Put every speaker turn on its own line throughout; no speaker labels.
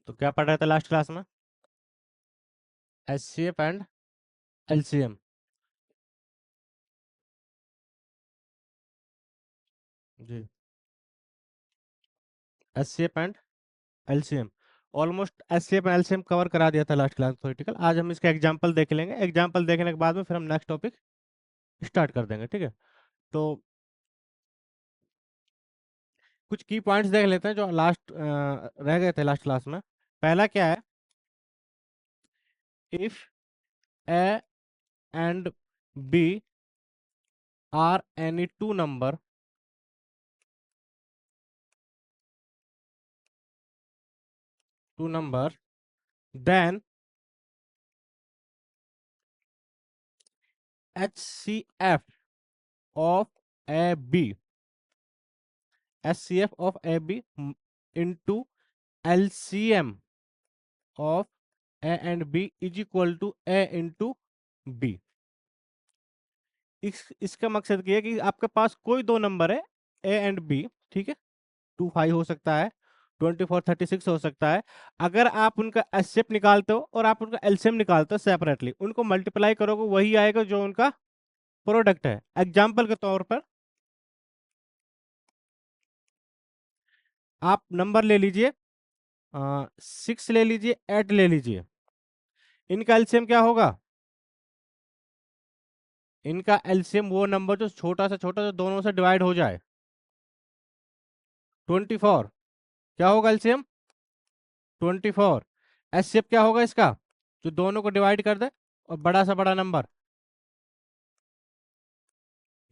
तो क्या पढ़ रहे थे लास्ट क्लास में? HCF and LCM. जी। HCF and LCM. Almost HCF and LCM cover करा दिया था लास्ट क्लास में थ्योरेटिकल। आज हम इसका एग्जांपल देख लेंगे। एग्जांपल देखने के बाद में फिर हम नेक्स्ट टॉपिक स्टार्ट कर देंगे, ठीक है? तो कुछ की पॉइंट्स देख लेते हैं जो लास्ट रह गए थे लास्ट क्लास में। पहला क्या है? If A and B are any two number then HCF of AB HCF of AB into LCM of A and B is equal to A into B। इसका मकसद ये है कि आपके पास कोई दो नंबर है ए एंड बी, ठीक है? 25 हो सकता है, 2436 हो सकता है। अगर आप उनका एचसीएफ निकालते हो और आप उनका एलसीएम निकालते हो सेपरेटली, उनको मल्टीप्लाई करोगे वही आएगा जो उनका प्रोडक्ट है। एग्जाम्पल के तौर पर आप नंबर ले लीजिए, 6 ले लीजिए, 8 ले लीजिए। इनका एलसीएम क्या होगा? इनका एलसीएम वो नंबर जो छोटा से छोटा जो दोनों से डिवाइड हो जाए। 24 क्या होगा एलसीएम? 24। एचसीएफ क्या होगा इसका? जो दोनों को डिवाइड कर दे और बड़ा सा बड़ा नंबर,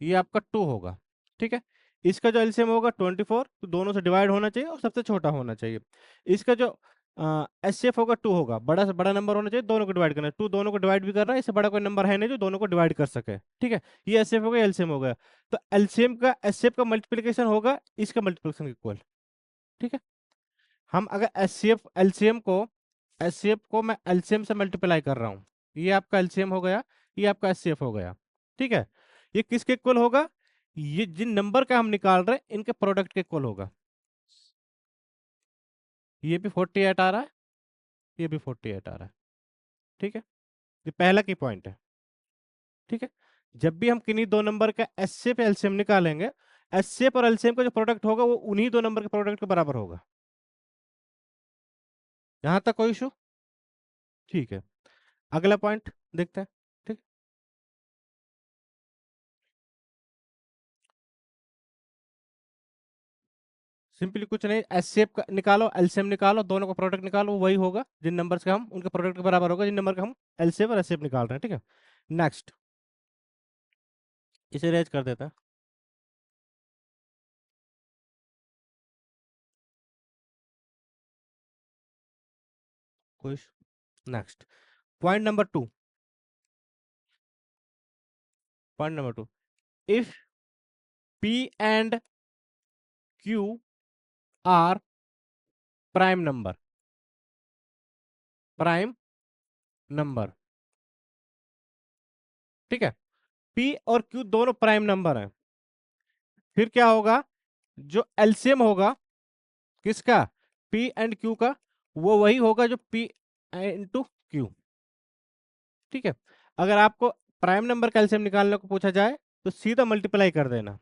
ये आपका 2 होगा, ठीक है? इसका जो एलसीएम होगा 24, तो दोनों से डिवाइड होना चाहिए और सबसे छोटा होना चाहिए। इसका जो एचसीएफ होगा 2 होगा, बड़ा से बड़ा नंबर होना चाहिए, दोनों को डिवाइड करना है। 2 दोनों को डिवाइड भी कर रहा है, इससे बड़ा कोई नंबर है नहीं जो दोनों को डिवाइड कर सके, ठीक है? ये एचसीएफ हो गया, एलसीएम हो गया। तो एलसीएम का एचसीएफ का मल्टीप्लिकेशन होगा इसका मल्टीप्लिकेशन इक्वल, ठीक है? हम अगर एचसीएफ को मैं एलसीएम से मल्टीप्लाई कर रहा हूँ, ये आपका एलसीएम हो गया, ये आपका एचसीएफ हो गया, ठीक है? ये किसके इक्वल होगा? ये जिन नंबर का हम निकाल रहे हैं इनके प्रोडक्ट के इक्वल होगा। ये भी 48 आ रहा है, ये भी 48 आ रहा है, ठीक है? ये पहला की पॉइंट है, ठीक है? जब भी हम किन्हीं दो नंबर का एचसीएफ एलसीएम निकालेंगे, एचसीएफ और एलसीएम का जो प्रोडक्ट होगा वो उन्हीं दो नंबर के प्रोडक्ट के बराबर होगा। यहां तक कोई इशू? ठीक है, अगला पॉइंट देखते हैं, ठीक? सिंपली कुछ नहीं, एचसीएफ का निकालो, एलसीएम निकालो, दोनों का प्रोडक्ट निकालो, वही होगा जिन नंबर्स का हम उनके प्रोडक्ट के बराबर होगा जिन नंबर का हम एलसीएम और एचसीएफ निकाल रहे हैं, ठीक है? नेक्स्ट, इसे रेज कर देता है। कोई next point number two, if P and Q are prime number, ठीक है? पी और क्यू दोनों प्राइम नंबर हैं, फिर क्या होगा? जो एलसीएम होगा किसका? पी एंड क्यू का, वो वही होगा जो पी इंटू क्यू, ठीक है? अगर आपको प्राइम नंबर का एलसीएम निकालने को पूछा जाए तो सीधा मल्टीप्लाई कर देना,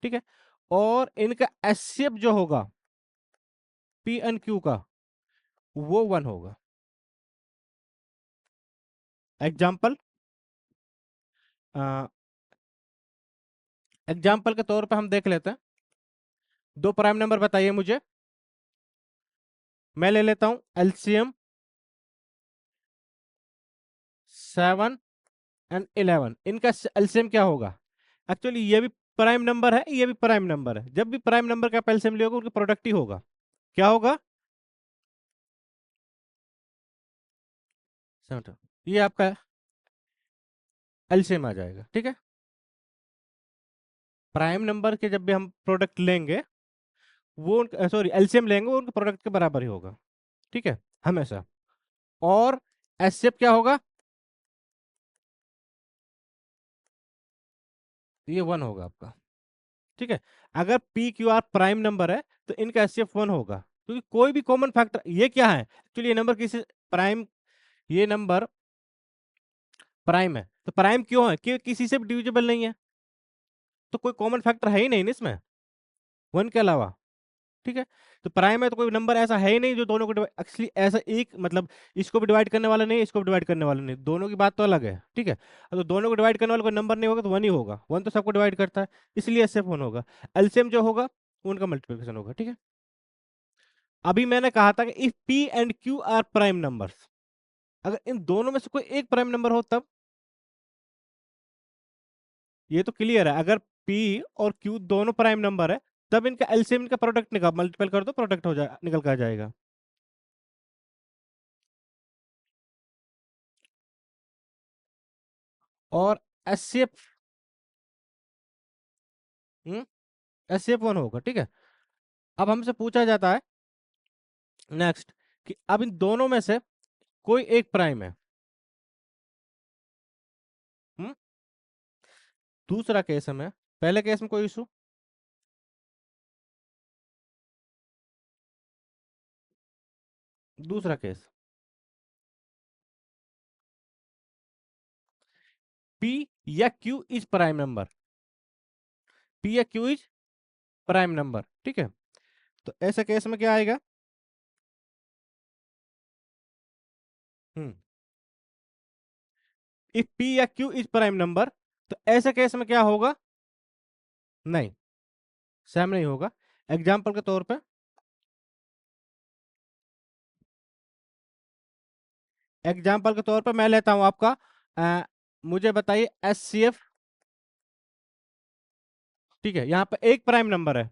ठीक है? और इनका एचसीएफ जो होगा पी एंड क्यू का, वो 1 होगा। एग्जाम्पल एग्जाम्पल के तौर पर हम देख लेते हैं। दो प्राइम नंबर बताइए मुझे। मैं ले लेता हूं एलसीएम 7 एंड 11। इनका एलसीएम क्या होगा? एक्चुअली ये भी प्राइम नंबर है, ये भी प्राइम नंबर है। जब भी प्राइम नंबर का एलसीएम लियोगे उनका प्रोडक्ट ही होगा। क्या होगा? 7। ये आपका एलसीएम आ जाएगा, ठीक है? प्राइम नंबर के जब भी हम प्रोडक्ट लेंगे, वो सॉरी एलसीएम लेंगे, वो उनके प्रोडक्ट के बराबर ही होगा, ठीक है? हमेशा। और एचसीएफ क्या होगा? ये 1 होगा आपका, ठीक है? अगर P Q R prime number है तो इनका एचसीएफ 1 होगा। क्योंकि कोई भी कॉमन फैक्टर, ये क्या है एक्चुअली, ये नंबर किसी प्राइम, ये नंबर प्राइम है, तो प्राइम क्यों है कि किसी से भी डिविजिबल नहीं है, तो कोई कॉमन फैक्टर है ही नहीं ना इसमें, वन के अलावा। ठीक है, तो प्राइम है तो कोई नंबर ऐसा है ही नहीं जो दोनों को एक्चुअली ऐसा एक मतलब इसको भी डिवाइड करने वाला नहीं, इसको भी डिवाइड करने वाला नहीं, दोनों की बात तो अलग है। ठीक है, तो दोनों को डिवाइड करने वाला कोई नंबर नहीं होगा तो वन ही होगा, वन तो सबको डिवाइड करता है, इसलिए एसएफ वन होगा। एलसीएम जो होगा उनका मल्टीप्लिकेशन होगा। ठीक है, अभी मैंने कहा था कि if P and Q are prime numbers, अगर इन दोनों में से कोई एक प्राइम नंबर हो तब, ये तो क्लियर है, अगर पी और क्यू दोनों प्राइम नंबर है तब इनका एलसीएम, इनका प्रोडक्ट निकाल, मल्टीपल कर दो, प्रोडक्ट हो जाए, निकल कर जाएगा। और एचसीएफ, एचसीएफ वन होगा। ठीक है, अब हमसे पूछा जाता है नेक्स्ट कि अब इन दोनों में से कोई एक प्राइम है। हम्म दूसरा केस है, मैं पहले केस में कोई इशू, दूसरा केस पी या Q is prime number, P या क्यू इज प्राइम नंबर। ठीक है, तो ऐसे केस में क्या आएगा, हम्म इफ पी या क्यू इज प्राइम नंबर, तो ऐसे केस में क्या होगा, नहीं, सेम नहीं होगा। एग्जाम्पल के तौर पे, एग्जाम्पल के तौर पे मैं लेता हूं आपका, मुझे बताइए एच सी एफ। ठीक है, यहाँ पे एक प्राइम नंबर है,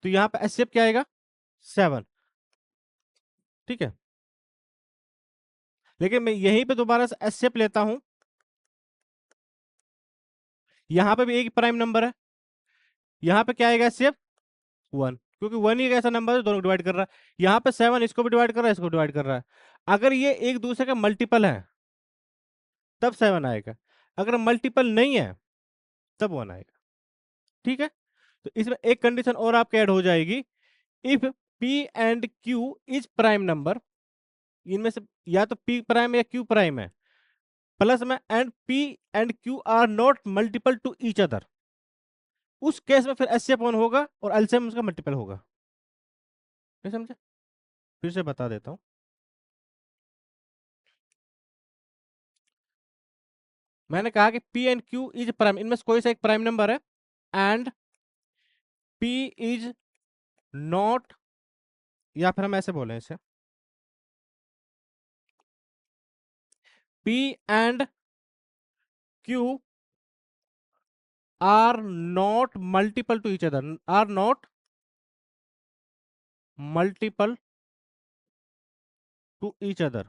तो यहाँ पे एच सी एफ क्या आएगा, सेवन। ठीक है, लेकिन मैं यहीं पे दोबारा से एच सी एफ लेता हूं, यहाँ पे भी एक प्राइम नंबर है, यहाँ पे क्या आएगा एच सी एफ वन, क्योंकि वन ही एक ऐसा नंबर है दोनों डिवाइड कर रहा है। यहाँ पे सेवन इसको भी डिवाइड कर रहा है, इसको डिवाइड कर रहा है। अगर ये एक दूसरे का मल्टीपल है तब सेवन आएगा, अगर मल्टीपल नहीं है तब वन आएगा। ठीक है, तो इसमें एक कंडीशन और आपके ऐड हो जाएगी, if P and Q is prime number, इनमें से या तो पी प्राइम या क्यू प्राइम है, प्लस में and P and Q are not multiple to each other, उस केस में फिर एचसीएफ वन होगा और एलसीएम उसका मल्टीपल होगा। नहीं समझे, फिर से बता देता हूं, मैंने कहा कि P and Q is prime, इनमें से कोई सा एक प्राइम नंबर है, एंड पी इज नॉट, या फिर हम ऐसे बोले इसे, P and Q are not multiple to each other, are not multiple to each other,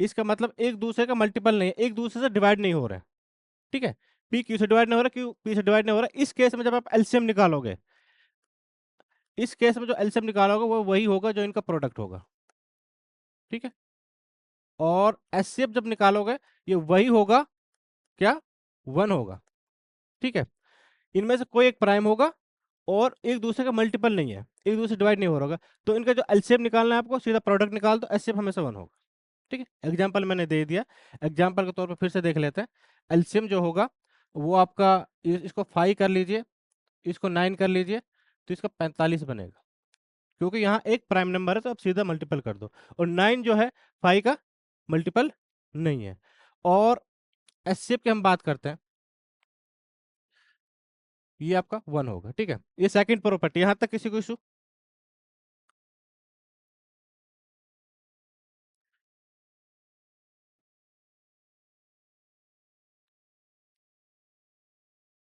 इसका मतलब एक दूसरे का मल्टीपल नहीं है, एक दूसरे से डिवाइड नहीं हो रहा है। ठीक है, पी क्यू से डिवाइड नहीं हो रहा, क्यू पी से डिवाइड नहीं हो रहा, इस केस में जब आप एलसीएम निकालोगे, इस केस में जो एलसीएम निकालोगे वो वही होगा जो इनका प्रोडक्ट होगा। ठीक है, और एचसीएफ जब निकालोगे ये वही होगा, क्या, वन होगा। ठीक है, इनमें से कोई एक प्राइम होगा और एक दूसरे का मल्टीपल नहीं है, एक दूसरे डिवाइड नहीं हो रहा होगा, तो इनका जो एलसीएम निकालना है आपको, सीधा प्रोडक्ट निकाल दो, एचसीएफ हमेशा वन होगा। ठीक है, एग्जाम्पल मैंने दे दिया, एग्जाम्पल के तौर पर फिर से देख लेते हैं। एलसीएम जो होगा वो आपका, इसको 5 कर लीजिए, इसको 9 कर लीजिए, तो इसका 45 बनेगा, क्योंकि यहाँ एक प्राइम नंबर है तो आप सीधा मल्टीपल कर दो, और 9 जो है 5 का मल्टीपल नहीं है। और एचसीएफ की हम बात करते हैं, ये आपका वन होगा। ठीक है, ये सेकंड प्रॉपर्टी, यहां तक किसी को इशू,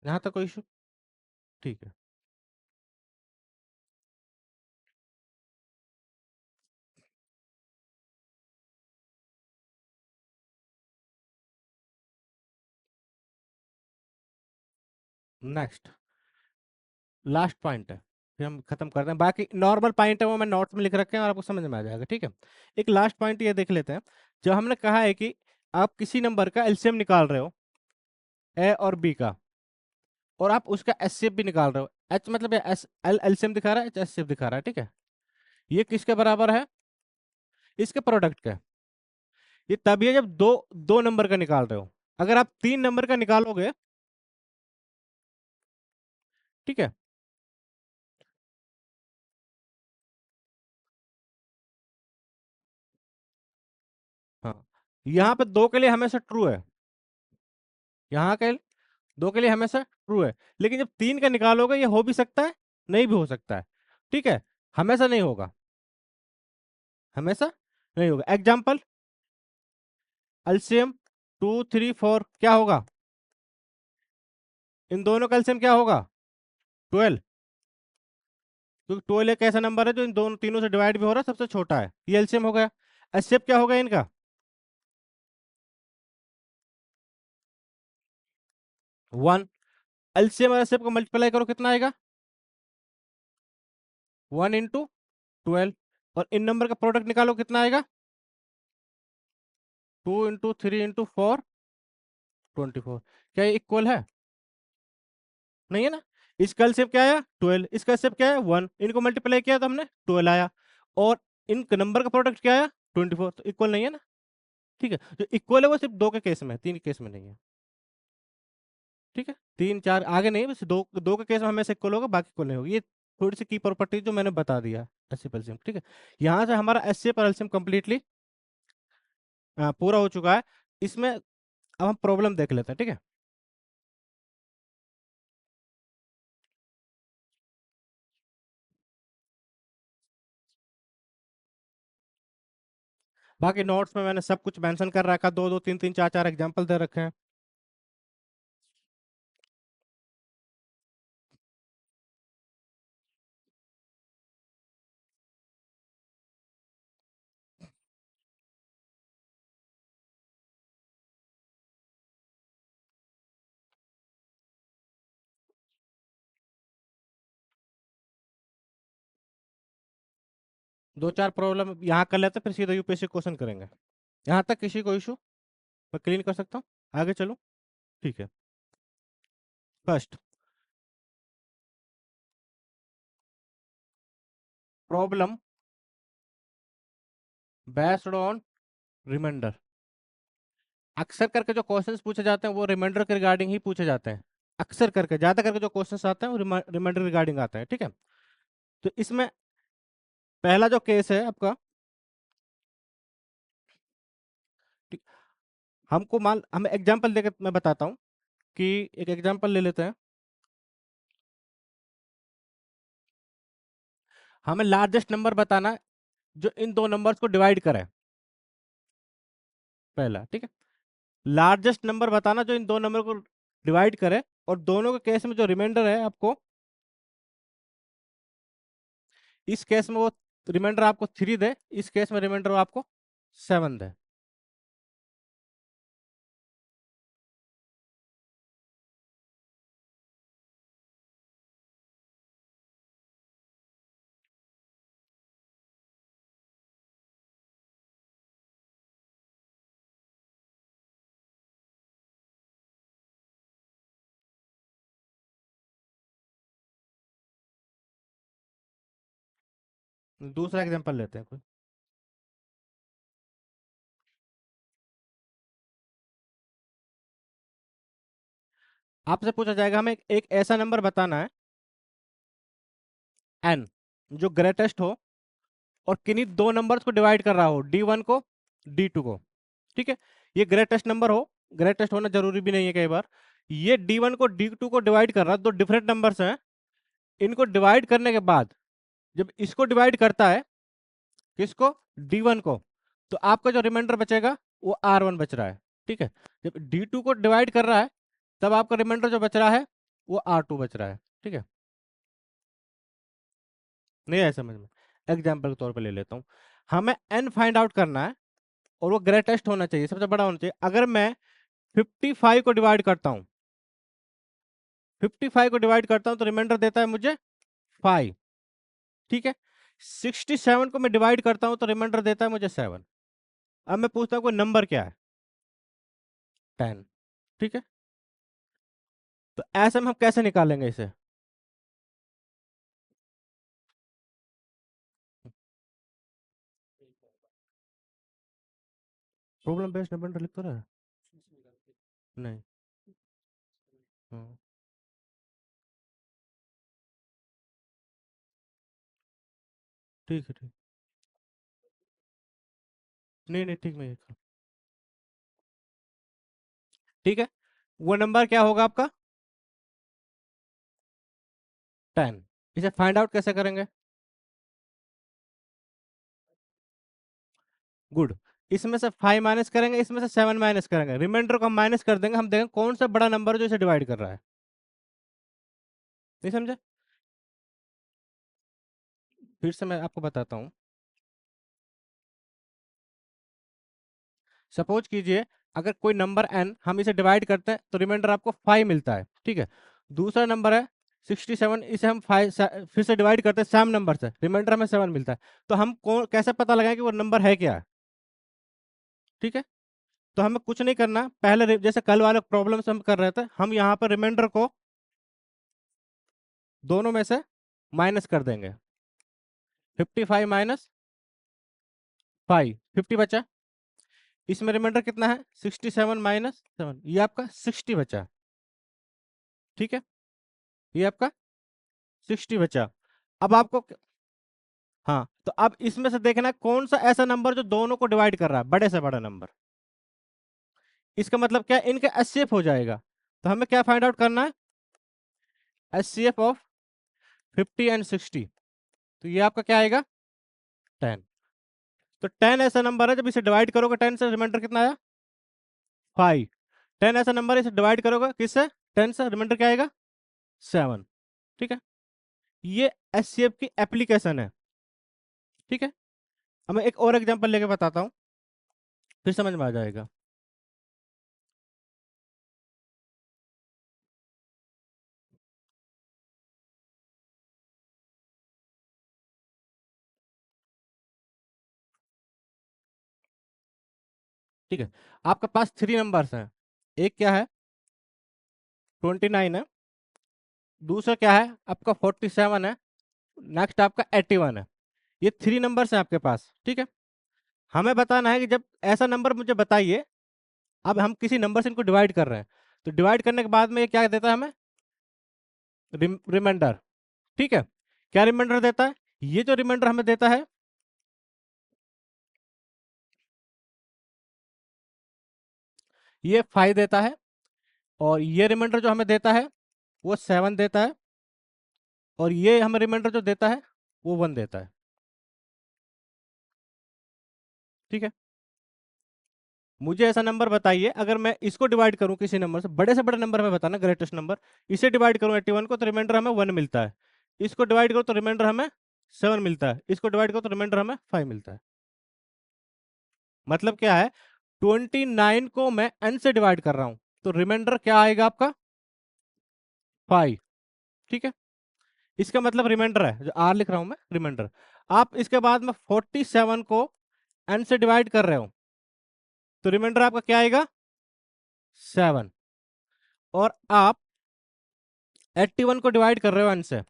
यहां तक कोई इशू? ठीक है, नेक्स्ट लास्ट पॉइंट है, फिर हम खत्म करते हैं, बाकी नॉर्मल पॉइंट है वो मैं नोट्स में लिख रखे हैं और आपको समझ में आ जाएगा। ठीक है, एक लास्ट पॉइंट ये देख लेते हैं, जब हमने कहा है कि आप किसी नंबर का एलसीएम निकाल रहे हो, ए और बी का, और आप उसका एचसीएफ भी निकाल रहे हो, एच मतलब एस एल एलसीएम दिखा रहा है, एच एचसीएफ दिखा रहा है, ठीक है। ये किसके बराबर है? इसके प्रोडक्ट का। ये तभी है जब दो दो नंबर का निकाल रहे हो। अगर आप 3 नंबर का निकालोगे, ठीक है, हाँ, यहाँ पे दो के लिए हमेशा ट्रू है, यहाँ के दो के लिए हमेशा ट्रू है। लेकिन जब 3 का निकालोगे, ये हो भी सकता है, नहीं भी हो सकता है, ठीक है। हमेशा नहीं होगा, हमेशा नहीं होगा। एग्जाम्पल, एलसीएम 2 3 4 क्या होगा? इन दोनों का एलसीएम क्या होगा? 12। क्योंकि 12 एक ऐसा नंबर है जो इन दोनों तीनों से डिवाइड भी हो रहा है, सबसे छोटा है, ये एलसीएम हो गया। एचसीएफ क्या होगा इनका? 1। एलसीएम और एचसीएफ को मल्टीप्लाई करो, कितना आएगा? 1 × 12। और इन नंबर का प्रोडक्ट निकालो, कितना आएगा? 2 × 3 × 4 24। क्या ये इक्वल है? नहीं है ना। इसका एलसीएम क्या आया? 12। इसका एचसीएफ क्या है? 1। इनको मल्टीप्लाई किया तो हमने 12 आया। और इन नंबर का प्रोडक्ट क्या आया? 24। तो इक्वल नहीं है ना, ठीक है। जो इक्वल है वो सिर्फ दो के केस में है, 3 के केस में नहीं है, ठीक है। 3 4 आगे नहीं, बस दो दो के केस में हमेशा इक्वल होगा, बाकी इक्वल नहीं होगी। ये थोड़ी सी की प्रॉपर्टी जो मैंने बता दिया एचसीएफ एलसीएम, ठीक है। यहाँ से हमारा एचसीएफ और एलसीएम कंप्लीटली पूरा हो चुका है। इसमें अब हम प्रॉब्लम देख लेते हैं, ठीक है। बाकी नोट्स में मैंने सब कुछ मेंशन कर रखा, 2 2 3 3 4 4 एग्जांपल दे रखे हैं। 2 4 प्रॉब्लम यहाँ कर लेते हैं, फिर सीधा यूपीएससी क्वेश्चन करेंगे। यहाँ तक किसी को इशू? मैं क्लीन कर सकता हूँ, आगे चलो, ठीक है। First problem based on reminder. अक्सर करके जो क्वेश्चंस पूछे जाते हैं वो रिमाइंडर के रिगार्डिंग ही पूछे जाते हैं। अक्सर करके, ज्यादा करके जो क्वेश्चंस आते हैं वो रिमाइंडर रिगार्डिंग आते हैं, ठीक है। तो इसमें पहला जो केस है आपका, ठीक, हमको मान हम एग्जांपल देकर मैं बताता हूँ कि एक एग्जांपल ले लेते हैं। हमें लार्जेस्ट नंबर बताना है जो इन दो नंबर्स को डिवाइड करे, पहला, ठीक है। लार्जेस्ट नंबर बताना जो इन दो नंबर को डिवाइड करे, और दोनों के केस में जो रिमाइंडर है आपको, इस केस में वो रिमाइंडर आपको 3 दे, इस केस में रिमाइंडर आपको 7 दे। दूसरा एग्जांपल लेते हैं कोई। आपसे पूछा जाएगा हमें एक ऐसा नंबर बताना है n जो ग्रेटेस्ट हो और किन्हीं दो नंबर्स को डिवाइड कर रहा हो, D1 को D2 को, ठीक है। ये ग्रेटेस्ट नंबर हो, ग्रेटेस्ट होना जरूरी भी नहीं है कई बार। ये D1 को D2 को डिवाइड कर रहा है, दो डिफरेंट नंबर्स हैं। इनको डिवाइड करने के बाद जब इसको डिवाइड करता है, किसको? D1 को, तो आपका जो रिमाइंडर बचेगा वो R1 बच रहा है, ठीक है। जब D2 को डिवाइड कर रहा है, तब आपका रिमाइंडर जो बच रहा है वो R2 बच रहा है, ठीक है। नहीं आया समझ में? एग्जाम्पल के तौर पर ले लेता हूँ। हमें n फाइंड आउट करना है और वो ग्रेटेस्ट होना चाहिए, सबसे बड़ा होना चाहिए। अगर मैं 55 को डिवाइड करता हूँ, 55 को डिवाइड करता हूँ तो रिमाइंडर देता है मुझे 5, ठीक है। 67 को मैं डिवाइड करता हूँ तो रिमाइंडर देता है मुझे 7। अब मैं पूछता हूँ कोई नंबर क्या है? 10, ठीक है। तो ऐसे में हम कैसे निकालेंगे इसे? प्रॉब्लम बेस्ड रिमाइंडर लिख तो रहा है? नहीं। हाँ ठीक है ठीक। नहीं नहीं ठीक नहीं है। ठीक है, वो नंबर क्या होगा आपका? 10। इसे फाइंड आउट कैसे करेंगे? गुड। इसमें से 5 माइनस करेंगे, इसमें से 7 माइनस करेंगे, रिमाइंडर को हम माइनस कर देंगे, हम देखेंगे कौन सा बड़ा नंबर है जो इसे डिवाइड कर रहा है। नहीं समझे? फिर से मैं आपको बताता हूँ। सपोज कीजिए, अगर कोई नंबर n हम इसे डिवाइड करते हैं तो रिमाइंडर आपको 5 मिलता है, ठीक है। दूसरा नंबर है 67, इसे हम 5 फिर से डिवाइड करते हैं सेम नंबर से, रिमाइंडर हमें 7 मिलता है। तो हम कौन कैसे पता लगाएं कि वो नंबर है क्या? ठीक है, तो हमें कुछ नहीं करना, पहले जैसे कल वाले प्रॉब्लम से हम कर रहे थे, हम यहाँ पर रिमाइंडर को दोनों में से माइनस कर देंगे। 55 माइनस 5, 50 बचा। इसमें रिमाइंडर कितना है? 67 माइनस 7, ये आपका 60 बचा। ठीक है, ये आपका 60 बचा। अब आपको हाँ, तो अब इसमें से देखना है कौन सा ऐसा नंबर जो दोनों को डिवाइड कर रहा है, बड़े से बड़ा नंबर। इसका मतलब क्या, इनका एचसीएफ हो जाएगा। तो हमें क्या फाइंड आउट करना है? HCF of 50 and 60। तो ये आपका क्या आएगा? 10। तो 10 ऐसा नंबर है जब इसे डिवाइड करोगे 10 से, रिमाइंडर कितना आया? 5। 10 ऐसा नंबर है, इसे डिवाइड करोगे किससे? 10 से, रिमाइंडर क्या आएगा? 7। ठीक है, ये एचसीएफ की एप्लीकेशन है। ठीक है, अब मैं एक और एग्जांपल लेके बताता हूँ, फिर समझ में आ जाएगा। ठीक है, आपके पास 3 नंबर्स हैं। एक क्या है? 29 है। दूसरा क्या है आपका? 47 है। नेक्स्ट आपका 81 है। ये 3 नंबर्स हैं आपके पास। ठीक है, हमें बताना है कि जब ऐसा नंबर मुझे बताइए, अब हम किसी नंबर से इनको डिवाइड कर रहे हैं, तो डिवाइड करने के बाद में ये क्या देता है हमें? रिमाइंडर। ठीक है, क्या रिमाइंडर देता है? ये जो रिमाइंडर हमें देता है, ये 5 देता है, और ये रिमाइंडर जो हमें देता है वो 7 देता है, और ये हमें रिमाइंडर जो देता है वो 1 देता है। ठीक है, मुझे ऐसा नंबर बताइए, अगर मैं इसको डिवाइड करूं किसी नंबर से बड़ा नंबर में बताना, ग्रेटेस्ट नंबर, इसे डिवाइड करूं 81 को तो रिमाइंडर हमें 1 मिलता है। इसको डिवाइड करो तो रिमाइंडर हमें 7 मिलता है। इसको डिवाइड करो तो रिमाइंडर हमें 5 मिलता है। मतलब क्या है? 29 को मैं n से डिवाइड कर रहा हूं, तो रिमाइंडर क्या आएगा आपका? 5। ठीक है, इसका मतलब रिमाइंडर है, जो r लिख रहा हूं मैं, रिमाइंडर। आप इसके बाद में 47 को n से डिवाइड कर रहे हो, तो रिमाइंडर आपका क्या आएगा? 7। और आप 81 को डिवाइड कर रहे हो n से,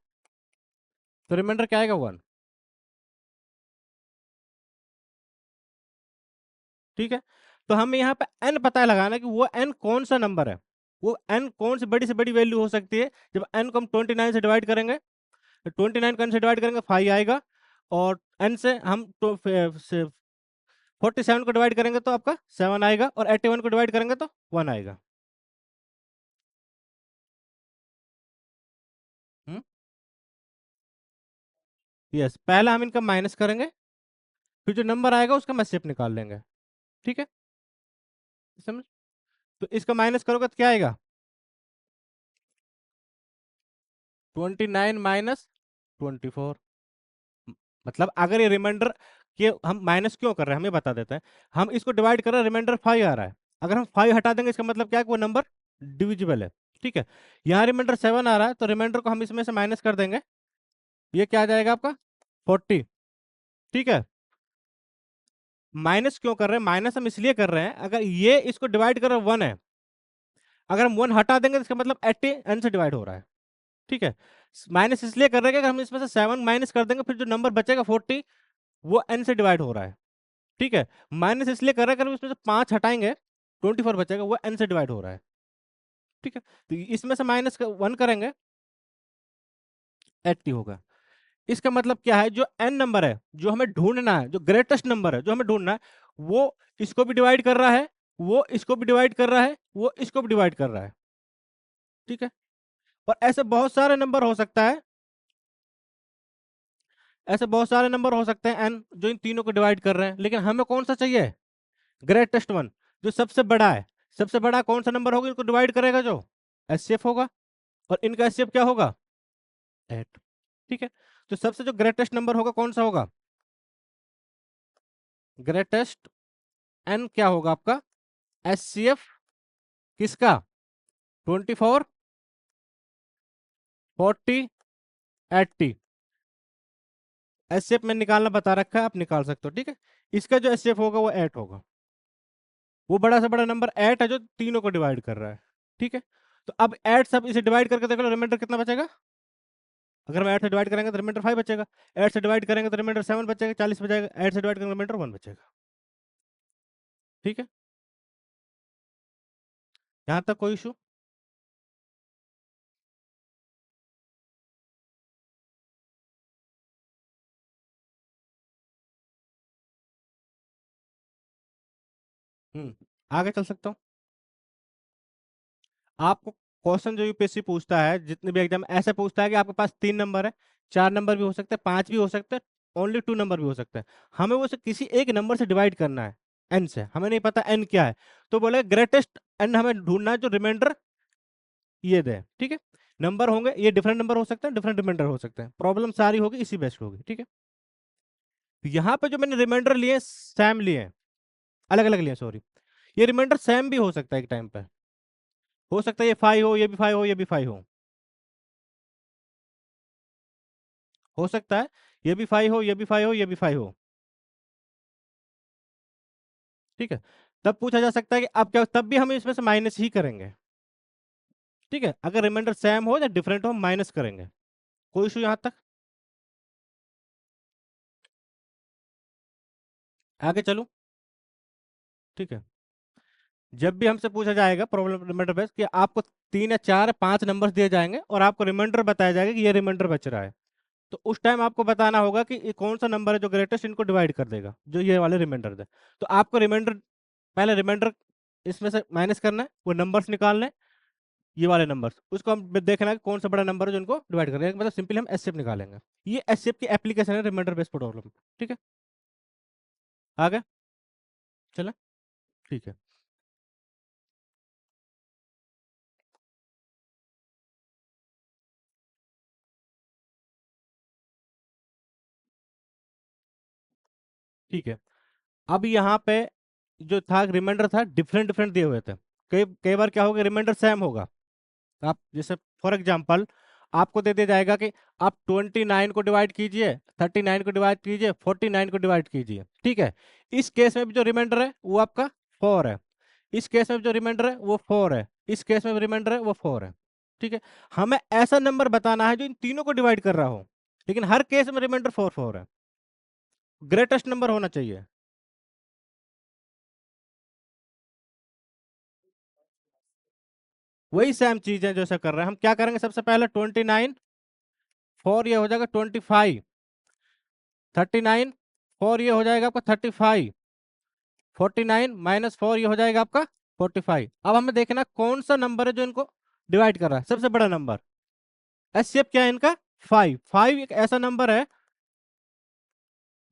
तो रिमाइंडर क्या आएगा? 1। ठीक है, तो हमें यहाँ पे n पता लगाना कि वो n कौन सा नंबर है। वो n कौन सी बड़ी से बड़ी वैल्यू हो सकती है? जब n को हम 29 से डिवाइड करेंगे, तो 29 को n से डिवाइड करेंगे 5 आएगा, और n से हम तो 47 को डिवाइड करेंगे तो आपका 7 आएगा, और 81 को डिवाइड करेंगे तो 1 आएगा। हम्म, यस, पहला हम इनका माइनस करेंगे, फिर जो नंबर आएगा उसका हम शेप निकाल लेंगे। ठीक है, समझ? तो इसका माइनस करोगे तो क्या आएगा? 29 माइनस 24। मतलब अगर ये रिमाइंडर के हम माइनस क्यों कर रहे हैं, हमें बता देते हैं। हम इसको डिवाइड कर रहे हैं, रिमाइंडर 5 आ रहा है, अगर हम 5 हटा देंगे इसका मतलब क्या है कि वो नंबर डिविजिबल है। ठीक है, यहाँ रिमाइंडर 7 आ रहा है, तो रिमाइंडर को हम इसमें से माइनस कर देंगे, ये क्या आ जाएगा आपका? 40। ठीक है, माइनस क्यों कर रहे हैं? माइनस हम इसलिए कर रहे हैं, अगर ये इसको डिवाइड कर रहे हैं 1 है, अगर हम 1 हटा देंगे तो इसका मतलब 80 n से डिवाइड हो रहा है। ठीक है, माइनस इसलिए कर रहे हैं कि अगर हम इसमें से 7 माइनस कर देंगे, फिर जो नंबर बचेगा 40, वो n से डिवाइड हो रहा है। ठीक है, माइनस इसलिए कर रहा है, अगर उसमें से 5 हटाएंगे 24 बचेगा, वो n से डिवाइड हो रहा है। ठीक है, तो इसमें से -1 करेंगे 80 होगा। इसका मतलब क्या है, जो n नंबर है जो हमें ढूंढना है, जो ग्रेटेस्ट नंबर है जो हमें ढूंढना है, वो इसको भी डिवाइड कर रहा है, वो इसको भी डिवाइड कर रहा है, वो इसको भी डिवाइड कर रहा है। ठीक है, और ऐसे बहुत सारे नंबर हो सकता है, ऐसे बहुत सारे नंबर हो सकते हैं n जो इन तीनों को डिवाइड कर रहे हैं, लेकिन हमें कौन सा चाहिए, ग्रेटेस्ट वन, जो सबसे बड़ा है। सबसे बड़ा कौन सा नंबर होगा इनको डिवाइड करेगा, जो एचसीएफ होगा, और इनका एचसीएफ क्या होगा, 8। ठीक है, तो सबसे जो ग्रेटेस्ट नंबर होगा कौन सा होगा, ग्रेटेस्ट एन क्या होगा आपका, एचसीएफ किसका, 24, 40, 80। एचसीएफ में निकालना बता रखा है, आप निकाल सकते हो। ठीक है, इसका जो एचसीएफ होगा वो 8 होगा, वो बड़ा से बड़ा नंबर 8 है जो तीनों को डिवाइड कर रहा है। ठीक है, तो अब 8 सब इसे डिवाइड करके देख लो, रिमाइंडर कितना बचेगा, अगर हम 8 से डिवाइड करेंगे तो रिमाइंडर 5 बचेगा, 8 से डिवाइड करेंगे तो रिमाइंडर 7 बचेगा, 40 बचेगा, 8 से डिवाइड करेंगे रिमाइंडर 1 बचेगा। ठीक है, यहाँ तक कोई इशू। आगे चल सकता हूँ। आपको क्वेश्चन जो यूपीएससी पूछता है, जितने भी एग्जाम ऐसे पूछता है कि आपके पास 3 नंबर है, 4 नंबर भी हो सकते हैं, 5 भी हो सकते हैं, ओनली 2 नंबर भी हो सकते हैं, हमें वो से किसी एक नंबर से डिवाइड करना है, एन से, हमें नहीं पता एन क्या है, तो बोले ग्रेटेस्ट एन हमें ढूंढना है जो रिमाइंडर ये दे। ठीक है, नंबर होंगे ये डिफरेंट नंबर हो सकते हैं, डिफरेंट रिमाइंडर हो सकते हैं, प्रॉब्लम सारी होगी इसी बेस्ड होगी। ठीक है, तो यहाँ पे जो मैंने रिमाइंडर लिए सेम लिए, अलग अलग लिए सॉरी, ये रिमाइंडर सेम भी हो सकता है एक टाइम पे, हो सकता है ये 5 हो, ये भी 5 हो, ये भी 5 हो सकता है ये भी 5 हो, ये भी 5 हो, ये भी 5 हो। ठीक है, तब पूछा जा सकता है कि अब क्या, तब भी हम इसमें से माइनस ही करेंगे। ठीक है, अगर रिमाइंडर सेम हो या डिफरेंट हो हम माइनस करेंगे। कोई इशू यहां तक, आगे चलूं। ठीक है, जब भी हमसे पूछा जाएगा प्रॉब्लम रिमाइंडर बेस्ड कि आपको 3 या 4 या 5 नंबर दिए जाएंगे और आपको रिमाइंडर बताया जाएगा कि ये रिमाइंडर बच रहा है, तो उस टाइम आपको बताना होगा कि ये कौन सा नंबर है जो ग्रेटेस्ट इनको डिवाइड कर देगा, जो ये वाले रिमाइंडर दे। तो आपको रिमाइंडर, पहले रिमाइंडर इसमें से माइनस करना है, वो नंबर्स निकालने हैं, ये वाले नंबर्स, उसको हम देखना है कि कौन सा बड़ा नंबर है जो इनको डिवाइड करेगा, मतलब सिंपली हम एचसीएफ निकालेंगे। ये एचसीएफ की एप्लीकेशन है रिमाइंडर बेस्ड प्रॉब्लम। ठीक है, आगे चले। ठीक है, ठीक है, अब यहाँ पे जो था रिमाइंडर था डिफरेंट डिफरेंट दिए हुए थे, कई कई बार क्या होगा रिमाइंडर सेम होगा। आप जैसे फॉर एग्जांपल आपको दे दिया जाएगा कि आप 29 को डिवाइड कीजिए, 39 को डिवाइड कीजिए, 49 को डिवाइड कीजिए। ठीक है, इस केस में भी जो रिमाइंडर है वो आपका 4 है, इस केस में जो रिमाइंडर है वो 4 है, इस केस में रिमाइंडर है वो 4 है। ठीक है, हमें ऐसा नंबर बताना है जो इन तीनों को डिवाइड कर रहा हो, लेकिन हर केस में रिमाइंडर 4 4 है, ग्रेटेस्ट नंबर होना चाहिए। वही सेम चीज है जैसे कर रहे हैं, हम क्या करेंगे, सबसे पहले 29 4 ये हो जाएगा 25, 39 4 ये हो जाएगा आपका 35, 49 -4 ये हो जाएगा आपका 45। अब हमें देखना कौन सा नंबर है जो इनको डिवाइड कर रहा है, सबसे बड़ा नंबर। एचसीएफ क्या है इनका, 5। 5 एक ऐसा नंबर है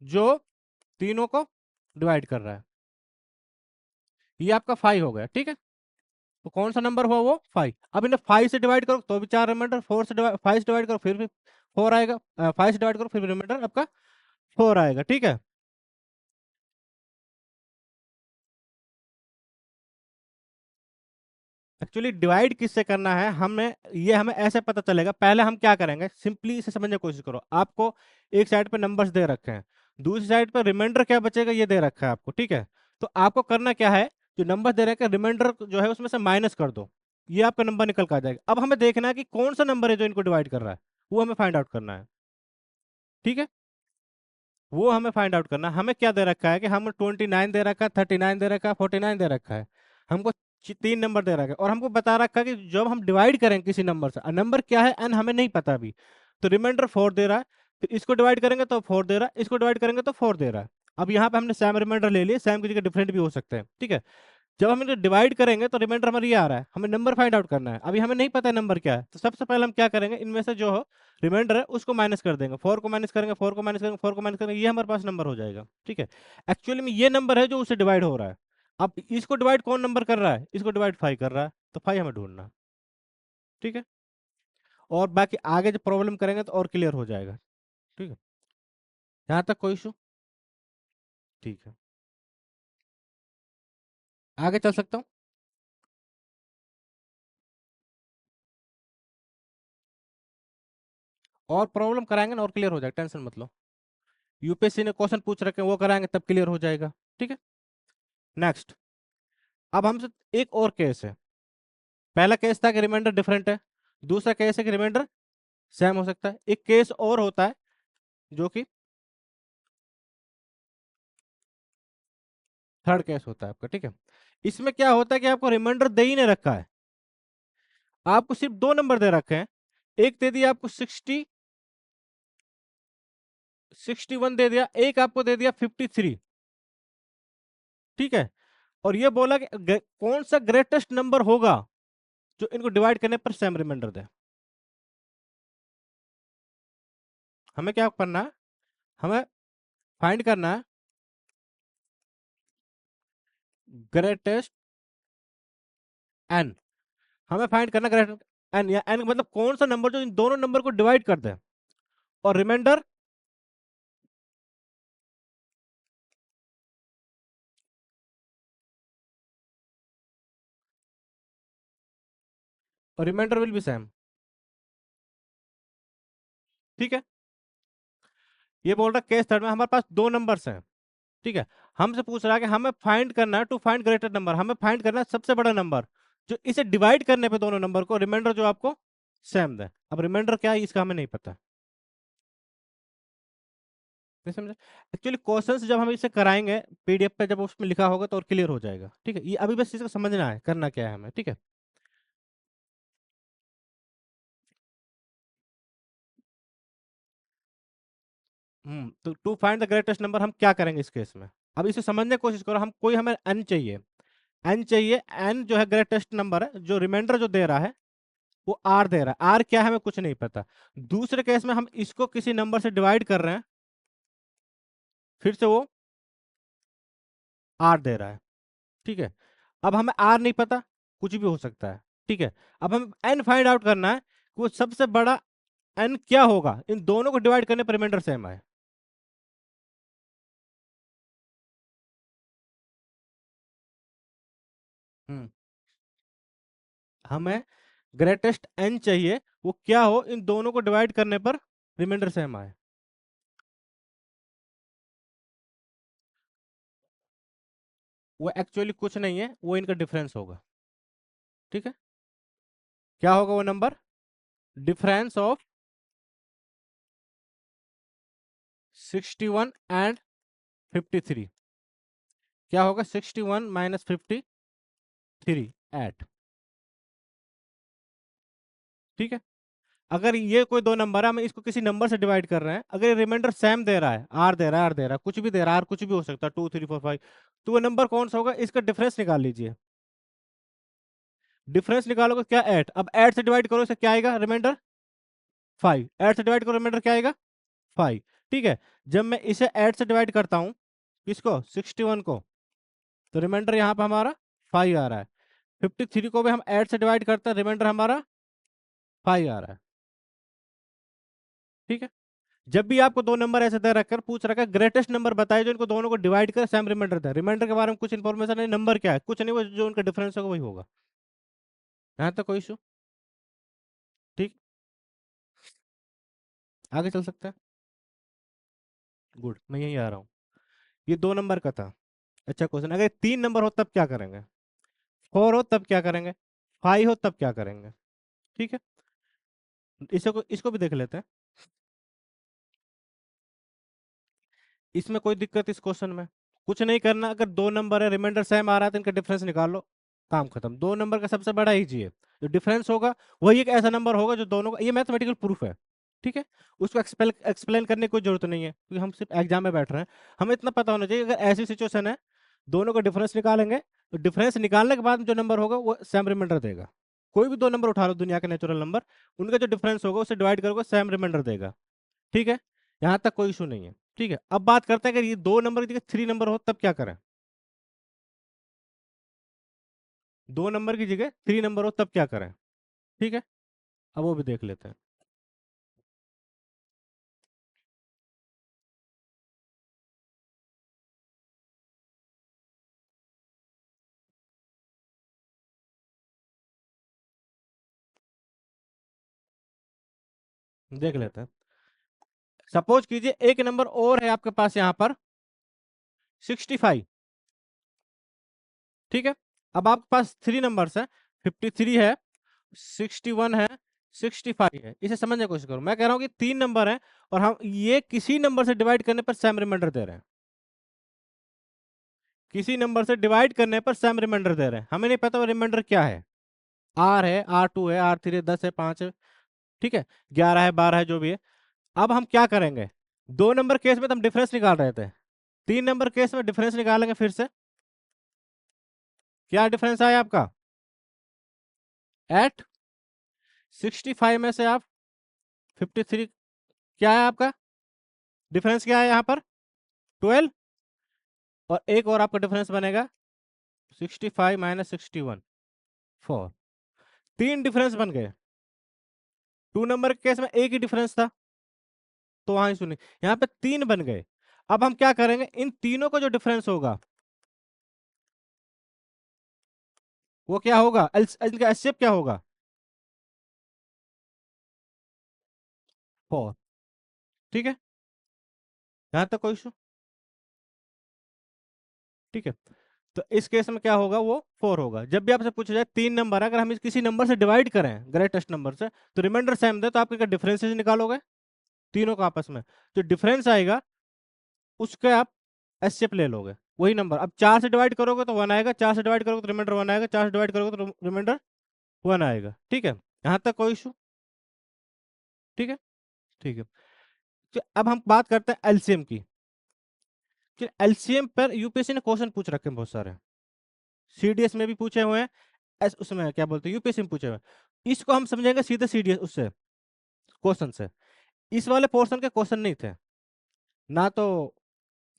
जो तीनों को डिवाइड कर रहा है, ये आपका 5 हो गया। ठीक है, तो कौन सा नंबर हुआ, वो 5। अब इन्हें 5 से डिवाइड करो तो भी 4 रिमाइंडर, 4 से 5 से डिवाइड करो फिर भी 4 आएगा, 5 से डिवाइड करो फिर भी रिमाइंडर आपका 4 आएगा। ठीक है, एक्चुअली डिवाइड किससे करना है हमें, ये हमें ऐसे पता चलेगा। पहले हम क्या करेंगे, सिंपली इसे समझने की कोशिश करो। आपको एक साइड पे नंबर्स दे रखे हैं, दूसरी साइड पे रिमाइंडर क्या बचेगा ये दे रखा है आपको। ठीक है, तो आपको करना क्या है, जो नंबर दे रखे हैं रिमाइंडर जो है उसमें से माइनस कर दो, ये आपका नंबर निकल कर आ जाएगा। अब हमें देखना है कि कौन सा नंबर है जो इनको डिवाइड कर रहा है, वो हमें फाइंड आउट करना है। ठीक है, वो हमें फाइंड आउट करना है। हमें क्या दे रखा है कि हम 29 दे रखा है, 39 दे रखा है, 49 दे रखा है। हमको तीन नंबर दे रखा है और हमको बता रखा है कि जब हम डिवाइड करेंगे किसी नंबर से, नंबर क्या है एन हमें नहीं पता अभी, तो रिमाइंडर 4 दे रहा है। फिर इसको डिवाइड करेंगे तो 4 दे रहा है, इसको डिवाइड करेंगे तो 4 दे रहा है। अब यहाँ पे हमने सेम रिमाइंडर ले लिया, सेम की जगह डिफरेंट भी हो सकते हैं, ठीक है। जब हम इनको डिवाइड करेंगे तो रिमाइंडर हमारा ये आ रहा है, हमें नंबर फाइंड आउट करना है, अभी हमें नहीं पता है नंबर क्या है। तो सबसे पहले हम क्या करेंगे, इनमें से जो हो रिमाइंडर है उसको माइनस कर देंगे, 4 को माइनस करेंगे, 4 को माइनस करेंगे, 4 को माइनस करेंगे, ये हमारे पास नंबर हो जाएगा, ठीक है। एक्चुअली में ये नंबर है जो उससे डिवाइड हो रहा है। अब इसको डिवाइड कौन नंबर कर रहा है, इसको डिवाइड 5 कर रहा है, तो 5 हमें ढूंढना है, ठीक है। और बाकी आगे जब प्रॉब्लम करेंगे तो और क्लियर हो जाएगा, ठीक है। यहाँ तक कोई इशू? ठीक है, आगे चल सकता हूँ। और प्रॉब्लम कराएंगे ना और क्लियर हो जाएगा, टेंशन मत लो। यूपीएससी ने क्वेश्चन पूछ रखे हैं वो कराएंगे तब क्लियर हो जाएगा, ठीक है। नेक्स्ट, अब हमसे एक और केस है। पहला केस था कि रिमाइंडर डिफरेंट है, दूसरा केस है कि रिमाइंडर सेम हो सकता है। एक केस और होता है जो कि थर्ड केस होता है आपका, ठीक है। इसमें क्या होता है कि आपको रिमाइंडर दे ही नहीं रखा है, आपको सिर्फ दो नंबर दे रखे हैं। एक दे दिया आपको 61 दे दिया, एक आपको दे दिया 53, ठीक है। और ये बोला कि कौन सा ग्रेटेस्ट नंबर होगा जो इनको डिवाइड करने पर सेम रिमाइंडर दे। हमें क्या करना है, हमें फाइंड करना है ग्रेटेस्ट एन। हमें फाइंड करना ग्रेटेस्ट एन, या एन मतलब कौन सा नंबर जो इन दोनों नंबर को डिवाइड कर दे और रिमाइंडर, और रिमाइंडर विल बी सेम, ठीक है। ये बोल रहा है केस थर्ड में हमारे पास दो नंबर्स हैं, ठीक है। हमसे पूछ रहा है कि हमें फाइंड करना है, टू फाइंड ग्रेटर नंबर, हमें फाइंड करना है सबसे बड़ा नंबर जो इसे डिवाइड करने पे दोनों नंबर को रिमाइंडर जो आपको सेम दे। अब रिमाइंडर क्या है इसका हमें नहीं पता, नहीं समझे। एक्चुअली क्वेश्चंस जब हम इसे कराएंगे पीडीएफ पे, जब उसमें लिखा होगा तो और क्लियर हो जाएगा, ठीक है। ये अभी बस इसको समझना है करना क्या है हमें, ठीक है। तो to find the greatest number हम क्या करेंगे इस केस में, अब इसे समझने की कोशिश करो। हम कोई हमें एन चाहिए, एन चाहिए, एन जो है ग्रेटेस्ट नंबर है, जो रिमाइंडर जो दे रहा है वो आर दे रहा है, आर क्या है हमें कुछ नहीं पता। दूसरे केस में हम इसको किसी नंबर से डिवाइड कर रहे हैं, फिर से वो आर दे रहा है, ठीक है। अब हमें आर नहीं पता, कुछ भी हो सकता है, ठीक है। अब हम एन फाइंड आउट करना है कि वो सबसे बड़ा एन क्या होगा इन दोनों को डिवाइड करने पर रिमाइंडर सेम आए। हम्म हमें ग्रेटेस्ट एन चाहिए, वो क्या हो इन दोनों को डिवाइड करने पर रिमाइंडर सेम आए। वो एक्चुअली कुछ नहीं है, वो इनका डिफरेंस होगा, ठीक है। क्या होगा वो नंबर, डिफरेंस ऑफ 61 एंड 53। क्या होगा 61 माइनस 53 एट, ठीक है। अगर ये कोई दो नंबर है, हम इसको किसी नंबर से डिवाइड कर रहे हैं, अगर रिमाइंडर सेम दे रहा है, आर दे रहा है, आर दे रहा है, कुछ भी दे रहा है, आर कुछ भी हो सकता है, 2 3 4 5, तो वो नंबर कौन सा होगा, इसका डिफरेंस निकाल लीजिए। डिफरेंस निकालोगे क्या, एट। अब एट से डिवाइड करो इसे क्या आएगा, रिमाइंडर 5। एट से डिवाइड करो रिमाइंडर क्या आएगा, 5, ठीक है। जब मैं इसे एट से डिवाइड करता हूँ, किसको, 61 को, तो रिमाइंडर यहाँ पे हमारा 5 आ रहा है। 53 को भी हम एट से डिवाइड करते हैं, रिमाइंडर हमारा 5 आ रहा है, ठीक है। जब भी आपको दो नंबर ऐसे दे रखकर पूछ रखा है ग्रेटेस्ट नंबर बताइए जो इनको दोनों को डिवाइड कर सेम रिमाइंडर दे, रिमाइंडर के बारे में कुछ इंफॉर्मेशन नहीं, नंबर क्या है कुछ नहीं, वो जो उनका डिफरेंस होगा वही होगा। यहाँ तक कोई इशू? ठीक, आगे चल सकते हैं। गुड, मैं यही आ रहा हूँ। ये दो नंबर का था। अच्छा क्वेश्चन, अगर तीन नंबर हो तब क्या करेंगे, 4 हो तब क्या करेंगे, 5 हो तब क्या करेंगे, ठीक है। इसको इसको भी देख लेते हैं। इसमें कोई दिक्कत इस क्वेश्चन में कुछ नहीं करना। अगर दो नंबर है, रिमाइंडर सेम आ रहा है, तो इनका डिफरेंस निकाल लो, काम खत्म। दो नंबर का सबसे बड़ा ईजी है, जो डिफरेंस होगा वही एक ऐसा नंबर होगा जो दोनों का, ये मैथमेटिकल प्रूफ है, ठीक है। उसको एक्सप्लेन करने की कोई जरूरत नहीं है, क्योंकि हम सिर्फ एग्जाम में बैठ रहे हैं। हमें इतना पता होना चाहिए, अगर ऐसी सिचुएशन है दोनों का डिफरेंस निकालेंगे, तो डिफरेंस निकालने के बाद जो नंबर होगा वो सेम रिमाइंडर देगा। कोई भी दो नंबर उठा लो दुनिया के नेचुरल नंबर, उनका जो डिफरेंस होगा उसे डिवाइड करोगे सेम रिमाइंडर देगा, ठीक है। यहाँ तक कोई इशू नहीं है, ठीक है। अब बात करते हैं, अगर ये दो नंबर की जगह थ्री नंबर हो तब क्या करें। दो नंबर की जगह थ्री नंबर हो तब क्या करें, ठीक है। अब वो भी देख लेते हैं। देख लेते हैं। सपोज कीजिए एक नंबर और है आपके पास यहाँ पर 65, ठीक है। अब आपके पास थ्री नंबर्स है, 53 है, 61 है, 65 है। इसे समझने की कोशिश करो। मैं कह रहा हूँ कि तीन नंबर है और हम ये किसी नंबर से डिवाइड करने पर सेम रिमाइंडर दे रहे हैं, किसी नंबर से डिवाइड करने पर सेम रिमाइंडर दे रहे हैं। हमें नहीं पता वो रिमाइंडर क्या है, आर है, R2 है, R3 है, 10 है, 5 है, ठीक है, 11 है, 12 है, जो भी है। अब हम क्या करेंगे, दो नंबर केस में तो हम डिफरेंस निकाल रहे थे, तीन नंबर केस में डिफरेंस निकालेंगे फिर से। क्या डिफरेंस आया आपका, एट 65 में से आप 53, क्या है आपका डिफरेंस, क्या है यहाँ पर 12, और एक और आपका डिफरेंस बनेगा 65 माइनस 61, 4। तीन डिफरेंस बन गए। टू नंबर के केस में एक ही डिफरेंस था, तो वहां ही सुनिए, यहाँ पे तीन बन गए। अब हम क्या करेंगे, इन तीनों का जो डिफरेंस होगा वो क्या होगा, इनका एचसीएफ क्या होगा, 4, ठीक है। यहाँ तक कोई इशू, ठीक है। तो इस केस में क्या होगा, वो 4 होगा। जब भी आपसे पूछा जाए तीन नंबर, अगर हम इस किसी नंबर से डिवाइड करें ग्रेटेस्ट नंबर से, तो रिमाइंडर सेम दे, तो आप इनका डिफरेंसेस निकालोगे तीनों का आपस में, जो डिफरेंस आएगा उसके आप एचसीएफ ले लोगे, वही नंबर। अब चार से डिवाइड करोगे तो वन आएगा, चार से डिवाइड करोगे तो रिमाइंडर वन आएगा, चार से डिवाइड करोगे तो रिमाइंडर वन आएगा, ठीक है। यहाँ तक कोई इशू, ठीक है, ठीक है। तो अब हम बात करते हैं एलसीएम की। एलसीएम पर यूपीएससी ने क्वेश्चन पूछ रखे हैं बहुत सारे, सीडीएस में भी पूछे हुए हैं, उसमें क्या बोलते हैं यूपीएससी में पूछे हुए हैं। इसको हम समझेंगे सीधे सीडीएस उससे क्वेश्चन से। इस वाले पोर्शन के क्वेश्चन नहीं थे, ना तो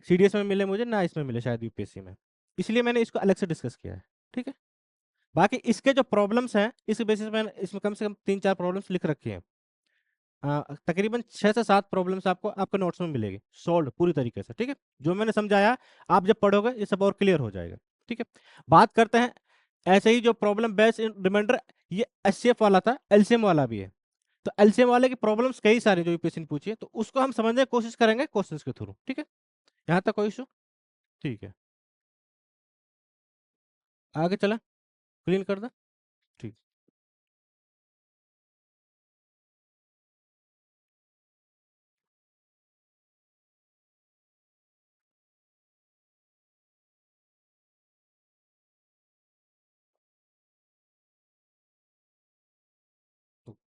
सीडीएस में मिले मुझे, ना इसमें मिले शायद यूपीएससी में, इसलिए मैंने इसको अलग से डिस्कस किया है, ठीक है। बाकी इसके जो प्रॉब्लम्स हैं, इस बेसिस पे इसमें कम से कम तीन चार प्रॉब्लम्स लिख रखी हैं। तकरीबन 6 से 7 प्रॉब्लम्स आपको आपके नोट्स में मिलेगी सॉल्व पूरी तरीके से, ठीक है। जो मैंने समझाया आप जब पढ़ोगे ये सब और क्लियर हो जाएगा, ठीक है। बात करते हैं ऐसे ही जो प्रॉब्लम बेस्ड रिमाइंडर, ये एचसीएफ वाला था, एलसीएम वाला भी है। तो एलसीएम वाले की प्रॉब्लम्स कई सारी जो यूपीएससी ने पूछी है, तो उसको हम समझने की कोशिश करेंगे क्वेश्चंस के थ्रू, ठीक है। यहाँ तक कोई इशू, ठीक है। आगे चला, क्लीन कर दे, ठीक,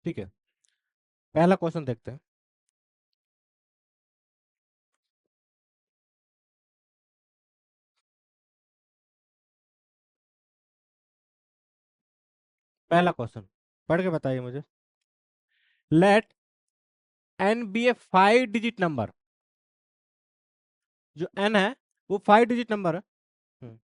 ठीक है। पहला क्वेश्चन देखते हैं। पहला क्वेश्चन पढ़ के बताइए मुझे। लेट एन बी ए 5 डिजिट नंबर, जो एन है वो 5 डिजिट नंबर है। हम्म,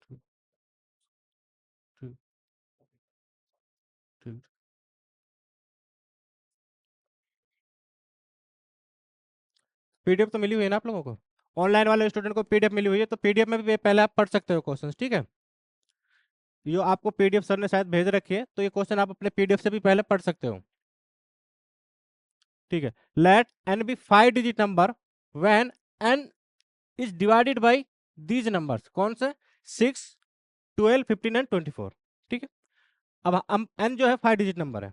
ठीक, ठीक, ठीक। पीडीएफ तो मिली हुई है ना आप लोगों को, ऑनलाइन वाले स्टूडेंट को पीडीएफ मिली हुई है, तो पीडीएफ में भी पहले आप पढ़ सकते हो क्वेश्चंस, ठीक है। ये आपको पीडीएफ सर ने शायद भेज रखी है, तो ये क्वेश्चन आप अपने पीडीएफ से भी पहले पढ़ सकते हो, ठीक है। Let N be 5 digit number when N is divided by these numbers, कौन से, 6, 12, 15 एंड 24। ठीक है, अब हम n जो है 5 डिजिट नंबर है,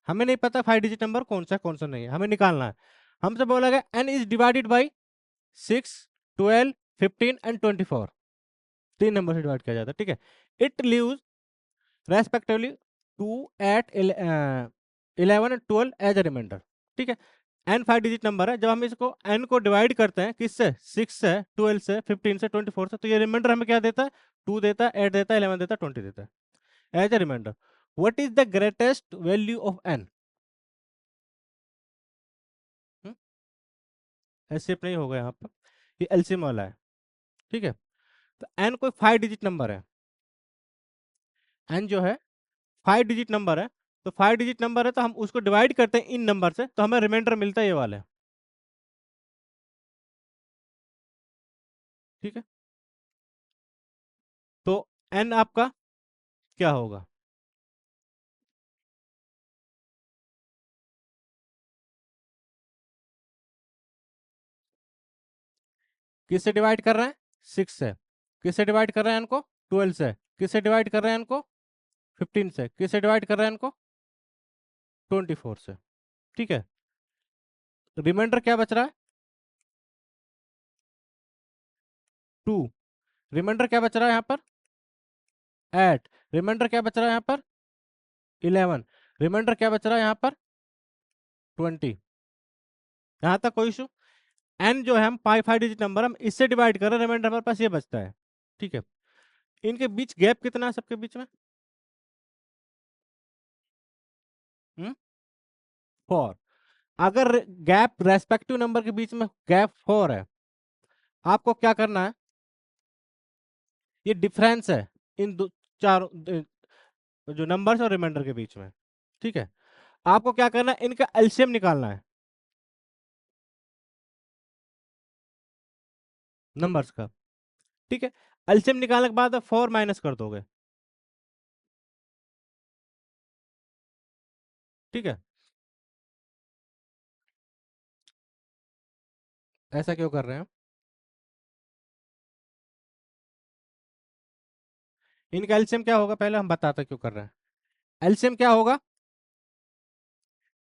हमें नहीं पता 5 डिजिट नंबर कौन सा है कौन सा नहीं है, हमें निकालना है। हमसे बोला गया n इज डिवाइडेड बाई 6, 12, 15 एंड 24, 3 नंबर से डिवाइड किया जाता है। ठीक है, it leaves respectively 2, 8, 11 and 12 as a reminder. ठीक है, n 5 डिजिट नंबर है, जब हम इसको n को डिवाइड करते हैं किससे, 6 से, 12 से, 15 से, 24 से, तो ये रिमाइंडर हमें क्या देता है, 2 देता है, 8 देता है, 11 देता है, 20 देता है as a reminder. What is the greatest value of n? ऐसे नहीं होगा यहाँ पर, ये एलसीएम वाला है। ठीक है, तो n कोई 5 डिजिट नंबर है, n जो है 5 डिजिट नंबर है, तो 5 डिजिट नंबर है तो हम उसको डिवाइड करते हैं इन नंबर से, तो हमें रिमाइंडर मिलता है ये वाला। ठीक है, तो n आपका क्या होगा, किससे डिवाइड कर रहे हैं, 6 से, किससे डिवाइड कर रहे हैं इनको, 12 से, किससे डिवाइड कर रहे हैं इनको, 15 से, किससे डिवाइड कर रहे हैं इनको, 24 से। ठीक है, रिमाइंडर क्या बच रहा है, 2, रिमाइंडर क्या बच रहा है यहाँ पर, 8, रिमाइंडर क्या बच रहा है यहाँ पर, 11, रिमाइंडर क्या बच रहा है यहाँ पर, 20। यहाँ तक कोई इशू, एन जो है हम 5 डिजिट नंबर हम इससे डिवाइड कर रहे हैं, रिमाइंडर हमारे पास ये बचता है। ठीक है, इनके बीच गैप कितना है सबके बीच में, 4। अगर गैप रेस्पेक्टिव नंबर के बीच में गैप 4 है, आपको क्या करना है, ये डिफरेंस है इन दो चार जो नंबर्स और रिमाइंडर के बीच में। ठीक है, आपको क्या करना है, इनका एलसीएम निकालना है नंबर्स का। ठीक है, एलसीएम निकालने के बाद 4 माइनस कर दोगे। ठीक है, ऐसा क्यों कर रहे हैं, इनका एलसीएम क्या होगा पहले हम बताते हैं क्यों कर रहे हैं। एलसीएम क्या होगा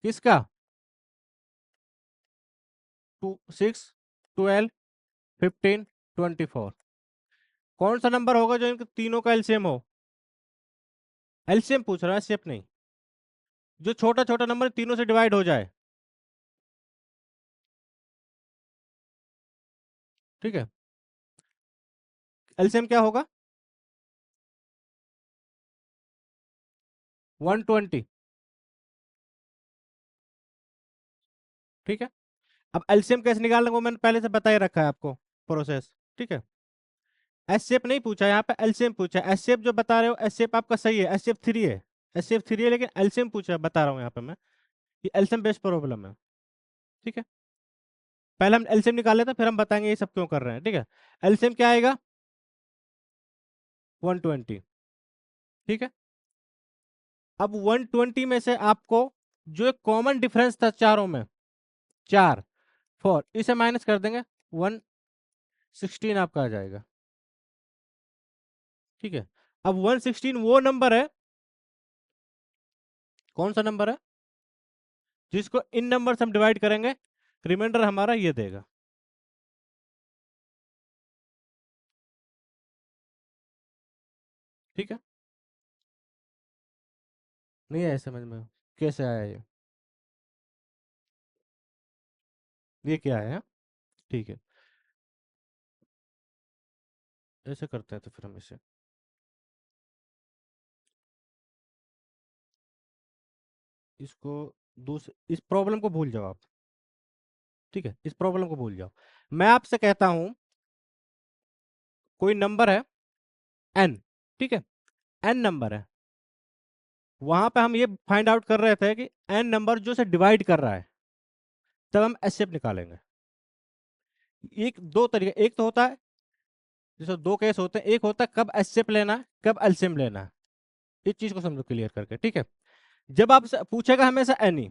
किसका, 6, 12, 15, 24, कौन सा नंबर होगा जो इनके तीनों का एलसीएम हो, एलसीएम पूछ रहा है शेप नहीं, जो छोटा छोटा नंबर तीनों से डिवाइड हो जाए। ठीक है, एलसीएम क्या होगा, 120। ठीक है, अब एलसीएम कैसे निकालना वो मैंने पहले से बता ही रखा है आपको प्रोसेस। ठीक है, एस शेप नहीं पूछा यहाँ पे, एलसीएम पूछा, एस शेप जो बता रहे हो एस शेप आपका सही है, एस शेप 3 है, एस शेप 3 है, लेकिन एलसीएम पूछा है, बता रहा हूँ यहाँ पे मैं, ये एलसीएम बेस्ड प्रॉब्लम है। ठीक है, पहले हम एलसीएम निकाल लेते हैं फिर हम बताएंगे ये सब क्यों कर रहे हैं। ठीक है, एलसीएम क्या आएगा, 120। ठीक है, अब 120 में से आपको जो एक कॉमन डिफरेंस था चारों में, 4, 4, इसे माइनस कर देंगे, 116 आपका आ जाएगा। ठीक है, अब 116 वो नंबर है, कौन सा नंबर है, जिसको इन नंबर से हम डिवाइड करेंगे, रिमाइंडर हमारा ये देगा। ठीक है, नहीं है समझ में, कैसे आया ये क्या है। ठीक है, ऐसे करते हैं तो फिर हम इसे, इसको इस प्रॉब्लम को भूल जाओ आप। ठीक है, इस प्रॉब्लम को भूल जाओ, मैं आपसे कहता हूं कोई नंबर है n। ठीक है, n नंबर है, वहां पे हम ये फाइंड आउट कर रहे थे कि n नंबर जो से डिवाइड कर रहा है, तब हम एचसीएफ निकालेंगे। एक दो तरीके, एक तो होता है, जैसे दो केस होते हैं, एक होता है कब एचसीएफ लेना है कब एलसीएम लेना है, इस चीज को समझो क्लियर करके। ठीक है, जब आपसे पूछेगा हमेशा एन ही,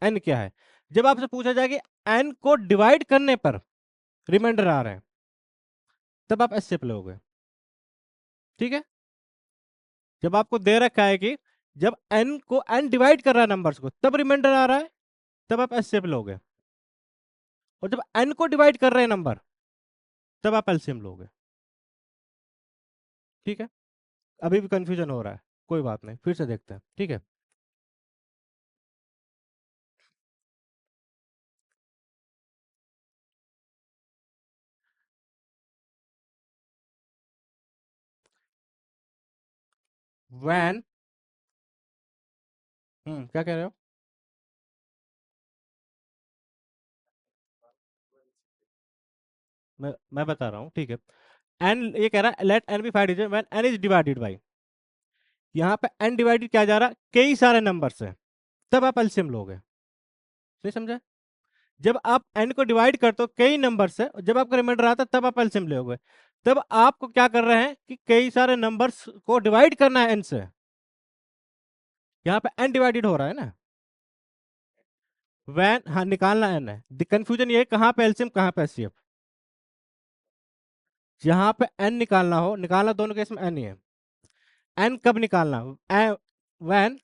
एन क्या है, जब आपसे पूछा जाए कि एन को डिवाइड करने पर रिमाइंडर आ रहे हैं, तब आप एचसीएफ लोगे। ठीक है, जब आपको दे रखा है कि जब n को n डिवाइड कर रहा है नंबर्स को तब रिमाइंडर आ रहा है, तब आप एचसीएफ लोगे, और जब n को डिवाइड कर रहे हैं नंबर तब आप एलसीएम लोगे। ठीक है, अभी भी कंफ्यूजन हो रहा है, कोई बात नहीं, फिर से देखते हैं। ठीक है, वैन, क्या कह रहे हो? मैं बता रहा हूँ, ठीक है। एन ये कह रहा है let N be 5 digit when N is divided by, यहाँ पे एन डिवाइडेड क्या जा रहा है, कई सारे नंबर से, तब आप एलसीएम लोगे। नहीं समझे? जब आप एन को डिवाइड करते हो कई नंबर से, जब आपका रिमाइंडर आता है तब आप एलसीएम लोगे। तब आपको क्या कर रहे हैं कि कई सारे नंबर्स को डिवाइड करना है एन से, यहाँ पे एन डिवाइडेड हो रहा है ना, वैन, हाँ निकालना एन है। कंफ्यूजन ये है कहाँ पे एलसीएम कहाँ पे एचसीएफ। जहां पे एन निकालना हो, निकालना दोनों केस में एन ही है। एन कब निकालना, when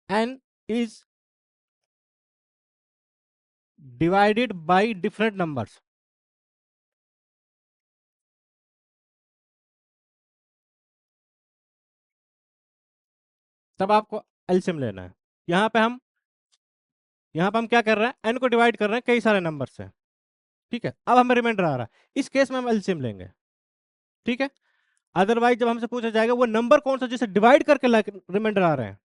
an is divided by different numbers, तब आपको एलसीएम लेना है। यहाँ पे हम यहाँ पे हम क्या कर रहे हैं, एन को डिवाइड कर रहे हैं कई सारे नंबर से। ठीक है, अब हमें रिमाइंडर आ रहा है, इस केस में हम एलसीएम लेंगे। ठीक है, अदरवाइज जब हमसे पूछा जाएगा वो नंबर कौन सा जिसे डिवाइड करके रिमाइंडर आ रहे हैं।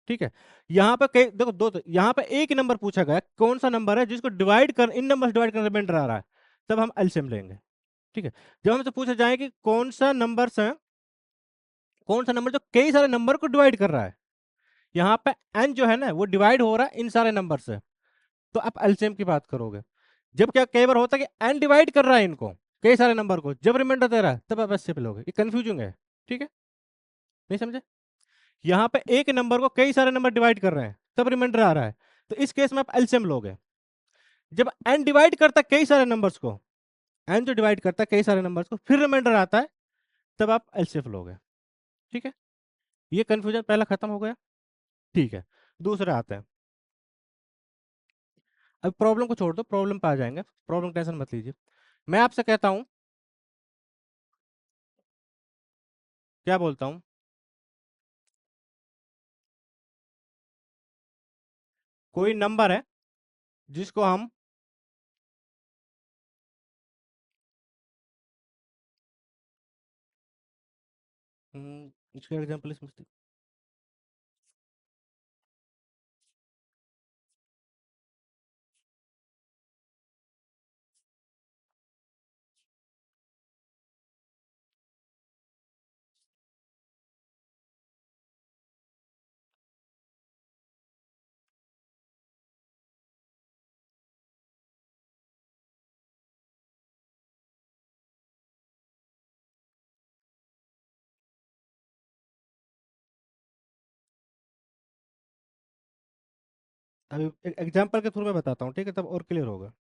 ठीक है, यहाँ पे कई देखो दो, यहाँ पे एक ही नंबर पूछा गया, कौन सा नंबर है जिसको डिवाइड कर इन नंबर डिवाइड कर रिमाइंडर आ रहा है, तब हम एलसीएम लेंगे। ठीक है, जब हमसे पूछा जाए कि कौन सा नंबर है, कौन सा नंबर जो कई सारे नंबर को डिवाइड कर रहा है, यहाँ पे एन जो है ना वो डिवाइड हो रहा है इन सारे नंबर से, तो आप एलसीएम की बात करोगे। जब क्या कई बार होता है कि एन डिवाइड कर रहा है इनको कई सारे नंबर को, जब रिमाइंडर दे रहा है तब आप एचसीएफ लोगे। ये कंफ्यूजिंग है। ठीक है, नहीं समझे? यहाँ पे एक नंबर को कई सारे नंबर डिवाइड कर रहे हैं तब रिमाइंडर आ रहा है, तो इस केस में आप एलसीएम लोगे। जब एन डिवाइड करता है कई सारे नंबर्स को, एन जो डिवाइड करता है कई सारे नंबर्स को फिर रिमाइंडर आता है, तब आप एलसीएफ लोगे। ठीक है, ये कंफ्यूजन पहला खत्म हो गया। ठीक है, दूसरा आते हैं। अब प्रॉब्लम को छोड़ दो, प्रॉब्लम पे आ जाएंगे, प्रॉब्लम टेंशन मत लीजिए। मैं आपसे कहता हूं, क्या बोलता हूं, कोई नंबर है जिसको हम इसका एग्जांपल इसमें अभी एग्जांपल के थ्रू मैं बताता हूँ, ठीक है, तब और क्लियर होगा।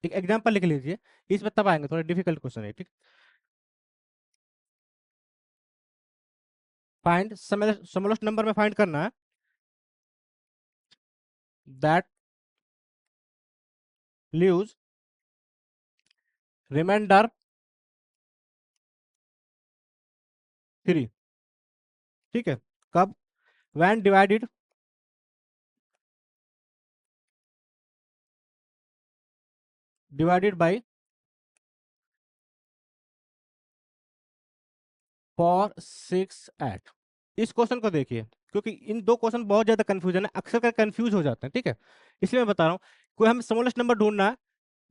एक एग्जांपल लिख लीजिए, इसमें तब आएंगे, थोड़ा डिफिकल्ट क्वेश्चन है। ठीक, फाइंड स्मॉलेस्ट नंबर में फाइंड करना है दैट लीव्स रिमाइंडर 3। ठीक है, कब, व्हेन डिवाइडेड बाय 4 6 8। इस क्वेश्चन को देखिए, क्योंकि इन दो क्वेश्चन बहुत ज्यादा कंफ्यूजन है, अक्सर कर कंफ्यूज हो जाते हैं। ठीक है, इसलिए मैं बता रहा हूँ, कोई हमें स्मॉलेस्ट नंबर ढूंढना है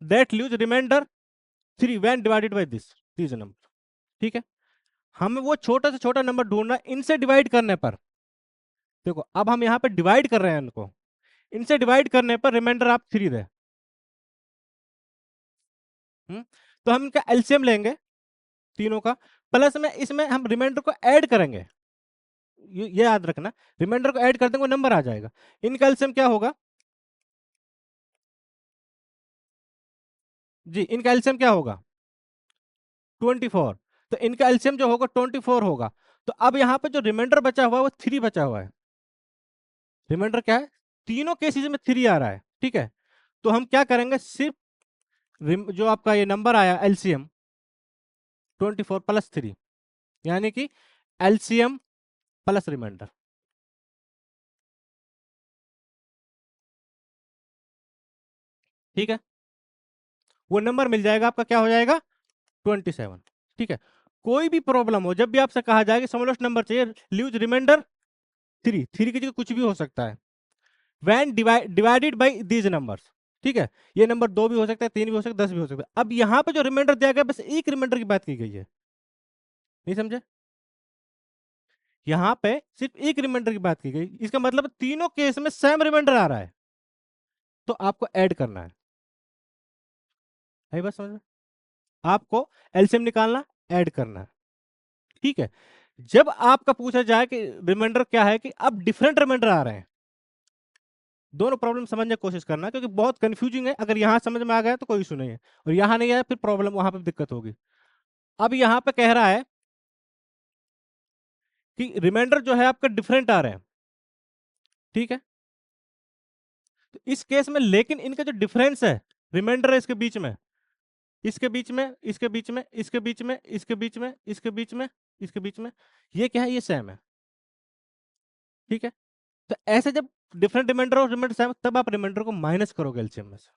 that leaves remainder 3 when divided by this number. ठीक है, हमें वो छोटा से छोटा नंबर ढूंढना है इनसे डिवाइड करने पर। देखो अब हम यहाँ पे डिवाइड कर रहे हैं इनको, इनसे डिवाइड करने पर रिमाइंडर आप 3 दे। तो हम इनका एलसीएम लेंगे तीनों का, प्लस में इसमें हम रिमाइंडर को ऐड करेंगे। ये याद रखना, रिमाइंडर को ऐड कर देंगे वो नंबर आ जाएगा। इनका एलसीएम क्या होगा, जी, इनका एलसीएम क्या होगा 24। तो इनका एलसीएम जो होगा 24 होगा। तो अब यहाँ पे जो रिमाइंडर बचा हुआ है वो 3 बचा हुआ है। रिमाइंडर क्या है, तीनों केसेस में 3 आ रहा है, ठीक है। तो हम क्या करेंगे, सिर्फ जो आपका ये नंबर आया एलसीएम 24 प्लस 3, यानी कि एलसीएम प्लस रिमाइंडर, ठीक है। वो नंबर मिल जाएगा आपका, क्या हो जाएगा 27, ठीक है। कोई भी प्रॉब्लम हो, जब भी आपसे कहा जाए कि समोलेस्ट नंबर चाहिए, ल्यूज रिमाइंडर 3, 3 की जगह कुछ भी हो सकता है, van divided by these numbers, ठीक है। ये नंबर 2 भी हो सकता है, 3 भी हो सकता है, 10 भी हो सकता है। अब यहाँ पे जो रिमाइंडर दिया गया बस एक रिमाइंडर की बात की गई है, नहीं समझे। यहाँ पे सिर्फ एक रिमाइंडर की बात की गई, इसका मतलब तीनों केस में सेम रिमाइंडर आ रहा है, तो आपको ऐड करना है बस समझ में। आपको एलसीएम निकालना, ऐड करना है, ठीक है। जब आपका पूछा जाए कि रिमाइंडर क्या है, कि अब डिफरेंट रिमाइंडर आ रहे हैं, दोनों प्रॉब्लम समझने की कोशिश करना, क्योंकि बहुत कंफ्यूजिंग है। अगर यहां समझ में आ गया तो कोई इशू नहीं है, और यहां नहीं आया फिर प्रॉब्लम, वहां पर दिक्कत होगी। अब यहां पे कह रहा है कि रिमाइंडर जो है आपका डिफरेंट आ रहे हैं, ठीक है। तो इस केस में लेकिन इनका जो डिफरेंस है, रिमाइंडर है इसके बीच में, इसके बीच में, इसके बीच में, इसके बीच में, इसके बीच में, इसके बीच में, इसके बीच में, ये क्या है, ये सेम है, ठीक है। तो ऐसे जब डिफरेंट रिमाइंडर और रिमाइंडर सेम, तब आप रिमाइंडर को माइनस करोगे एलसीएम में से,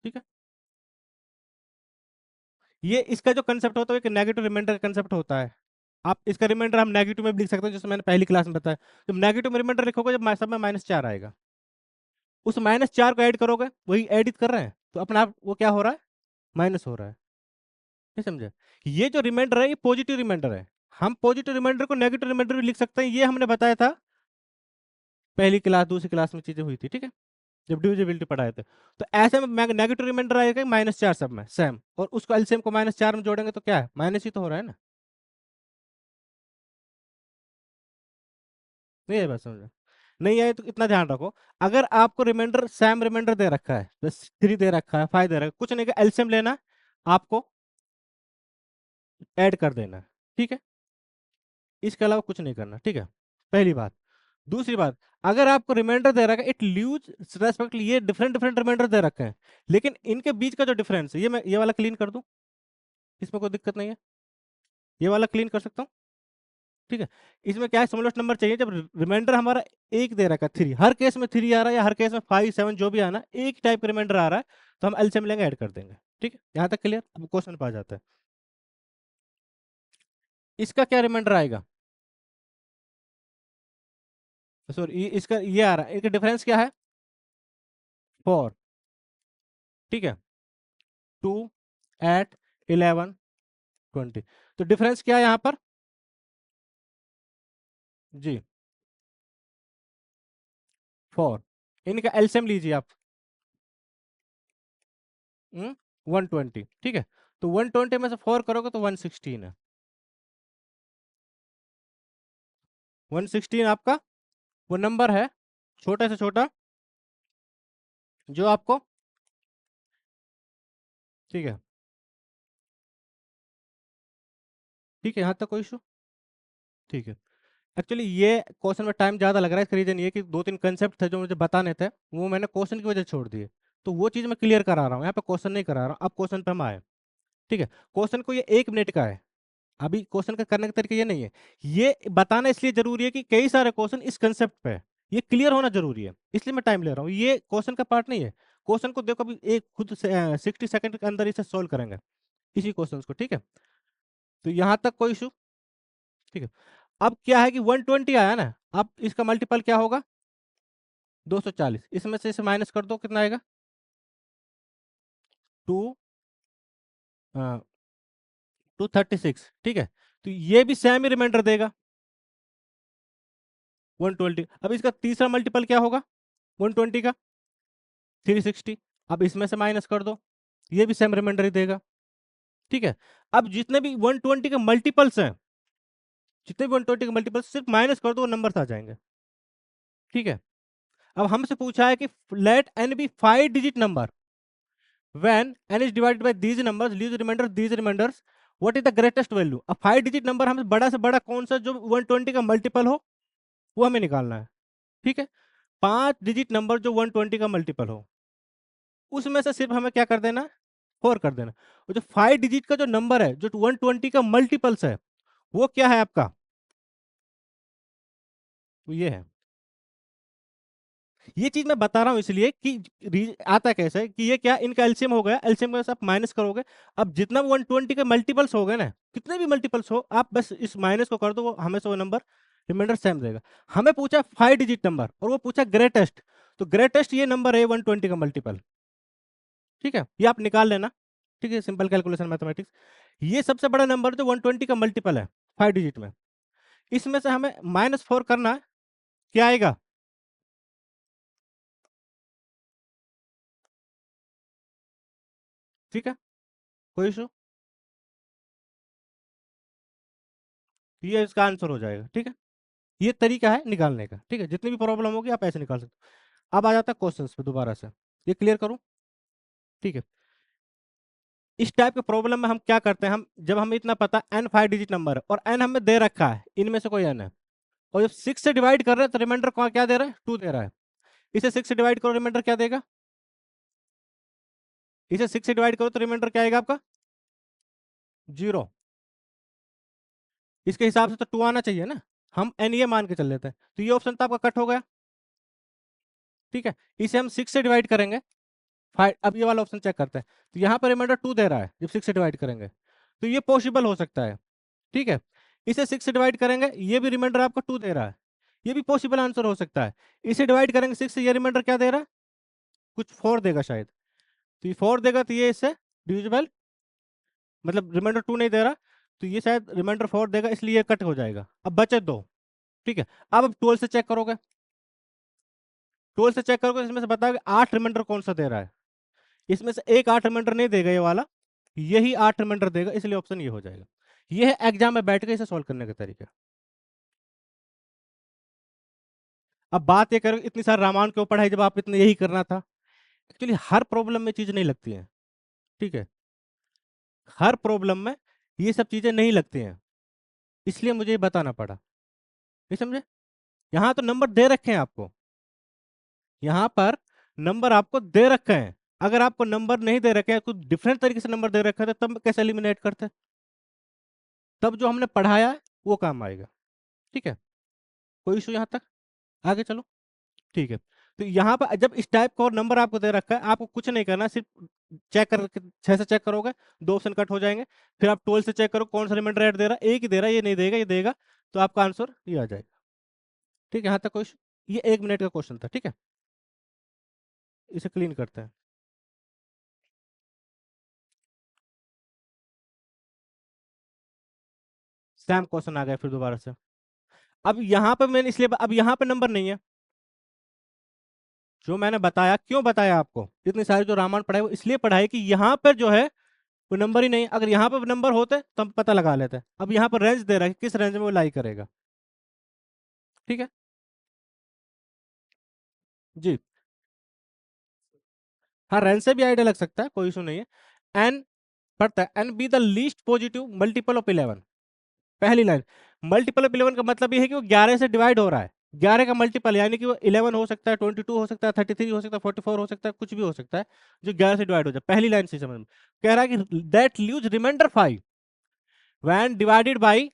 ठीक है। ये इसका जो कंसेप्ट होता है, एक नेगेटिव रिमाइंडर का कंसेप्ट होता है। आप इसका रिमाइंडर हम नेगेटिव में भी लिख सकते हैं, जैसे मैंने पहली क्लास में बताया। जब नेगेटिव में रिमाइंडर लिखोगे, जब सब में -4 आएगा, उस -4 को ऐड करोगे, वही एडिट कर रहे हैं, तो अपने आप वो क्या हो रहा है, माइनस हो रहा है, नहीं समझे। ये जो रिमाइंडर है ये पॉजिटिव रिमाइंडर है। हम पॉजिटिव रिमाइंडर को नेगेटिव रिमाइंडर भी लिख सकते हैं, ये हमने बताया था पहली क्लास दूसरी क्लास में, चीजें हुई थी, ठीक है, जब डिविजिबिलिटी पढ़ाए थे। तो ऐसे में नेगेटिव रिमाइंडर आएगा -4 सब में सेम, और उसको एलसीएम को -4 में जोड़ेंगे तो क्या है, माइनस ही तो हो रहा है ना। नहीं है बात समझ में, नहीं आए तो इतना ध्यान रखो। अगर आपको रिमाइंडर सेम रिमाइंडर दे रखा है, बस 3 दे रखा है, 5 दे रखा है, कुछ नहीं, एलसीएम लेना है, आपको ऐड कर देना है, ठीक है। इसके अलावा कुछ नहीं करना, ठीक है, पहली बात। दूसरी बात, अगर आपको रिमाइंडर दे रखा है, इट ल्यूज रेस्पेक्टली, ये डिफरेंट डिफरेंट रिमाइंडर दे रखे हैं, लेकिन इनके बीच का जो डिफरेंस है, ये मैं ये वाला क्लीन कर दूं, इसमें कोई दिक्कत नहीं है, ये वाला क्लीन कर सकता हूँ, ठीक है। इसमें क्या है, स्मॉलेस्ट नंबर चाहिए, जब रिमाइंडर हमारा एक दे रखा है 3, हर केस में 3 आ रहा है, या हर केस में 5 7 जो भी आना, एक टाइप का रिमाइंडर आ रहा है, तो हम एलसीएम लेंगे, ऐड कर देंगे, ठीक है। यहाँ तक क्लियर, अब क्वेश्चन पे आ जाता है। इसका क्या रिमाइंडर आएगा, सॉरी इसका ये आ रहा है, इसका डिफरेंस क्या है 4, ठीक है, 2 8 11 20। तो डिफरेंस क्या है यहाँ पर, जी 4, इनका एलसीएम लीजिए आप, 120, ठीक है। तो 120 में से 4 करोगे तो 116 है, 116 आपका वो नंबर है, छोटे से छोटा, जो आपको, ठीक है, ठीक है, यहाँ तक कोई इशू, ठीक है। एक्चुअली ये क्वेश्चन में टाइम ज़्यादा लग रहा है, इसका रीजन ये कि 2-3 कंसेप्ट थे जो मुझे बताने थे, वो मैंने क्वेश्चन की वजह से छोड़ दिए, तो वो चीज़ मैं क्लियर करा रहा हूँ, यहाँ पे क्वेश्चन नहीं करा रहा हूँ। अब क्वेश्चन पे हम आए, ठीक है। क्वेश्चन को ये 1 मिनट का है, अभी क्वेश्चन का करने का तरीका ये नहीं है, ये बताना इसलिए जरूरी है कि कई सारे क्वेश्चन इस कंसेप्ट पे है, ये क्लियर होना जरूरी है, इसलिए मैं टाइम ले रहा हूँ। ये क्वेश्चन का पार्ट नहीं है, क्वेश्चन को देखो अभी एक खुद से 60 सेकंड के अंदर इसे सोल्व करेंगे, इसी क्वेश्चन को, ठीक है। तो यहाँ तक कोई इशू, ठीक है। अब क्या है कि 120 आया ना, अब इसका मल्टीपल क्या होगा 240, इसमें से इसे माइनस कर दो, कितना आएगा 2 236, ठीक है। तो ये भी सेम ही रिमाइंडर देगा 120। अब इसका तीसरा मल्टीपल क्या होगा 120 का 360, अब इसमें से माइनस कर दो, ये भी सेम रिमाइंडर ही देगा, ठीक है। अब जितने भी 120 के मल्टीपल्स हैं, जितने भी 120 के मल्टीपल्स, सिर्फ माइनस कर दो, नंबर आ जाएंगे, ठीक है। अब हमसे पूछा है कि let n be 5 digit number when n is divided by these numbers leaves remainder these remainders what is the greatest value। अब 5 डिजिट नंबर हमें बड़ा से बड़ा कौन सा जो 120 का मल्टीपल हो वो हमें निकालना है। ठीक है, 5 डिजिट नंबर जो 120 का मल्टीपल हो उसमें से सिर्फ हमें क्या कर देना, 4 कर देना। और जो 5 डिजिट का जो नंबर है जो 120 का मल्टीपल्स है वो क्या है आपका, तो ये है। ये चीज मैं बता रहा हूं इसलिए कि आता कैसे है कि ये क्या इनका एलसीएम हो गया, एलसीएम में से आप माइनस करोगे। अब जितना 120 के मल्टीपल्स हो गए ना, कितने भी मल्टीपल्स हो आप बस इस माइनस को कर दो, वो हमेशा वो नंबर रिमाइंडर सेम रहेगा। हमें पूछा 5 डिजिट नंबर और वो पूछा ग्रेटेस्ट, तो ग्रेटेस्ट ये नंबर है 120 का मल्टीपल। ठीक है, ये आप निकाल लेना। ठीक है, सिंपल कैलकुलेशन मैथमेटिक्स। ये सबसे बड़ा नंबर जो 120 का मल्टीपल है 5 डिजिट में, इसमें से हमें -4 करना है, क्या आएगा, ठीक है, कोई इशू, ये इसका आंसर हो जाएगा। ठीक है, ये तरीका है निकालने का। ठीक है, जितनी भी प्रॉब्लम होगी आप ऐसे निकाल सकते हो। अब आ जाता है क्वेश्चंस पे दोबारा से, ये क्लियर करूं। ठीक है, इस टाइप के प्रॉब्लम में हम क्या करते हैं, हम जब हमें इतना पता n 5 डिजिट नंबर है और n हमें दे रखा है, इनमें से कोई n है, और जब 6 से डिवाइड कर रहे हैं तो रिमाइंडर क्या दे रहा है, 2 दे रहा है। इसे 6 से डिवाइड करो, रिमाइंडर क्या देगा, इसे 6 से डिवाइड करो तो रिमाइंडर क्या आएगा आपका, 0। इसके हिसाब से तो 2 आना चाहिए ना, हम n ये मान के चल लेते हैं, तो ये ऑप्शन तो आपका कट हो गया। ठीक है, इसे हम 6 से डिवाइड करेंगे 5। अब ये वाला ऑप्शन चेक करते हैं, तो यहाँ पर रिमाइंडर 2 दे रहा है, जब 6 से डिवाइड करेंगे तो ये पॉसिबल हो सकता है। ठीक है, इसे 6 से डिवाइड करेंगे, ये भी रिमाइंडर आपको 2 दे रहा है, ये भी पॉसिबल आंसर हो सकता है। इसे डिवाइड करेंगे 6 से, ये रिमाइंडर क्या दे रहा है, कुछ 4 देगा शायद, तो ये 4 देगा, तो ये इससे डिविजिबल, मतलब रिमाइंडर 2 नहीं दे रहा, तो ये शायद रिमाइंडर 4 देगा, इसलिए ये कट हो जाएगा। अब बचे 2। ठीक है, अब 12 से चेक करोगे, 12 से चेक करोगे, इसमें से बताओगे 8 रिमाइंडर कौन सा दे रहा है, इसमें से एक 8 रिमाइंडर नहीं देगा ये वाला, यही 8 रिमाइंडर देगा, इसलिए ऑप्शन ये हो जाएगा। ये है एग्जाम में बैठ के इसे सॉल्व करने का तरीका। अब बात ये करो, इतनी सारी रामायण क्यों पढ़ाई जब आप इतना यही करना था। एक्चुअली हर प्रॉब्लम में चीज नहीं लगती है। ठीक है, हर प्रॉब्लम में ये सब चीजें नहीं लगती हैं, इसलिए मुझे ये बताना पड़ा। ये समझे, यहाँ तो नंबर दे रखे हैं आपको, यहाँ पर नंबर आपको दे रखे हैं। अगर आपको नंबर नहीं दे रखे हैं, कुछ डिफरेंट तरीके से नंबर दे रखे हैं, तो तब कैसे एलिमिनेट करते, तब जो हमने पढ़ाया है वो काम आएगा। ठीक है, कोई इशू यहाँ तक, आगे चलो। ठीक है, तो यहाँ पर जब इस टाइप का और नंबर आपको दे रखा है, आपको कुछ नहीं करना, सिर्फ चेक कर, 6 से चेक करोगे, 2 ऑप्शन कट हो जाएंगे। फिर आप 12 से चेक करो कौन सा रिमाइंडर ऐड दे रहा है, एक ही दे रहा है, ये नहीं देगा, ये देगा, तो आपका आंसर ये आ जाएगा। ठीक है, यहाँ तक क्वेश्चन, ये 1 मिनट का क्वेश्चन था। ठीक है, इसे क्लीन करते हैं। सेम क्वेश्चन आ गया फिर दोबारा से। अब यहाँ पे मैंने इसलिए, अब यहाँ पे नंबर नहीं है, जो मैंने बताया, क्यों बताया आपको, इतनी सारी जो रामायण पढ़ाई वो इसलिए पढ़ाई कि यहाँ पर जो है कोई नंबर ही नहीं है। अगर यहाँ पर नंबर होते तो हम पता लगा लेते। अब यहाँ पर रेंज दे रहा है कि किस रेंज में वो लाई करेगा। ठीक है जी, हाँ रेंज से भी आइडिया लग सकता है, कोई इशू नहीं है। एन पढ़ता है, n be the least positive multiple of 11। पहली लाइन, मल्टीपल ऑफ 11 का मतलब ये है कि वो 11 से डिवाइड हो रहा है, 11 का मल्टीपल, यानी कि वो 11 हो सकता है, 22 हो सकता है, 33 हो सकता है, 44 हो सकता है, कुछ भी हो सकता है जो 11 से डिवाइड हो जाए। पहली लाइन से समझ में कह रहा है कि that leaves remainder 5 when divided by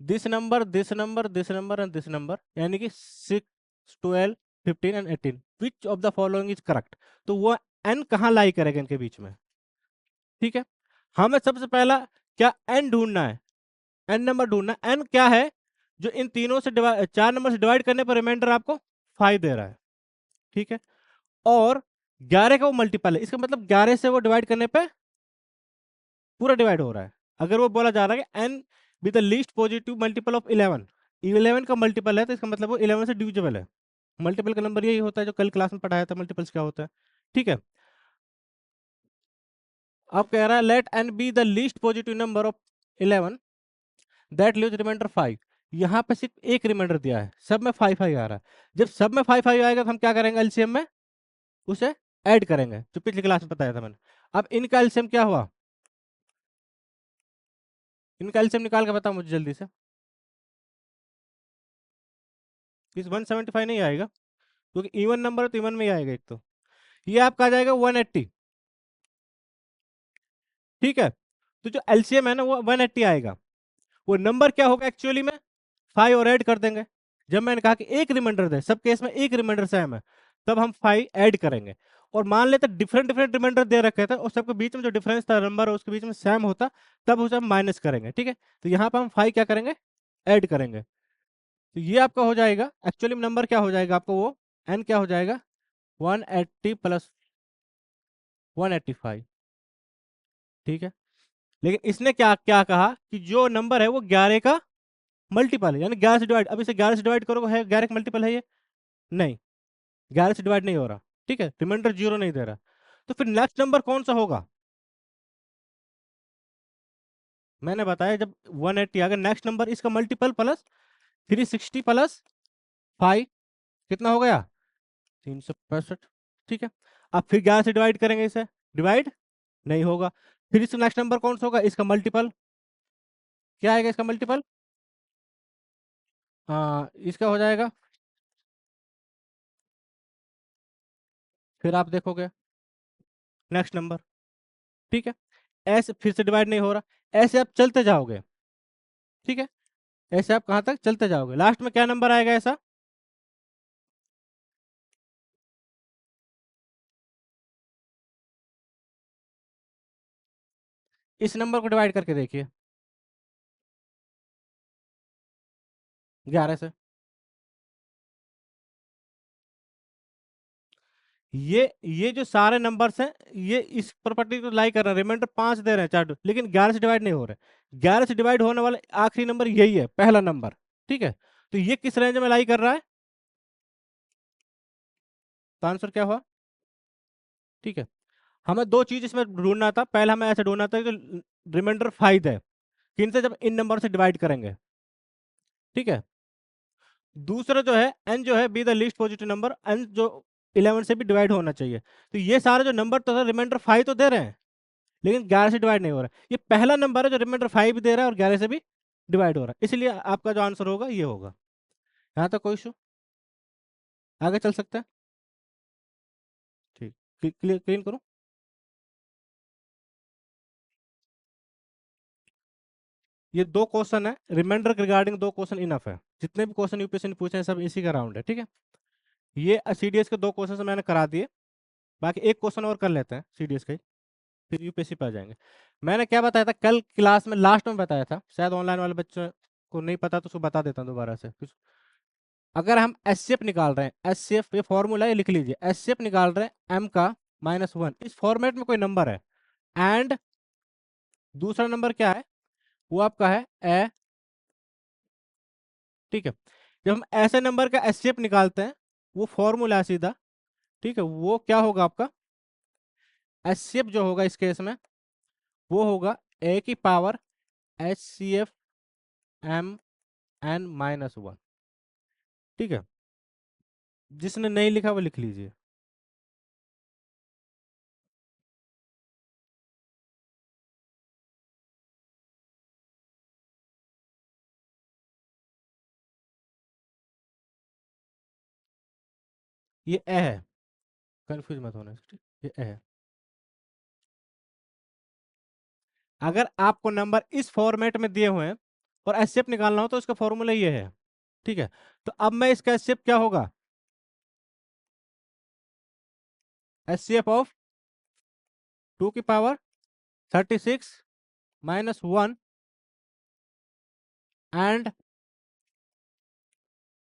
this number, this number, this number and this number, यानी कि 6, 12, 15 and 18, which of the following is correct. तो वो एन कहाँ लाई करेगा इनके बीच में। ठीक है, हमें सबसे पहला क्या एन ढूंढना है, एन नंबर ढूंढना। एन क्या है जो इन तीनों से डिवाइड, 4 नंबर से डिवाइड करने पर रिमाइंडर आपको 5 दे रहा है। ठीक है, और 11 का वो मल्टीपल है, इसका मतलब 11 से वो डिवाइड करने पे पूरा डिवाइड हो रहा है। अगर वो बोला जा रहा है कि n with the least positive multiple of 11, 11 का मल्टीपल है, तो इसका मतलब वो 11 से डिविजिबल है। मल्टीपल का नंबर यही होता है जो कल क्लास में पढ़ाया था, मल्टीपल्स क्या होता है। ठीक है, अब कह रहा है let N be the least positive number of 11 that leaves remainder 5। यहाँ पे सिर्फ एक रिमाइंडर दिया है, सब में 5 5 आ रहा है। जब सब में 5 5 आएगा तो हम क्या करेंगे, एलसीएम में उसे ऐड करेंगे, जो पिछली क्लास में बताया था मैंने। अब इनका एलसीएम क्या हुआ, इनका एलसीएम निकाल के बताओ मुझे जल्दी से। इस 175 नहीं आएगा, क्योंकि इवन नंबर है तो इवन में ही आएगा एक तो। ये आपका आ जाएगा 180, ठीक है। तो जो एलसीएम है ना वो 180 आएगा। वो नंबर क्या होगा एक्चुअली में, 5 और ऐड कर देंगे। जब मैंने कहा कि एक रिमाइंडर दे, सब केस में एक रिमाइंडर सेम है, तब हम 5 ऐड करेंगे। और मान लेते डिफरेंट डिफरेंट रिमाइंडर दे रखे थे और सबके बीच में जो डिफरेंस था नंबर उसके बीच में सेम होता, तब उसे हम माइनस करेंगे, ठीक है। तो यहाँ पर हम 5 क्या करेंगे, ऐड करेंगे। तो ये आपका हो जाएगा एक्चुअली नंबर क्या हो जाएगा आपको, वो एन क्या हो जाएगा, 180 प्लस 185, ठीक है। लेकिन इसने क्या क्या कहा कि जो नंबर है वो 11 का मल्टीपल है, यानी 11 से डिवाइड। अब इसे 11 से डिवाइड करोगे, है 11 का मल्टीपल है ये, नहीं, 11 से डिवाइड नहीं हो रहा, ठीक है, रिमाइंडर जीरो नहीं दे रहा। तो फिर नेक्स्ट नंबर कौन सा होगा, मैंने बताया जब 180 आ गया, नेक्स्ट नंबर इसका मल्टीपल प्लस 360 प्लस 5, कितना हो गया, 365, ठीक है। अब फिर 11 से डिवाइड करेंगे, इसे डिवाइड नहीं होगा। फिर इसका नेक्स्ट नंबर कौन सा होगा, इसका मल्टीपल, क्या आएगा इसका मल्टीपल, इसका हो जाएगा, फिर आप देखोगे नेक्स्ट नंबर, ठीक है। ऐसे फिर से डिवाइड नहीं हो रहा, ऐसे आप चलते जाओगे, ठीक है। ऐसे आप कहाँ तक चलते जाओगे, लास्ट में क्या नंबर आएगा ऐसा, इस नंबर को डिवाइड करके देखिए 11 से। ये जो सारे नंबर्स हैं ये इस प्रॉपर्टी को लाई कर रहे हैं, रिमाइंडर 5 दे रहे हैं चार, लेकिन 11 से डिवाइड नहीं हो रहे। 11 से डिवाइड होने वाला आखिरी नंबर यही है, पहला नंबर, ठीक है। तो ये किस रेंज में लाई कर रहा है, तो आंसर क्या हुआ, ठीक है। हमें दो चीज इसमें ढूंढना था, पहला हमें ऐसे ढूंढना था कि रिमाइंडर 5 है, किन से, जब इन नंबर से डिवाइड करेंगे, ठीक है। दूसरा जो है एन जो है be the least positive number, n जो 11 से भी डिवाइड होना चाहिए। तो ये सारे जो नंबर तो रिमाइंडर 5 तो दे रहे हैं, लेकिन 11 से डिवाइड नहीं हो रहा है। ये पहला नंबर है जो रिमाइंडर 5 भी दे रहा है और 11 से भी डिवाइड हो रहा है, इसलिए आपका जो आंसर होगा ये होगा। यहाँ तक कोई इशू, आगे चल सकते हैं, ठीक, क्लियर क्लीन करूँ। ये दो क्वेश्चन है रिमाइंडर रिगार्डिंग, दो क्वेश्चन इनफ है, जितने भी क्वेश्चन यूपीएससी ने पूछे हैं सब इसी का राउंड है, ठीक है। ये सीडीएस के दो क्वेश्चन मैंने करा दिए, बाकी एक क्वेश्चन और कर लेते हैं सीडीएस का ही, फिर यूपीएससी पे आ जाएंगे। मैंने क्या बताया था कल क्लास में, लास्ट में बताया था, शायद ऑनलाइन वाले बच्चों को नहीं पता तो उसको बता देता हूँ दोबारा से। अगर हम एचसीएफ निकाल रहे हैं, एचसीएफ ये फॉर्मूला है, लिख लीजिए, एचसीएफ निकाल रहे हैं एम का -1, इस फॉर्मेट में कोई नंबर है, एंड दूसरा नंबर क्या है, वो आपका है ए, ठीक है। जब हम ऐसे नंबर का एचसीएफ निकालते हैं, वो फॉर्मूला है सीधा, ठीक है, वो क्या होगा आपका, एचसीएफ जो होगा इस केस में वो होगा ए की power H C F M N -1, ठीक है। जिसने नहीं लिखा वो लिख लीजिए। ये ए है, कंफ्यूज मत होना, ठीक, ये ए है। अगर आपको नंबर इस फॉर्मेट में दिए हुए हैं और एचसीएफ निकालना हो तो इसका फॉर्मूला ये है, ठीक है। तो अब मैं इसका एचसीएफ क्या होगा, एचसीएफ ऑफ 2 की पावर 36 -1 एंड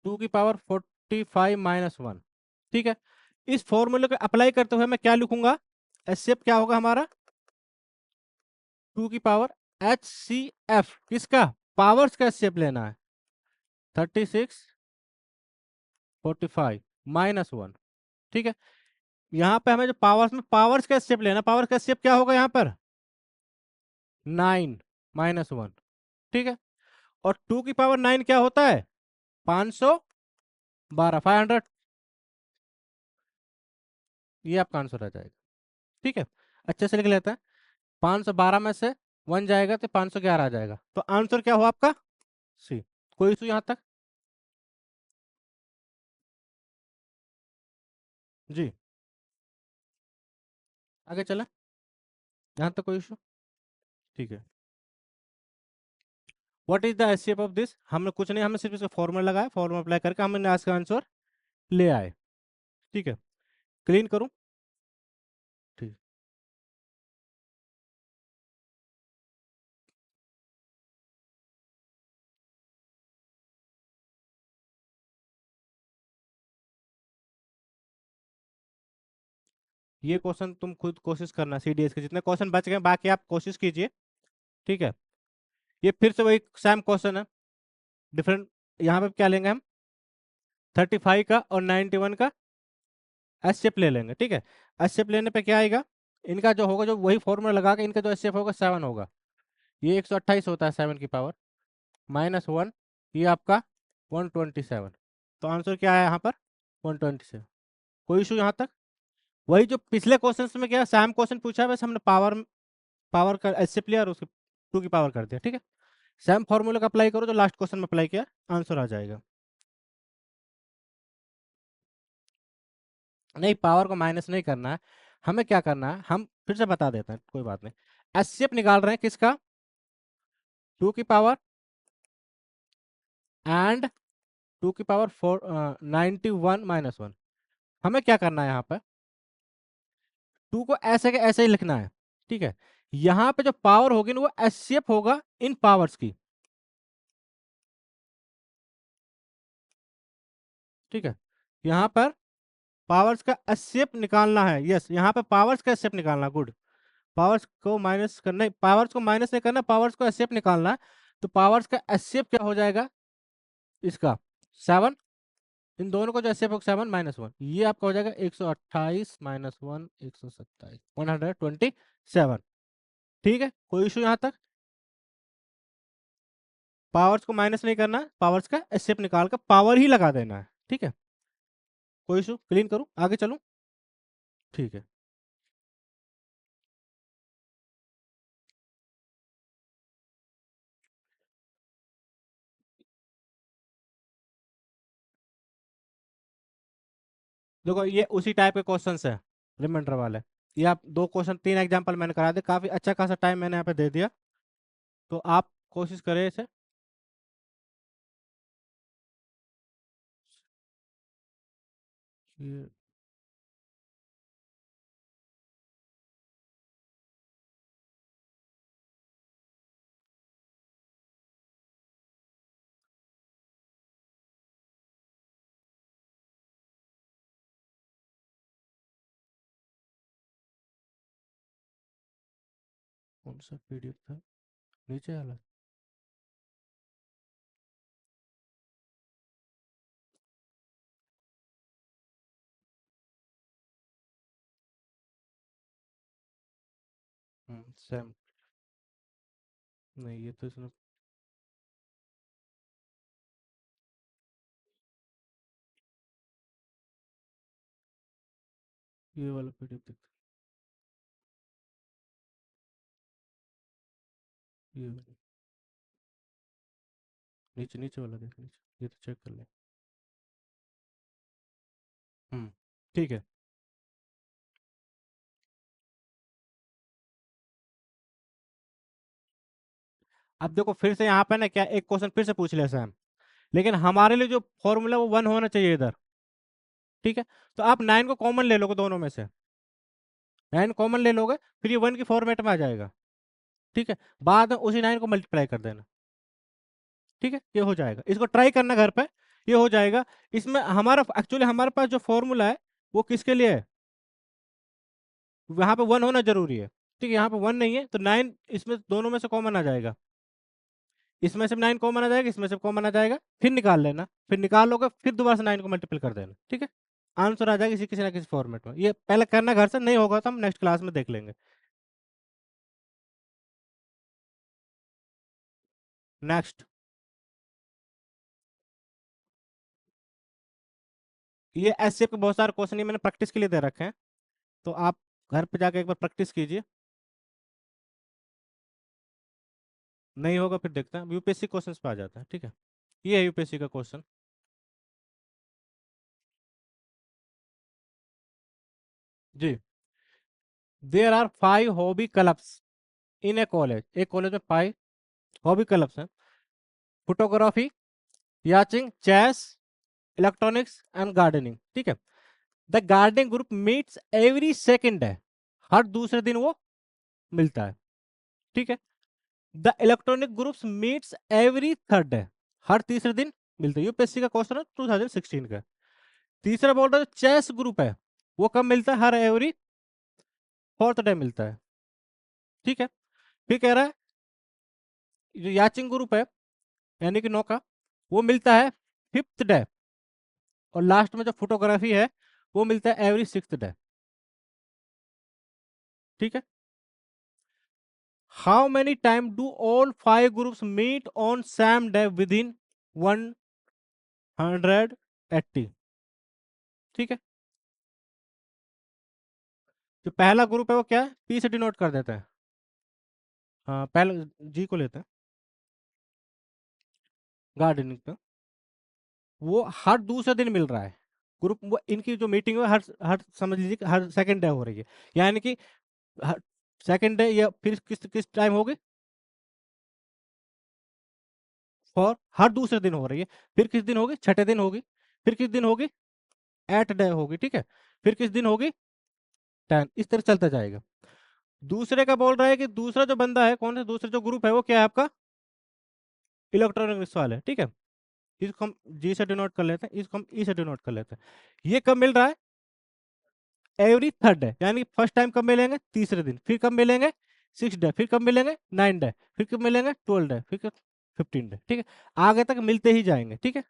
2 की पावर 45 -1, ठीक है। इस फॉर्मूले को अप्लाई करते हुए मैं क्या लिखूंगा, एचसीएफ क्या होगा हमारा, 2 की पावर एच सी एफ, किसका, पावर्स का एचसीएफ लेना है, 36 45 -1, ठीक है। यहाँ पे हमें जो पावर्स में पावर्स का स्टेप लेना, पावर्स का स्टेप क्या होगा यहाँ पर 9 -1, ठीक है। और 2 की पावर 9 क्या होता है? 512, 500। ये आपका आंसर आ जाएगा। ठीक है, अच्छे से लिख लेते हैं। 512 में से 1 जाएगा तो 511 आ जाएगा। तो आंसर क्या हुआ आपका? सी। कोई इशू यहां तक? जी, आगे चलें। यहां तक कोई इशू? ठीक है। What is the HCF of this? हमने कुछ नहीं, हमने सिर्फ इसका फॉर्मूला लगाया, फॉर्मूला अप्लाई करके हमने आज का आंसर ले आए। ठीक है, क्लीन करूं? ठीक। ये क्वेश्चन तुम खुद कोशिश करना, सीडीएस के जितने क्वेश्चन बच गए बाकी आप कोशिश कीजिए। ठीक है, ये फिर से वही सेम क्वेश्चन है, डिफरेंट। यहाँ पे क्या लेंगे हम? 35 का और 91 का एचसीएफ ले लेंगे। ठीक है, एचसीएफ लेने पे क्या आएगा? इनका जो होगा, जो वही फॉर्मूला लगा के इनका जो एचसीएफ होगा 7 होगा। ये 128 होता है 7 की पावर -1, ये आपका 127। तो आंसर क्या है यहाँ पर? 127। कोई इशू यहाँ तक? वही जो पिछले क्वेश्चन में क्या सेम क्वेश्चन पूछा है, बस हमने पावर पावर का एचसीएफ लिया और उसके 2 की पावर कर दिया। ठीक है, सेम फॉर्मूला का अप्लाई करो जो लास्ट क्वेश्चन में अप्लाई किया, आंसर आ जाएगा। नहीं, पावर को माइनस नहीं करना है। हमें क्या करना है, हम फिर से बता देते हैं, कोई बात नहीं। एचसीएफ निकाल रहे हैं किसका? 2 की पावर एंड 2 की पावर 91 - 1। हमें क्या करना है यहाँ पे? 2 को ऐसे के ऐसे ही लिखना है। ठीक है, यहाँ पे जो पावर होगी ना वो एचसीएफ होगा इन पावर्स की। ठीक है, यहाँ पर पावर्स का एचसीएफ निकालना है। यस, यहाँ पे पावर्स का एचसीएफ निकालना। गुड। पावर्स को माइनस करना, पावर्स को माइनस नहीं करना, पावर्स को एचसीएफ निकालना है। तो पावर्स का एचसीएफ क्या हो जाएगा इसका? 7। इन दोनों को जो एचसीएफ होगा 7 - 1, ये आपका हो जाएगा 128 - 1 127, 127। ठीक है, कोई इशू यहाँ तक? पावर्स को माइनस नहीं करना, पावर्स का एचसीएफ निकाल कर पावर ही लगा देना है। ठीक है, कोई इशू? क्लीन करूं, आगे चलूं? ठीक है। देखो ये उसी टाइप के क्वेश्चन है, रिमाइंडर वाले। ये आप 2 क्वेश्चन 3 एग्जाम्पल मैंने करा दिया, काफी अच्छा खासा टाइम मैंने यहाँ पे दे दिया। तो आप कोशिश करें इसे। ये कौन सा पीडीएफ था? नीचे वाला? सेम। नहीं, ये तो इसमें ये वाला पीडीएफ दिखता है, ये वाला। नीचे नीचे वाला देख, नीचे ये तो चेक कर ले। हम्म, ठीक है। अब देखो फिर से यहाँ पे ना क्या एक क्वेश्चन फिर से पूछ लिया सैम, लेकिन हमारे लिए जो फॉर्मूला वो 1 होना चाहिए इधर। ठीक है, तो आप 9 को कॉमन ले लोगे दोनों में से। 9 कॉमन ले लोगे, फिर ये 1 की फॉर्मेट में आ जाएगा। ठीक है, बाद में उसी 9 को मल्टीप्लाई कर देना। ठीक है, ये हो जाएगा, इसको ट्राई करना घर पे, ये हो जाएगा। इसमें हमारा एक्चुअली हमारे पास जो फॉर्मूला है वो किसके लिए है? यहाँ पे 1 होना जरूरी है। ठीक है, यहाँ पे 1 नहीं है तो 9 इसमें दोनों में से कॉमन आ जाएगा। इसमें से 9 कॉमन आ जाएगा, इसमें से कॉमन आ जाएगा, फिर निकाल लेना, फिर निकाल लोगे, फिर दोबारा से 9 को मल्टीपल कर देना। ठीक है, आंसर आ जाएगा किसी किसी ना किसी फॉर्मेट में। ये पहले करना घर से, नहीं होगा तो हम नेक्स्ट क्लास में देख लेंगे। नेक्स्ट। ये ऐसे के बहुत सारे क्वेश्चन ये मैंने प्रैक्टिस के लिए दे रखे हैं, तो आप घर पे जाके एक बार प्रैक्टिस कीजिए। नहीं होगा फिर देखते हैं, यूपीएससी क्वेश्चंस पे आ जाता है, ठीक है। ये है यूपीएससी का क्वेश्चन। जी। There are 5 hobby clubs in a college. एक कॉलेज में 5 हॉबी क्लब्स हैं। Photography, yachting, chess, electronics and gardening, ठीक है। The gardening group meets every second है, हर दूसरे दिन वो मिलता है, ठीक है। The electronic groups meets every third है, हर तीसरे दिन मिलते हैं। यूपीएससी का क्वेश्चन है 2016 का। तीसरा बोल रहा है चेस ग्रुप है, वो कब मिलता है? हर एवरी फोर्थ डे मिलता है, ठीक है। फिर कह रहा है जो याचिंग ग्रुप है यानी कि नौका, वो मिलता है फिफ्थ डे। और लास्ट में जो फोटोग्राफी है वो मिलता है एवरी सिक्स्थ डे, ठीक है। How many time do all 5 groups meet on same day within 180, ठीक है। जो पहला ग्रुप है वो क्या है, पी से डिनोट कर देते हैं। हाँ, पहले जी को लेते हैं गार्डनिंग पे। वो हर दूसरे दिन मिल रहा है ग्रुप, वो इनकी जो मीटिंग है हर हर समझ लीजिए कि हर सेकंड डे हो रही है, यानी कि हर सेकंड डे या फिर किस किस टाइम होगी, फॉर हर दूसरे दिन हो रही है। फिर किस दिन होगी, छठे दिन होगी। फिर किस दिन होगी, एट डे होगी, ठीक है। फिर किस दिन होगी, 10, इस तरह चलता जाएगा। दूसरे का बोल रहा है कि दूसरा जो बंदा है, कौन है दूसरा जो ग्रुप है, वो क्या है आपका, इलेक्ट्रॉनिक वाला है, ठीक है। इसको हम जी से डिनोट कर लेते हैं, इसको हम ई से डिनोट कर लेते हैं। ये कब मिल रहा है, एवरी थर्ड डे, यानी फर्स्ट टाइम कब मिलेंगे, तीसरे दिन। फिर कब मिलेंगे, 6 डे। फिर कब मिलेंगे, 9 डे। फिर कब मिलेंगे, 12 डे। फिर कब, 15 डे, ठीक है। आगे तक मिलते ही जाएंगे, ठीक है।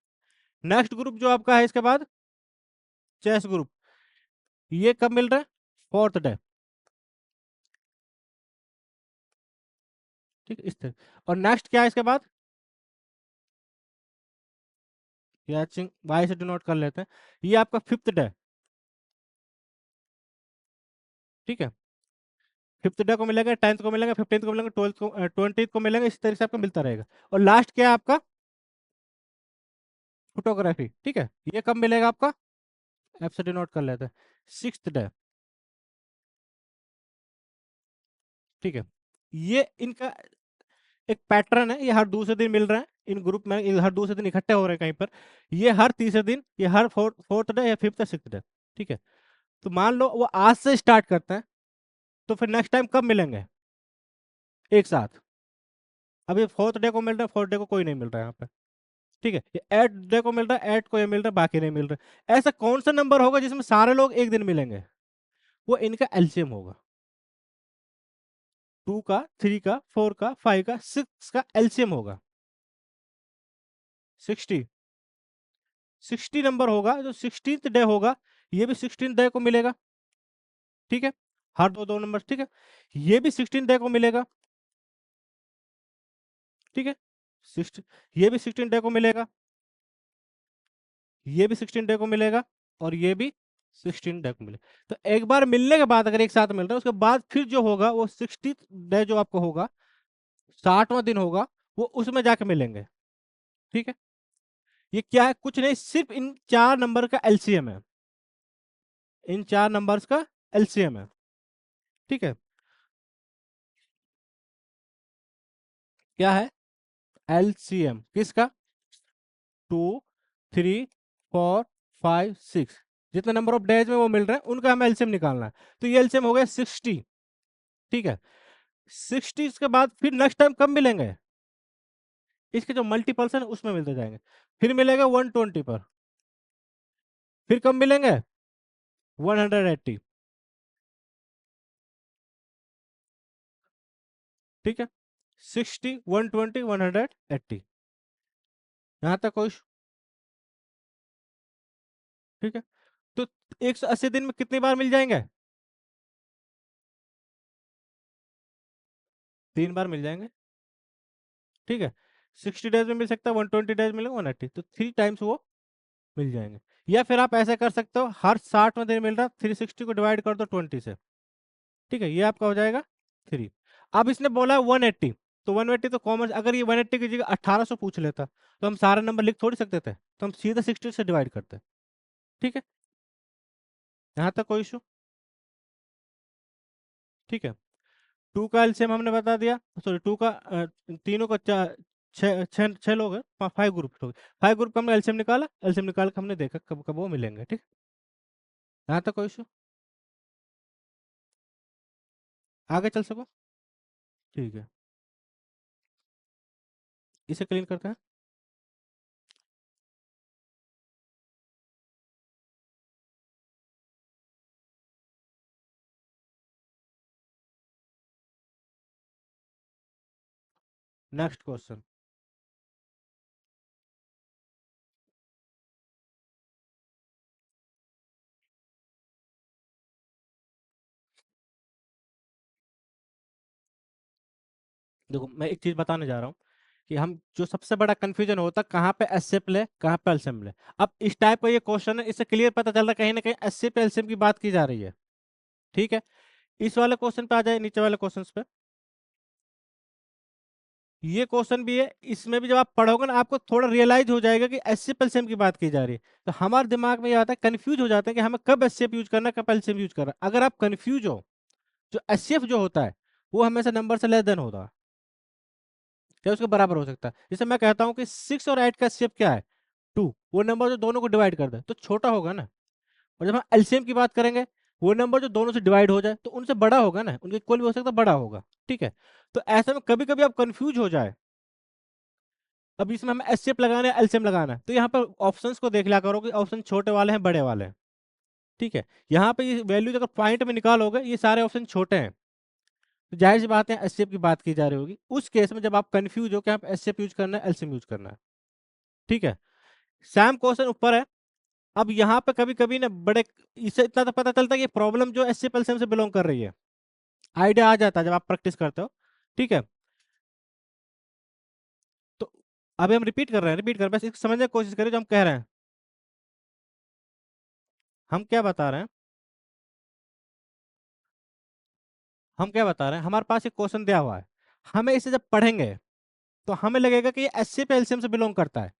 नेक्स्ट ग्रुप जो आपका है इसके बाद, चेस ग्रुप, ये कब मिल रहा है, फोर्थ डे, ठीक है, इस तरह। और नेक्स्ट क्या है इसके बाद, याचिंग, वाई से डिनोट कर लेते हैं। ये आपका फिफ्थ डे, ठीक है। फिफ्थ डे को मिलेगा, 10th को मिलेगा, 15th को मिलेगा, 12th को, 20th को मिलेगा, इस तरह से आपका मिलता रहेगा। और लास्ट क्या है आपका, फोटोग्राफी, ठीक है। ये कब मिलेगा आपका, एफ से डिनोट कर लेते हैं, सिक्स्थ डे, ठीक है। ये इनका एक पैटर्न है, ये हर दूसरे दिन मिल रहा है इन ग्रुप में, ये हर दूसरे दिन इकट्ठे हो रहे हैं कहीं पर। ये हर तीसरे दिन, ये हर फोर्थ डे या फिफ्थ या सिक्स्थ डे, ठीक है। तो मान लो वो आज से स्टार्ट करते हैं, तो फिर नेक्स्ट टाइम कब मिलेंगे, एक साथ। अभी फोर्थ डे को मिल रहा है, फोर्थ डे को कोई नहीं मिल रहा है यहाँ पे, ठीक है। ये एट डे को मिल रहा है, एट को ये मिल रहा है, बाकी नहीं मिल रहा है। ऐसा कौन सा नंबर होगा जिसमें सारे लोग एक दिन मिलेंगे, वो इनका एलसीएम होगा। 2 का, 3 का, 4 का, 5 का, 6 का एलसीएम होगा 60। 60 नंबर होगा, जो 16th डे होगा, ये भी 16th डे को मिलेगा, ठीक है। हर दो दो नंबर, ठीक है। ये भी 16 डे को मिलेगा, ठीक है। 60, ये भी 16 डे को मिलेगा, ये भी 16 डे को मिलेगा, और ये भी 16 डे को मिलेगा। तो एक बार मिलने के बाद अगर एक साथ मिल रहा है, उसके बाद फिर जो होगा वो 60 डे जो आपको होगा, 60वां दिन होगा, वो उसमें जाके मिलेंगे, ठीक है। ये क्या है, कुछ नहीं, सिर्फ इन 4 नंबर का एलसीएम है, इन 4 नंबर्स का एलसीएम है, ठीक है। क्या है, एलसीएम किसका, 2, 3, 4, 5, 6, जितने नंबर ऑफ डेज में वो मिल रहे हैं उनका हमें एलसीएम निकालना है। तो ये एलसीएम हो गया 60, ठीक है। 60 के बाद फिर नेक्स्ट टाइम कब मिलेंगे, इसके जो मल्टीपल्स है उसमें मिलते जाएंगे। फिर मिलेगा 120 पर, फिर कब मिलेंगे, 180, ठीक है। 60, 120, 180, यहाँ तक कोई ठीक है। तो 180 दिन में कितनी बार मिल जाएंगे, 3 बार मिल जाएंगे, ठीक है। 60 डेज में मिल सकता है, 120 डेज मिलेगा, 180, तो 3 टाइम्स वो मिल जाएंगे। या फिर आप ऐसे कर सकते हो, हर 60 में दिन मिल रहा, 360 को डिवाइड कर दो 20 से, ठीक है, ये आपका हो जाएगा 3। अब इसने बोला है 180, तो 180 तो कॉमन, अगर ये 180 की जगह 1800 पूछ लेता तो हम सारे नंबर लिख थोड़ी सकते थे, तो हम सीधे 60 से डिवाइड करते। ठीक है, यहाँ तक कोई इशू? ठीक है, टू का एलसीएम हमने बता दिया, सॉरी टू का तीनों का छः छः छः लोग हैं, 5 ग्रुप लोग, 5 ग्रुप का हमने एलसीएम निकाला, एलसीएम निकाल के हमने देखा कब कब वो मिलेंगे। ठीक, यहाँ तक कोई इशू? आगे चल सको? ठीक है, इसे क्लीन करते हैं। Next question. देखो मैं एक चीज बताने जा रहा हूँ कि हम जो सबसे बड़ा कंफ्यूजन होता है कहाँ पे एसएफ ले कहाँ पे एलसीएम ले। अब इस टाइप का ये क्वेश्चन है, इससे क्लियर पता चल रहा है कहीं ना कहीं एसएफ एलसीएम की बात की जा रही है। ठीक है, इस वाले क्वेश्चन पे आ जाए, नीचे वाले क्वेश्चन पे। ये क्वेश्चन भी है, इसमें भी जब आप पढ़ोगे ना आपको थोड़ा रियलाइज हो जाएगा कि एसएफ एलसीएम की बात की जा रही है। तो हमारे दिमाग में ये आता है, कंफ्यूज हो जाते हैं कि हमें कब एसएफ यूज करना है कब एलसीएम यूज करना है। अगर आप कंफ्यूज हो, जो एसएफ जो होता है वो हमेशा नंबर से लेस देन होता है, क्या उसके बराबर हो सकता है। जैसे मैं कहता हूँ कि 6 और 8 का एसएफ क्या है, 2, वो नंबर जो दोनों को डिवाइड कर दे तो छोटा होगा ना। और जब हम एलसीएम की बात करेंगे, वो नंबर जो दोनों से डिवाइड हो जाए तो उनसे बड़ा होगा ना, उनके इक्वल भी हो सकता है, बड़ा होगा। ठीक है, तो ऐसे में कभी कभी आप कंफ्यूज हो जाए, अब इसमें हमें एसएफ लगाना है एलसीएम लगाना है, तो यहाँ पर ऑप्शंस को देख लिया करो कि ऑप्शन छोटे वाले हैं बड़े वाले हैं। ठीक है, यहाँ पे ये वैल्यूज अगर पॉइंट में निकालोगे ये सारे ऑप्शन छोटे हैं, तो जाहिर सी बात है एसएफ की बात की जा रही होगी। उस केस में जब आप कंफ्यूज हो कि आप एसएफ यूज करना है एलसीएम यूज करना है। ठीक है, सैम क्वेश्चन ऊपर है। अब यहाँ पे कभी कभी ना बड़े, इससे इतना तो पता चलता है कि प्रॉब्लम जो एसएफ एलसीएम से बिलोंग कर रही है, आइडिया आ जाता है जब आप प्रैक्टिस करते हो। ठीक है, तो अभी हम रिपीट कर रहे हैं, रिपीट कर रहे हैं, बस इसको समझने की कोशिश करें जो हम कह रहे हैं। हम क्या बता रहे हैं, हम क्या बता रहे हैं, हमारे पास एक क्वेश्चन दिया हुआ है, हमें इसे जब पढ़ेंगे तो हमें लगेगा कि ये एससीएफ एलसीएम से बिलोंग करता है।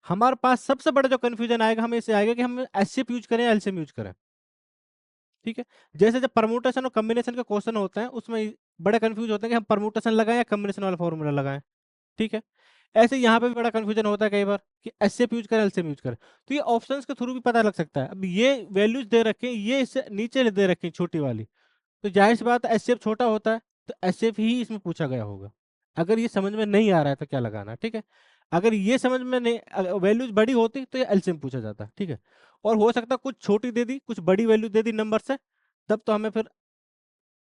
हमारे पास सबसे बड़ा जो कंफ्यूजन आएगा हमें इसे आएगा कि हम एससीएफ यूज करें या एलसीएम यूज करें। ठीक है, जैसे जब परमुटेशन और कॉम्बिनेशन के क्वेश्चन होते हैं उसमें बड़े कंफ्यूज होते हैं कि हम परमुटेशन लगाएं या कॉम्बिनेशन वाला फॉर्मूला लगाएं। ठीक है, ऐसे यहाँ पे भी बड़ा कंफ्यूजन होता है कई बार कि एसएफ यूज करें एलसीएम यूज करें। तो ये ऑप्शंस के थ्रू भी पता लग सकता है। अब ये वैल्यूज दे रखे हैं, ये इससे नीचे दे रखी है छोटी वाली, तो जाहिर सी बात है एसएफ छोटा होता है, तो एसएफ ही इसमें पूछा गया होगा। अगर ये समझ में नहीं आ रहा है तो क्या लगाना है। ठीक है, अगर ये समझ में नहीं, वैल्यूज बड़ी होती तो ये एलसीएम पूछा जाता। ठीक है, और हो सकता है कुछ छोटी दे दी कुछ बड़ी वैल्यू दे दी नंबर से, तब तो हमें फिर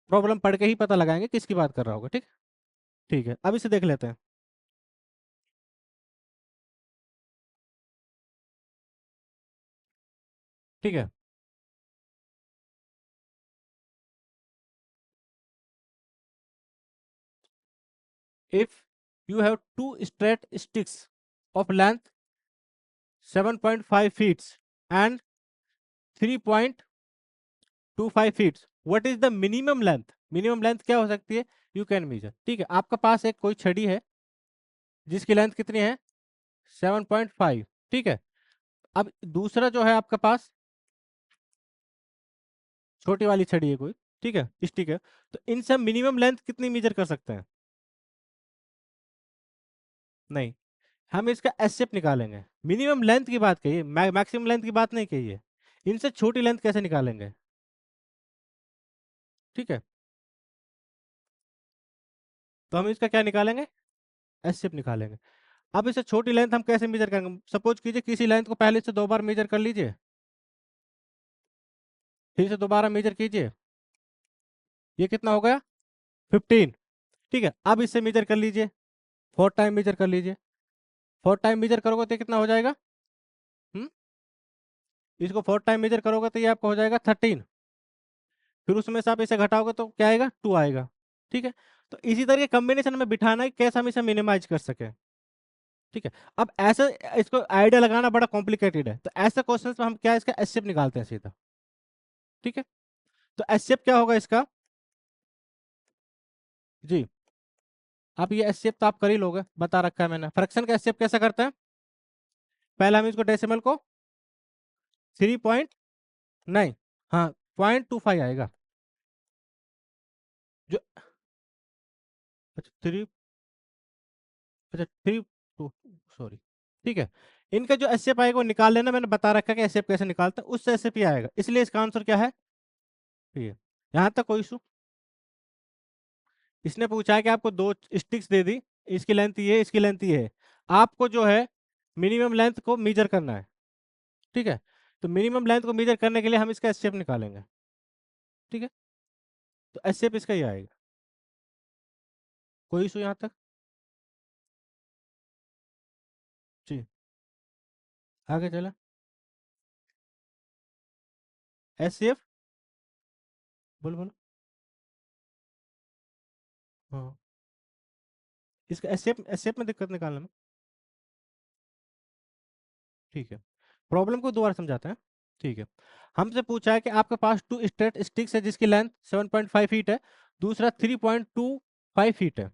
प्रॉब्लम पढ़ के ही पता लगाएंगे किसकी बात कर रहा होगा। ठीक, ठीक है, अब इसे देख लेते हैं। ठीक है, if you have two straight sticks of length 7.5 feet and 3.25 feet, what is the minimum length? Minimum length क्या हो सकती है, यू कैन मेजर। ठीक है, आपका पास एक कोई छड़ी है जिसकी लेंथ कितनी है 7.5। ठीक है, अब दूसरा जो है आपके पास छोटी वाली छड़ी है कोई, ठीक है, स्टिक है, तो इनसे मिनिमम लेंथ कितनी मेजर कर सकते हैं? नहीं, हम इसका एसएफ निकालेंगे। मिनिमम लेंथ की बात कही है, मैक्सिमम लेंथ की बात नहीं कही है। इनसे छोटी लेंथ कैसे निकालेंगे? ठीक है, तो हम इसका क्या निकालेंगे, एसएफ निकालेंगे। अब इसे छोटी लेंथ हम कैसे मेजर करेंगे? सपोज कीजिए किसी लेंथ को पहले से 2 बार मेजर कर लीजिए, फिर से दोबारा मेजर कीजिए, ये कितना हो गया 15। ठीक है, अब इसे मेजर कर लीजिए, 4 टाइम मेजर कर लीजिए, 4 टाइम मेजर करोगे तो कितना हो जाएगा? हम्म, इसको 4 टाइम मेजर करोगे तो ये आपका हो जाएगा 13, फिर उसमें से आप इसे घटाओगे तो क्या आएगा 2 आएगा। ठीक है, तो इसी तरह कॉम्बिनेशन में बिठाना है कैसे हम इसे मिनिमाइज कर सके। ठीक है। अब ऐसे इसको आइडिया लगाना बड़ा कॉम्प्लिकेटेड है, तो ऐसे क्वेश्चन में हम क्या इसका एचसीएफ निकालते हैं सीधा। ठीक है, तो एचसीएफ क्या होगा इसका जी। अब ये एचसीएफ तो आप कर ही लोगे, बता रखा है मैंने। फ्रैक्शन का एचसीएफ कैसे करते हैं? पहले हम इसको डेसिमल को 3.9, हाँ 0.25 आएगा जो, अच्छा 3, अच्छा 3 2, सॉरी। ठीक है, इनका जो एचसीएफ आएगा वो निकाल लेना, मैंने बता रखा है कि एचसीएफ कैसे निकालते हैं, उससे एचसीएफ आएगा, इसलिए इसका आंसर क्या है? ये यहाँ तक कोई इशू? इसने पूछा है कि आपको दो स्टिक्स दे दी, इसकी लेंथ ये, इसकी लेंथ ये है, आपको जो है मिनिमम लेंथ को मेजर करना है। ठीक है, तो मिनिमम लेंथ को मेजर करने के लिए हम इसका एचसीएफ निकालेंगे। ठीक है, तो एचसीएफ इसका ही आएगा। कोई इशू यहाँ तक? जी, आगे चला। एचसीएफ, बोलो बोलो। हाँ, इसका एचसीएफ, एचसीएफ में दिक्कत निकालने में। ठीक है, प्रॉब्लम को दोबारा समझाते हैं। ठीक है, हमसे पूछा है कि आपके पास टू स्ट्रेट स्टिक्स है जिसकी लेंथ 7.5 फीट है, दूसरा 3.25 फीट है।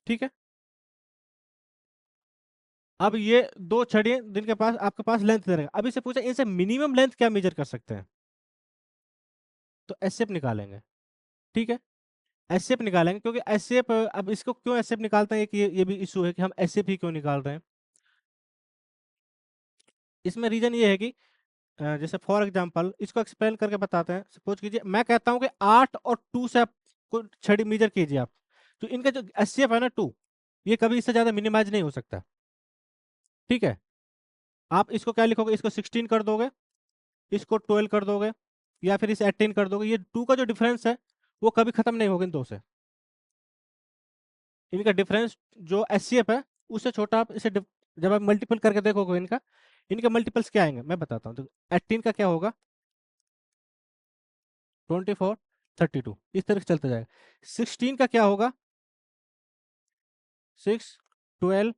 ठीक है, अब ये दो छड़ी हैं जिनके पास आपके पास लेंथ दे रहेगा, अब इसे पूछा इनसे मिनिमम लेंथ क्या मेजर कर सकते हैं, तो एसएफ निकालेंगे। ठीक है, एसएफ निकालेंगे, क्योंकि एसएफ, अब इसको क्यों एसएफ निकालते हैं, एक ये भी इशू है कि हम एसएफ ही क्यों निकाल रहे हैं। इसमें रीजन ये है कि जैसे फॉर एग्जांपल इसको एक्सप्लेन करके बताते हैं। सपोज कीजिए मैं कहता हूँ कि 8 और 2 से आप को छड़ी मेजर कीजिए आप, तो इनका जो एचसीएफ है ना 2, ये कभी इससे ज्यादा मिनिमाइज नहीं हो सकता। ठीक है, आप इसको क्या लिखोगे, इसको 16 कर दोगे, इसको 12 कर दोगे, या फिर इसे 18 कर दोगे, ये 2 का जो डिफरेंस है वो कभी खत्म नहीं होगा इन दो से। इनका डिफरेंस जो एचसीएफ है उससे छोटा, आप इसे जब आप मल्टीपल करके देखोगे इनका, इनके मल्टीपल्स क्या आएंगे मैं बताता हूँ। तो 18 का क्या होगा, 24, 32, इस तरह से चलता जाएगा। 16 का क्या होगा, 6, 12,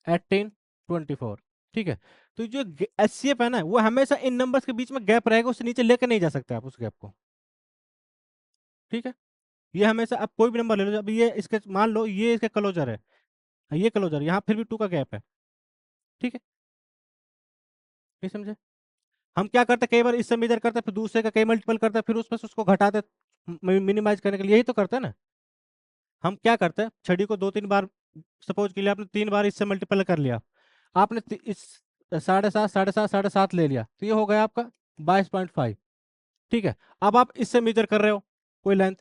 18, 24। ठीक है, तो जो एचसीएफ है ना वो हमेशा इन नंबर्स के बीच में गैप रहेगा, उससे नीचे लेकर नहीं जा सकते आप उस गैप को। ठीक है, ये हमेशा आप कोई भी नंबर ले लो, अभी ये इसके मान लो ये इसका क्लोजर है, ये क्लोजर, यहाँ फिर भी 2 का गैप है। ठीक है, नहीं समझे? हम क्या करते हैं, कई बार इससे मेजर करते हैं, फिर दूसरे का कई मल्टीपल करते हैं, फिर उसमें से उसको घटाते, मिनिमाइज करने के लिए, यही तो करते हैं ना। हम क्या करते हैं, छड़ी को 2-3 बार, सपोज के लिए आपने 3 बार इससे मल्टीपल कर लिया, आपने इस 7.5, 7.5, 7.5 ले लिया, तो ये हो गया आपका 22.5। ठीक है, अब आप इससे मेजर कर रहे हो कोई लेंथ,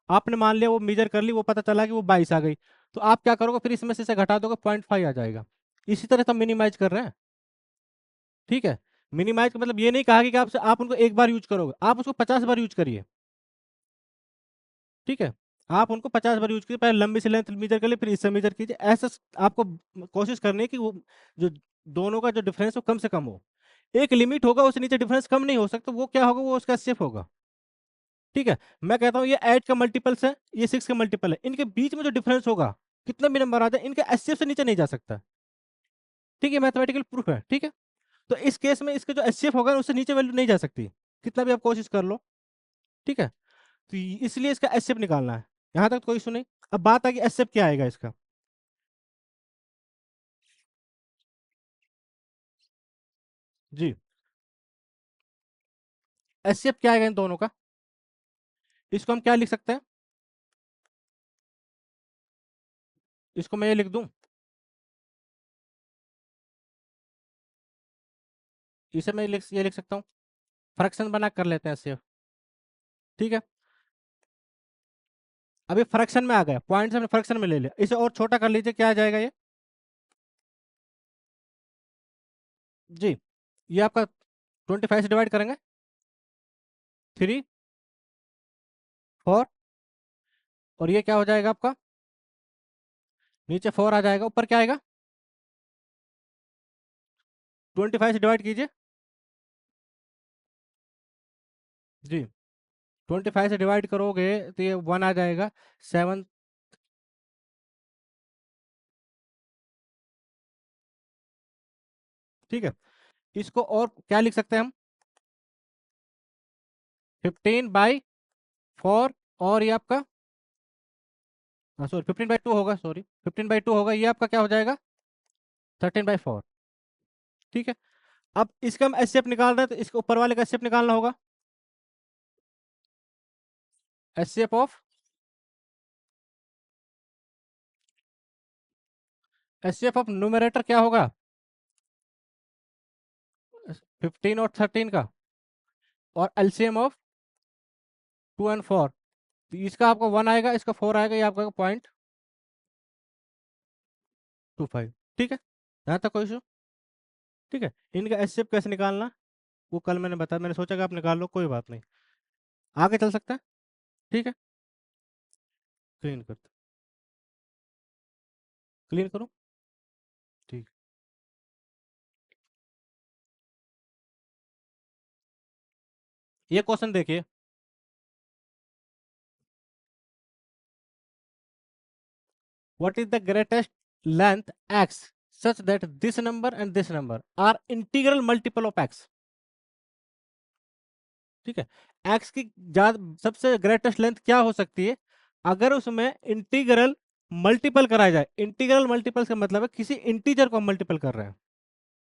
आपने मान लिया वो मेजर कर ली, वो पता चला कि वो 22 आ गई, तो आप क्या करोगे, फिर इसमें से इसे घटा दोगे, 0.5 आ जाएगा। इसी तरह से हम मिनिमाइज कर रहे हैं। ठीक है, मिनिमाइज का मतलब ये नहीं कहा कि आप उनको एक बार यूज करोगे, आप उसको 50 बार यूज करिए। ठीक है, आप उनको 50 बार यूज कीजिए, पहले लंबी से लेंथ मेजर कर लिए, फिर इससे मेजर कीजिए, ऐसा आपको कोशिश करनी है कि वो जो दोनों का जो डिफरेंस हो कम से कम हो। एक लिमिट होगा, उससे नीचे डिफरेंस कम नहीं हो सकता, वो क्या होगा, वो उसका शिफ्ट होगा। ठीक है, मैं कहता हूँ ये 8 का मल्टीपल्स है, ये 6 का मल्टीपल है, इनके बीच में जो डिफरेंस होगा, कितना भी नंबर आ जाए, इनके एचसीएफ से नीचे नहीं जा सकता। ठीक है, मैथमेटिकल प्रूफ है। ठीक है, तो इस केस में इसका जो एचसीएफ होगा उससे नीचे वैल्यू नहीं जा सकती, कितना भी आप कोशिश कर लो। ठीक है, तो इसलिए इसका एचसीएफ निकालना है। यहाँ तक कोई इशू नहीं। अब बात आ गई एचसीएफ क्या आएगा इसका। जी, एचसीएफ क्या आएगा इन दोनों का, इसको हम क्या लिख सकते हैं, इसको मैं ये लिख दूं, इसे मैं ये लिख सकता हूँ, फ्रैक्शन बना कर लेते हैं एचसीएफ। ठीक है, अभी फ्रैक्शन में आ गया, पॉइंट से हमने फ्रैक्शन में ले लिया, इसे और छोटा कर लीजिए, क्या आ जाएगा ये जी, ये आपका 25 से डिवाइड करेंगे, 3, 4, और ये क्या हो जाएगा आपका, नीचे 4 आ जाएगा, ऊपर क्या आएगा, 25 से डिवाइड कीजिए जी, 25 से डिवाइड करोगे तो ये 1 आ जाएगा, 7 ठीक है, इसको और क्या लिख सकते हैं हम, 15/4, और ये आपका, सॉरी 15/2 होगा, सॉरी 15/2 होगा, ये आपका क्या हो जाएगा, 13/4। ठीक है, अब इसका हम एचसीएफ निकाल रहे हैं, तो इसके ऊपर वाले का एचसीएफ निकालना होगा। HCF of, HCF of numerator क्या होगा, 15 और 13 का, और एलसीएम ऑफ 2 और 4, तो इसका आपका 1 आएगा, इसका 4 आएगा, ये आपका 0.25। ठीक है, यहाँ तक कोई इशू। ठीक है, इनका एचसीएफ कैसे निकालना, वो कल मैंने बताया, मैंने सोचा कि आप निकाल लो, कोई बात नहीं, आगे चल सकता है। ठीक है, क्लीन करते, क्लीन करो। ठीक, ये क्वेश्चन देखिए, what is the greatest length x such that this number and this number are integral multiple of x। ठीक है, x की ज्यादा सबसे ग्रेटेस्ट लेंथ क्या हो सकती है, अगर उसमें इंटीग्रल मल्टीपल कराया जाए। इंटीग्रल मल्टीपल का मतलब है किसी इंटीजर को मल्टीपल कर रहे हैं।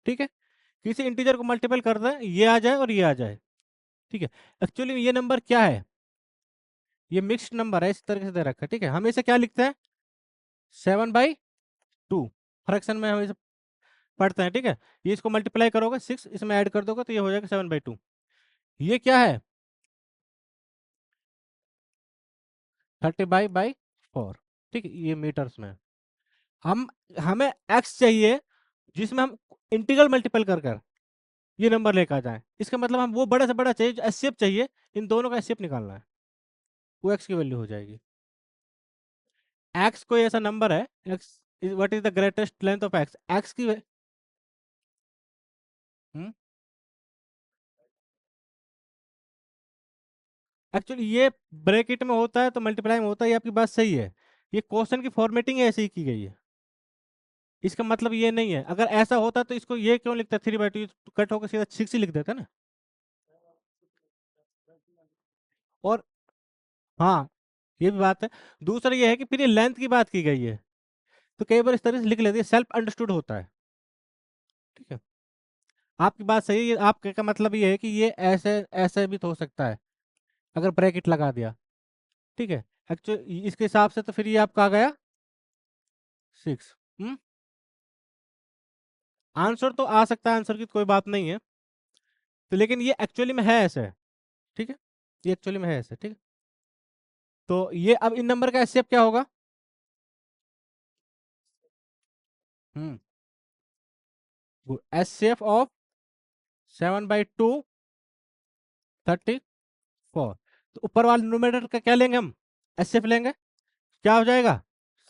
ठीक है, किसी इंटीजर को मल्टीपल कर रहे हैं, ये आ जाए और ये आ जाए। ठीक है, एक्चुअली ये नंबर क्या है, ये मिक्स्ड नंबर है, इस तरीके से दे रखा है। ठीक है, हम इसे क्या लिखते हैं, 7/2, फ्रैक्शन में हम इसे पढ़ते हैं। ठीक है, ये इसको मल्टीप्लाई करोगे 6, इसमें ऐड कर दोगे तो ये हो जाएगा 7/2। ये क्या है, 30/4। ठीक है, ये मीटर्स में। हम हमें एक्स चाहिए जिसमें हम इंटीग्रल मल्टीपल कर कर ये नंबर लेकर आ जाए। इसका मतलब हम वो बड़ा से बड़ा चाहिए जो एचसीएफ चाहिए, इन दोनों का एचसीएफ निकालना है, वो एक्स की वैल्यू हो जाएगी। एक्स कोई ऐसा नंबर है, x what is the greatest length of x, x की एक्चुअली ये ब्रैकेट में होता है तो मल्टीप्लाई में होता है, ये आपकी बात सही है। ये क्वेश्चन की फॉर्मेटिंग ऐसे ही की गई है, इसका मतलब ये नहीं है। अगर ऐसा होता तो इसको ये क्यों लिखता, 3/2 कट होकर सीधा 6 ही लिख देता ना। और हाँ, ये भी बात है। दूसरा ये है कि फिर ये लेंथ की बात की गई है, तो कई बार इस तरह से लिख लेते हैं, सेल्फ अंडरस्टूड होता है। ठीक है, आपकी बात सही है, आपके का मतलब ये है कि ये ऐसे ऐसे भी तो हो सकता है अगर ब्रैकेट लगा दिया। ठीक है, एक्चुअली इसके हिसाब से तो फिर ये आपका आ गया 6। आंसर तो आ सकता है, आंसर की कोई बात नहीं है, तो लेकिन ये एक्चुअली में है ऐसे। ठीक है, ये एक्चुअली में है ऐसे। ठीक है, तो ये अब इन नंबर का एचसीएफ क्या होगा, एचसीएफ ऑफ 7/2 34। तो ऊपर वाले न्यूमरेटर का क्या लेंगे हम, एचसीएफ लेंगे, क्या हो जाएगा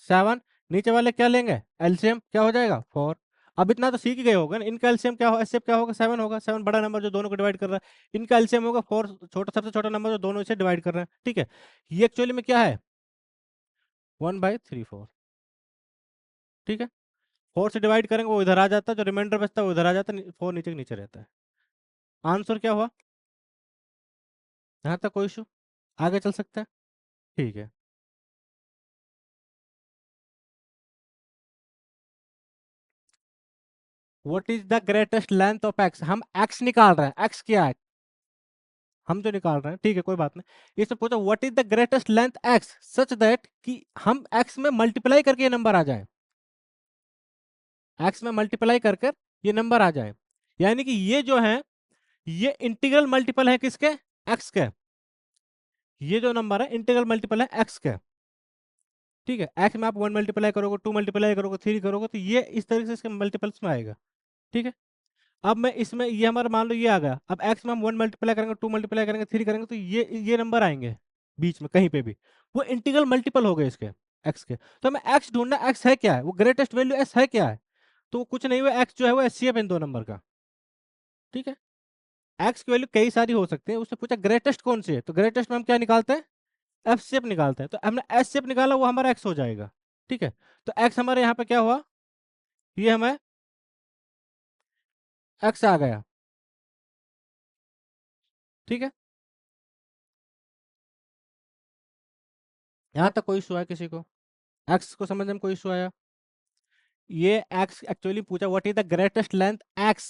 7। नीचे वाले क्या लेंगे, एलसीएम क्या हो जाएगा 4। अब इतना तो सीख ही गए होगा ना, इनका एलसीएम क्या हो, एचसीएफ क्या होगा 7 होगा। 7 बड़ा नंबर जो दोनों को डिवाइड कर रहा है, इनका एलसीएम होगा 4 छोटा, सबसे छोटा नंबर जो दोनों से डिवाइड कर रहे हैं। ठीक है, ये एक्चुअली में क्या है 1/34। ठीक है, 4 से डिवाइड करेंगे वो इधर आ जाता है, जो रिमाइंडर बचता है वो इधर आ जाता है, 4 नीचे के नीचे रहता है। आंसर क्या हुआ, यहाँ तक कोई इशू, आगे चल सकते हैं। ठीक है, what is the greatest length of x, हम एक्स निकाल रहे हैं, एक्स क्या है, हम जो निकाल रहे हैं। ठीक है, कोई बात नहीं, इससे पूछो what is the greatest length x such that कि हम एक्स में मल्टीप्लाई करके ये नंबर आ जाए, एक्स में मल्टीप्लाई कर कर ये नंबर आ जाए। यानी कि ये जो है ये इंटीग्रल मल्टीपल है किसके, एक्स के। ये जो नंबर है इंटीग्रल मल्टीपल है एक्स के। ठीक है, एक्स में आप 1 मल्टीप्लाई करोगे, 2 मल्टीप्लाई करोगे, 3 करोगे, तो ये इस तरीके से इसके मल्टीपल्स में आएगा। ठीक है, अब मैं इसमें ये हमारा मान लो ये आ गया, अब एक्स में हम 1 मल्टीप्लाई करेंगे, 2 मल्टीप्लाई करेंगे, 3 करेंगे, तो ये नंबर आएंगे बीच में कहीं पे भी, वो इंटीग्रल मल्टीपल हो गए इसके, एक्स के। तो हमें एक्स ढूंढना, एक्स है क्या है, वो ग्रेटेस्ट वैल्यू एक्स है क्या है, तो वो कुछ नहीं हुआ, एक्स जो है वो एचसीएफ इन दो नंबर का। ठीक है, एक्स की वैल्यू कई सारी हो सकती है, उसने पूछा ग्रेटेस्ट कौन सी है, तो ग्रेटेस्ट में हम क्या निकालते हैं, एफ शेप निकालते हैं, तो हमने एस शेप निकाला, वो हमारा एक्स हो जाएगा। ठीक है, तो एक्स हमारे यहाँ पे क्या हुआ, ये हमें एक्स आ गया। ठीक है, यहाँ तक कोई इशू है किसी को? एक्स को समझने में कोई इशू आया? ये एक्स एक्चुअली पूछा what is the greatest length x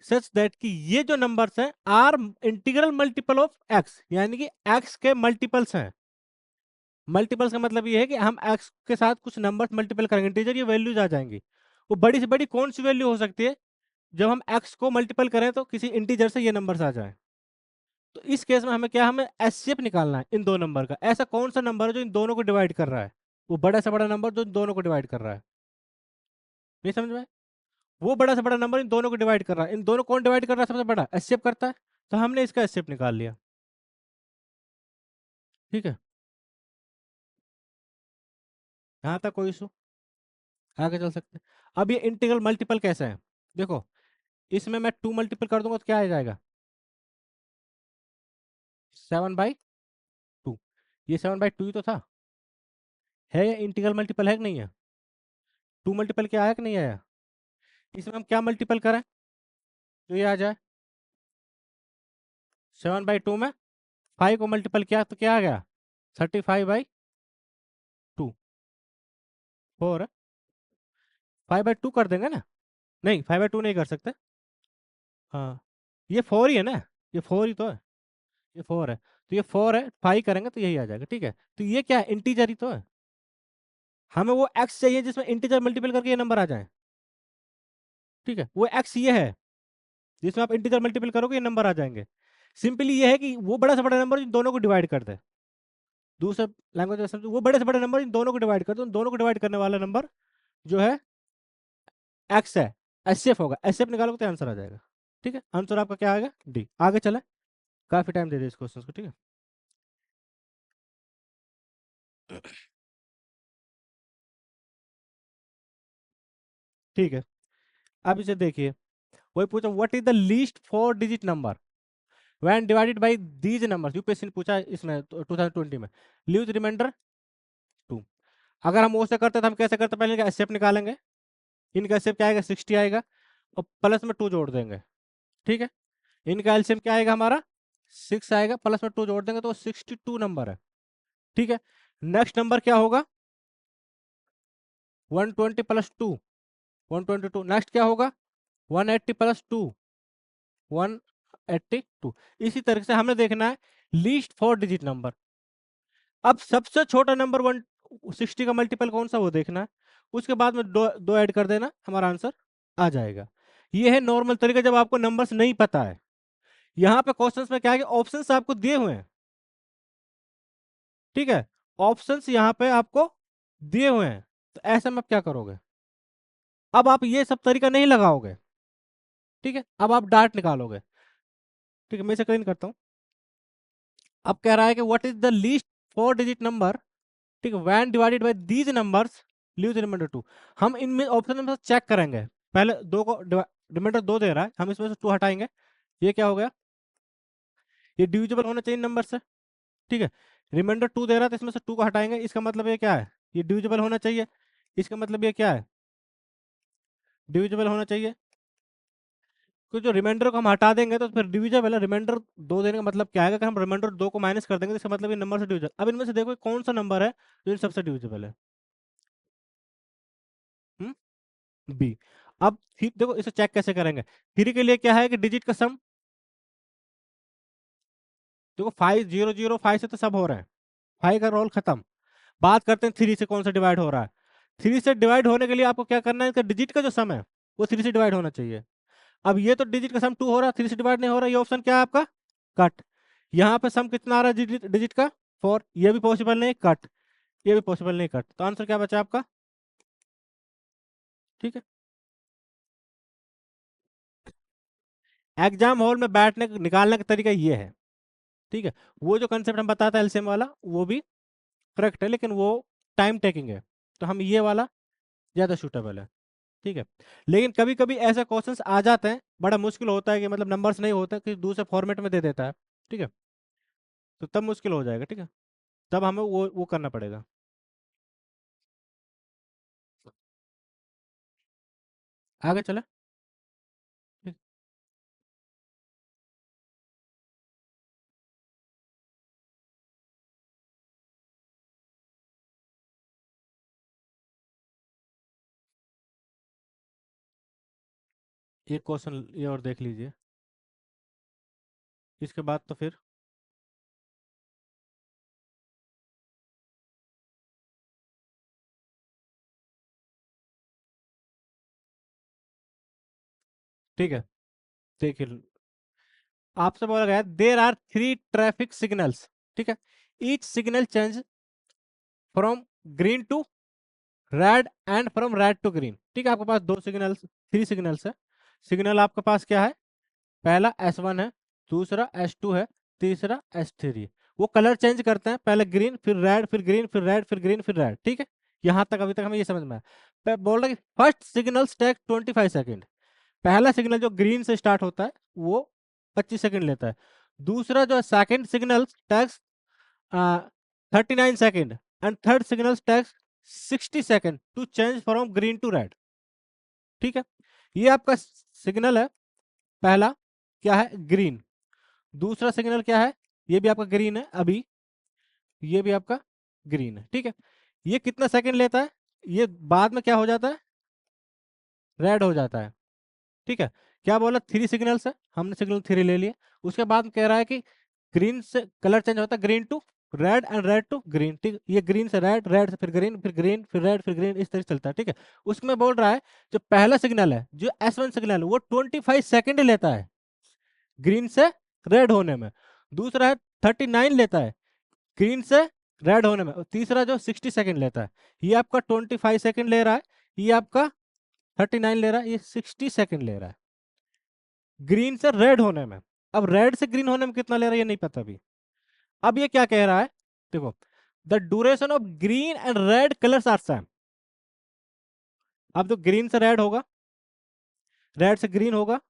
such that, कि ये जो नंबर्स हैं are integral multiple of x, यानी कि एक्स के मल्टीपल्स हैं। मल्टीपल्स का मतलब ये है कि हम एक्स के साथ कुछ नंबर्स मल्टीपल करेंगे, इंटीजर ये वैल्यूज आ जाएंगी। वो बड़ी से बड़ी कौन सी वैल्यू हो सकती है जब हम एक्स को मल्टीपल करें तो किसी इंटीजर से ये नंबर्स आ जाए? तो इस केस में हमें क्या, हमें एचसीएफ निकालना है इन दो नंबर का। ऐसा कौन सा नंबर है जो इन दोनों को डिवाइड कर रहा है? वो बड़ा से बड़ा नंबर जो इन दोनों को डिवाइड कर रहा है। नहीं समझ में? वो बड़ा से बड़ा नंबर इन दोनों को डिवाइड कर रहा है। इन दोनों कौन डिवाइड कर रहा है? सबसे बड़ा एचसीएफ करता है। तो हमने इसका एचसीएफ निकाल लिया। ठीक है, यहाँ तक कोई इशू? आगे चल सकते हैं। अब ये इंटीग्रल मल्टीपल कैसे है? देखो, इसमें मैं 2 मल्टीपल कर दूंगा तो क्या आ जाएगा? 7/2। ये 7/2 ही तो था। है ये इंटीग्रल मल्टीपल है कि नहीं है? 2 मल्टीपल क्या आया कि नहीं आया? इसमें हम क्या मल्टीपल करें तो ये आ जाए? 7/2 में 5 को मल्टीपल किया तो क्या आ गया? 35/2। 4 5/2 कर देंगे ना? नहीं, 5/2 नहीं कर सकते। हाँ, ये 4 ही है ना, ये 4 ही तो है। ये 4 है, तो ये 4 है, 5 करेंगे तो यही आ जाएगा। ठीक है, तो ये क्या है? इंटीजर ही तो है। हमें वो एक्स चाहिए जिसमें इंटीजर मल्टीपल करके ये नंबर आ जाए। ठीक है, वो एक्स ये है जिसमें आप इंटीजर मल्टीपल करोगे ये नंबर आ जाएंगे। सिंपली ये है कि वो बड़ा से बड़ा नंबर इन दोनों को डिवाइड कर दे। दूसरे लैंग्वेज में समझो, वो बड़े से बड़े नंबर इन दोनों को डिवाइड कर दो, उन दोनों को डिवाइड करने वाला नंबर जो है एक्स है, एचसीएफ होगा। एचसीएफ निकालोगे तो आंसर आ जाएगा। ठीक है, आंसर आपका क्या आएगा? डी। आगे चले, काफी टाइम दे दिया इस क्वेश्चन को। ठीक है, ठीक है, अब इसे देखिए। वही पूछा what is the least 4 digit number when divided by these numbers. UPSC ने पूछा इसमें 2020 में। Leave remainder 2। अगर हम वो से करते तो हम कैसे करते? पहले इनका एचसीएफ निकालेंगे। इनका एचसीएफ क्या आएगा? 60 आएगा, और प्लस में 2 जोड़ देंगे। ठीक है, इनका एलसीएम क्या आएगा हमारा? 6 आएगा, प्लस में 2 जोड़ देंगे तो 62 नंबर है। ठीक है, नेक्स्ट नंबर क्या होगा? 120 प्लस 2, 122। नेक्स्ट क्या होगा? 180 प्लस 2, 182। इसी तरह से हमें देखना है लीस्ट 4 डिजिट नंबर। अब सबसे छोटा नंबर 160 का मल्टीपल कौन सा वो देखना है। उसके बाद में दो दो ऐड कर देना, हमारा आंसर आ जाएगा। ये है नॉर्मल तरीका जब आपको नंबर्स नहीं पता है। यहाँ पे क्वेश्चंस में क्या है कि ऑप्शंस आपको दिए हुए हैं। ठीक है, ऑप्शंस यहाँ पे आपको दिए हुए हैं, तो ऐसे में आप क्या करोगे? अब आप ये सब तरीका नहीं लगाओगे। ठीक है, अब आप डार्ट निकालोगे। ठीक है, मैं इसे क्लीन करता हूँ। अब कह रहा है कि what is the least 4 digit number, ठीक है, when divided by these numbers leave the remainder 2। हम इनमें ऑप्शन में चेक करेंगे। पहले दो को रिमाइंडर 2 दे रहा है, हम इसमें से 2 हटाएंगे। ये क्या हो गया? ये डिविजिबल होना चाहिए नंबर से। ठीक है, रिमाइंडर 2 दे रहा है तो इसमें से 2 को हटाएंगे, इसका मतलब ये क्या है? ये डिविजिबल होना चाहिए। इसका मतलब ये क्या है? डिविजिबल होना चाहिए। क्योंकि जो रिमाइंडर को हम हटा देंगे तो फिर डिविजिबल है। रिमाइंडर 2 देने का मतलब क्या है? कि हम रिमाइंडर 2 को माइनस कर देंगे तो इसका मतलब ये नंबर से डिविजिबल। अब इनमें से देखो कौन सा नंबर है जो इन सबसे डिविजिबल है? बी। अब फिर देखो इसे चेक कैसे करेंगे। 3 के लिए क्या है कि डिजिट का सम। देखो 5 0 0 5 से तो सब हो रहे हैं, 5 का रोल खत्म। बात करते हैं 3 से कौन सा डिवाइड हो रहा है। 3 से डिवाइड होने के लिए आपको क्या करना है? इसका डिजिट का जो सम है वो 3 से डिवाइड होना चाहिए। अब ये तो डिजिट का सम 2 हो रहा है, 3 से डिवाइड नहीं हो रहा, ये ऑप्शन क्या है आपका? कट। यहाँ पे सम कितना आ रहा है डिजिट का? 4। ये भी पॉसिबल नहीं, कट। ये भी पॉसिबल नहीं, कट। तो आंसर क्या बचा आपका? ठीक है, एग्जाम हॉल में बैठने निकालने का तरीका ये है। ठीक है, वो जो कंसेप्ट हम बताते हैं एलसीएम वाला वो भी करेक्ट है, लेकिन वो टाइम टेकिंग है, तो हम ये वाला ज़्यादा सूटेबल है। ठीक है, लेकिन कभी कभी ऐसे क्वेश्चंस आ जाते हैं, बड़ा मुश्किल होता है कि मतलब नंबर्स नहीं होते, कि दूसरे फॉर्मेट में दे देता है। ठीक है, तो तब मुश्किल हो जाएगा। ठीक है, तब हमें वो करना पड़ेगा। आगे चले। ठीक। एक क्वेश्चन ये और देख लीजिए, इसके बाद तो फिर ठीक है। देखिए, आपसे बोला गया देर आर 3 ट्रैफिक सिग्नल्स, ठीक है, each signal change from green to red and from red to green. ठीक है, आपके पास दो सिग्नल्स, 3 सिग्नल्स है। सिग्नल आपके पास क्या है? पहला S1 है, दूसरा S2 है, तीसरा S3 है। वो कलर चेंज करते हैं, पहले ग्रीन फिर रेड फिर ग्रीन फिर रेड फिर ग्रीन फिर रेड। ठीक है, यहाँ तक अभी तक हमें ये समझ में आया। बोल रहा है कि फर्स्ट सिग्नल टेक 25 सेकेंड। पहला सिग्नल जो ग्रीन से स्टार्ट होता है वो 25 सेकेंड लेता है। दूसरा जो second signal takes 39 second, and third signal takes 60 second to change from green to red. ठीक है, ये आपका सिग्नल है पहला, क्या है? ग्रीन। दूसरा सिग्नल क्या है? ये भी आपका ग्रीन है अभी, ये भी आपका ग्रीन है। ठीक है, ये कितना सेकंड लेता है? ये बाद में क्या हो जाता है? रेड हो जाता है। ठीक है, क्या बोला? 3 सिग्नल्स है, हमने सिग्नल 3 ले लिया। उसके बाद कह रहा है कि ग्रीन से कलर चेंज होता है green to red and red to green. ठीक, ये ग्रीन से रेड, रेड से फिर ग्रीन, फिर ग्रीन फिर रेड फिर ग्रीन, इस तरह से चलता है। ठीक है, उसमें बोल रहा है जो पहला सिग्नल है, जो S1 सिग्नल है, वो 25 सेकेंड लेता है ग्रीन से रेड होने में। दूसरा है 39 लेता है ग्रीन से रेड होने में। और तीसरा जो 60 सेकेंड लेता है, ये आपका 25 सेकेंड ले रहा है, ये आपका 39 ले रहा है, ये 60 सेकेंड ले रहा है ग्रीन से रेड होने में। अब रेड से ग्रीन होने में कितना ले रहा है ये नहीं पता अभी। अब ये क्या कह रहा है? देखो, the duration of green and red colours are same. अब तो ग्रीन से रेड होगा, रेड से ग्रीन होगा,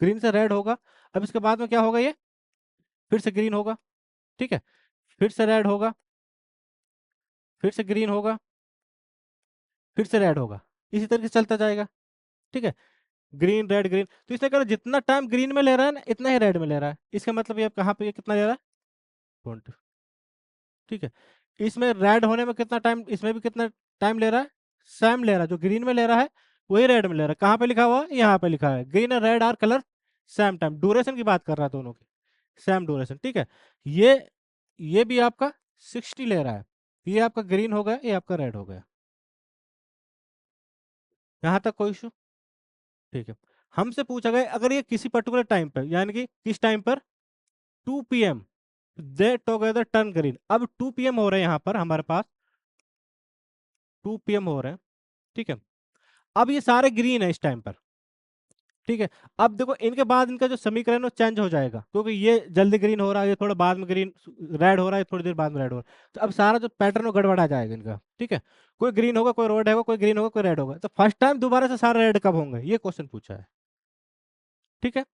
ग्रीन से रेड होगा। अब इसके बाद में क्या होगा? ये फिर से ग्रीन होगा, ठीक है, फिर से रेड होगा, फिर से ग्रीन होगा, फिर से रेड होगा, इसी तरीके से चलता जाएगा। ठीक है, ग्रीन रेड ग्रीन। तो इसने कहा जितना टाइम ग्रीन में ले रहा है ना, इतना ही रेड में ले रहा है। इसका मतलब ये कहाँ पे ये कितना ले रहा है? 20। ठीक है, इसमें रेड होने में कितना टाइम, इसमें भी कितना टाइम ले रहा है? सेम ले रहा है, जो ग्रीन में ले रहा है वही रेड में ले रहा है। कहाँ पे लिखा हुआ है? यहाँ पे लिखा है ग्रीन और red are colour same time. Duration की बात कर रहा है दोनों की, सेम ड्यूरेशन। ठीक है, ये ये भी आपका 60 ले रहा है, ये आपका ग्रीन हो गया, ये आपका रेड हो गया। यहाँ तक कोई इशू? ठीक है, हमसे पूछा गया अगर ये किसी पर्टिकुलर टाइम पर, यानी कि किस टाइम पर? 2 PM दे टुगेदर टर्न ग्रीन। अब 2 PM हो रहे हैं यहाँ पर हमारे पास, 2 PM हो रहे हैं। ठीक है, अब ये सारे ग्रीन है इस टाइम पर। ठीक है, अब देखो इनके बाद इनका जो समीकरण है वो चेंज हो जाएगा, क्योंकि ये जल्दी ग्रीन हो रहा है, ये थोड़ा बाद में ग्रीन रेड हो रहा है, थोड़ी देर बाद में रेड हो रहा है। तो अब सारा जो पैटर्न वो गड़बड़ा जाएगा इनका। ठीक है, कोई ग्रीन होगा, कोई रेड होगा, कोई ग्रीन होगा, कोई रेड होगा। तो फर्स्ट टाइम दोबारा से सारे रेड कब होंगे, ये क्वेश्चन पूछा है। ठीक है,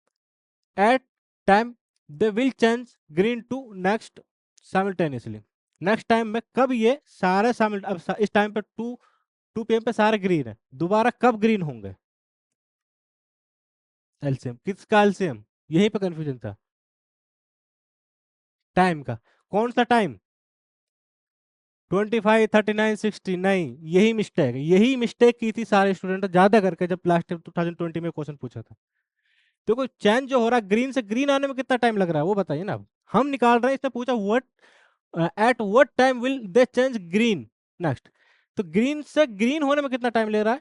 at time they will change green to next simultaneously. Next time में कब ये सारे सामिल, अब इस टाइम पे 2 PM पे सारे ग्रीन है, दोबारा कब ग्रीन होंगे? एलसीएम किसका? एलसीएम, यहीं पे कंफ्यूजन था, टाइम का। कौन सा टाइम? 25, 39, 60 नहीं, यही मिस्टेक है, यही मिस्टेक की थी सारे स्टूडेंट ज्यादा करके जब लास्ट टाइम 2020 में क्वेश्चन पूछा था। देखो चेंज जो हो रहा है ग्रीन से ग्रीन आने में कितना टाइम लग रहा है वो बताइए ना। अब हम निकाल रहे हैं, इसने पूछा what at what time will they change green next. तो ग्रीन से ग्रीन होने में कितना टाइम ले रहा है?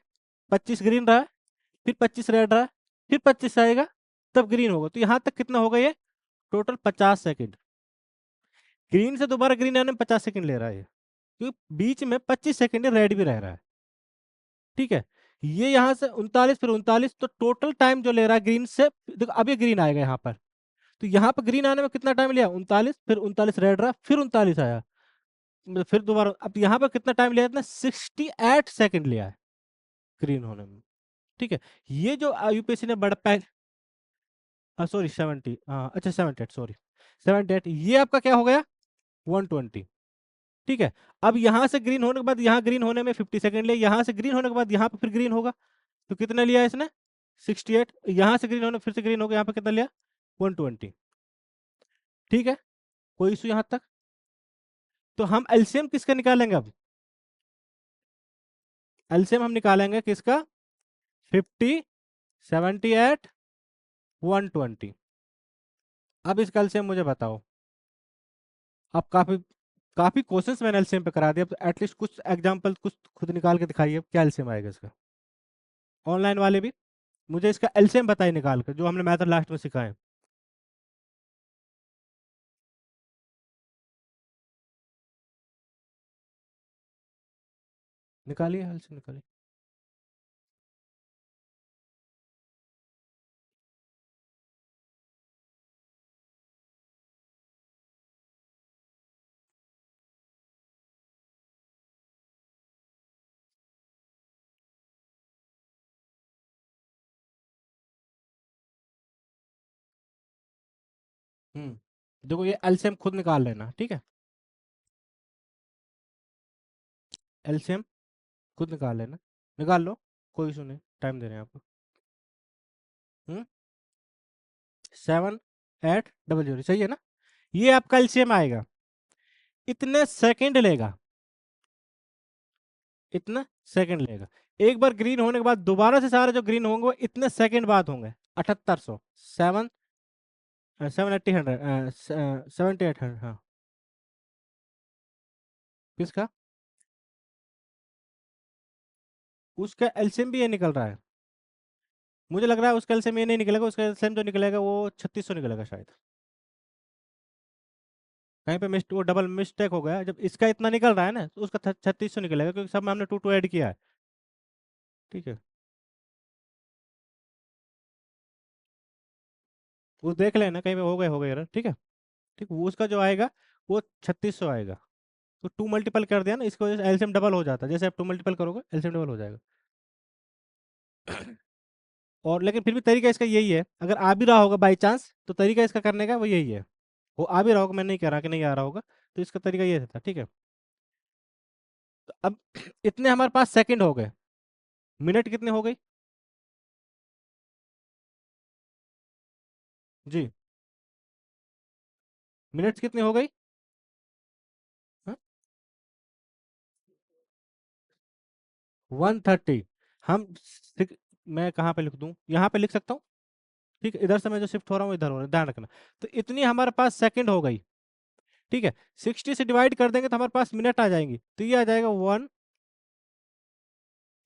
25 ग्रीन रहा है, फिर 25 रेड रहा है, फिर 25 आएगा, तब ग्रीन होगा। तो यहाँ तक कितना होगा ये? Total 50 second. ग्रीन से दोबारा ग्रीन आने में 50 सेकेंड ले रहा है ये, क्योंकि बीच में 25 सेकेंड रेड भी रह रहा है। ठीक है, ये यहाँ से 39 फिर 39, तो टोटल टाइम जो ले रहा है ग्रीन से, देखो अब ये ग्रीन आएगा यहाँ पर। तो यहाँ पर ग्रीन आने में कितना टाइम लिया? 39, फिर 39 रेड रहा, फिर 39 आया, मतलब फिर दोबारा। अब यहाँ पर कितना टाइम लिया? इतना 68 सेकेंड लिया है ग्रीन होने में। ठीक है, ये जो यूपीएससी ने बड़ा सॉरी 70, अच्छा 78, सॉरी 78, ये आपका क्या हो गया? 120। ठीक है, अब यहाँ से ग्रीन होने के बाद यहाँ ग्रीन होने में 50 सेकेंड ले, यहाँ से ग्रीन होने के बाद यहाँ पे फिर ग्रीन होगा, तो कितना लिया इसने 68, यहाँ से ग्रीन होने फिर से ग्रीन हो गया, यहाँ पे कितना लिया 120। ठीक है, कोई इशू यहाँ तक? तो हम एलसीएम किसका निकालेंगे अब? एलसीएम हम निकालेंगे किसका? 50, 78, 120। अब इसका एलसीएम मुझे बताओ। अब काफी काफी क्वेश्चंस मैंने एलसीएम पे करा दिया, अब एटलीस्ट कुछ एग्जांपल कुछ खुद निकाल के दिखाइए क्या एलसीएम आएगा इसका। ऑनलाइन वाले भी मुझे इसका एलसीएम बताइए निकाल कर, जो हमने मैथड लास्ट में सिखाए। निकालिए एलसीएम निकालिए। देखो ये एलसीएम खुद निकाल लेना, ठीक है? एलसीएम खुद निकाल लेना, निकाल लो, कोई इशू नहीं, टाइम दे रहे हैं आपको। 7800 सही है ना? ये आपका एलसीएम आएगा, इतने सेकंड लेगा, इतना सेकंड लेगा। एक बार ग्रीन होने के बाद दोबारा से सारे जो ग्रीन होंगे वो इतने सेकंड बाद होंगे। 7800, 780, 7800, हाँ। किसका? उसका एलसीएम भी ये निकल रहा है। मुझे लग रहा है उसका एलसीएम ये नहीं निकलेगा, उसका एलसीएम जो निकलेगा वो 3600 निकलेगा शायद। कहीं पे मिस्ट वो डबल मिस्टेक हो गया, जब इसका इतना निकल रहा है ना तो उसका 3600 निकलेगा, क्योंकि सब में हमने टू टू ऐड किया है। ठीक है, वो देख लेना कहीं पे हो गए यार, ठीक है? ठीक, वो उसका जो आएगा वो 3600 आएगा। तो टू मल्टीपल कर दिया ना, इसकी वजह से एलसीएम डबल हो जाता है, जैसे आप टू मल्टीपल करोगे एलसीएम डबल हो जाएगा। और लेकिन फिर भी तरीका इसका यही है, अगर आ भी रहा होगा बाई चांस तो तरीका इसका करने का वो यही है। वो आ भी रहा होगा, मैं नहीं कह रहा कि नहीं आ रहा होगा, तो इसका तरीका ये था, ठीक है? तो अब इतने हमारे पास सेकंड हो गए, मिनट कितने हो गई जी? मिनट्स कितनी हो गई? हाँ? 130। हम मैं कहाँ पे लिख दूं, यहाँ पे लिख सकता हूँ। ठीक है, इधर से मैं जो शिफ्ट हो रहा हूँ इधर हो रहा है, ध्यान रखना। तो इतनी हमारे पास सेकंड हो गई, ठीक है? 60 से डिवाइड कर देंगे तो हमारे पास मिनट आ जाएंगी, तो ये आ जाएगा 1।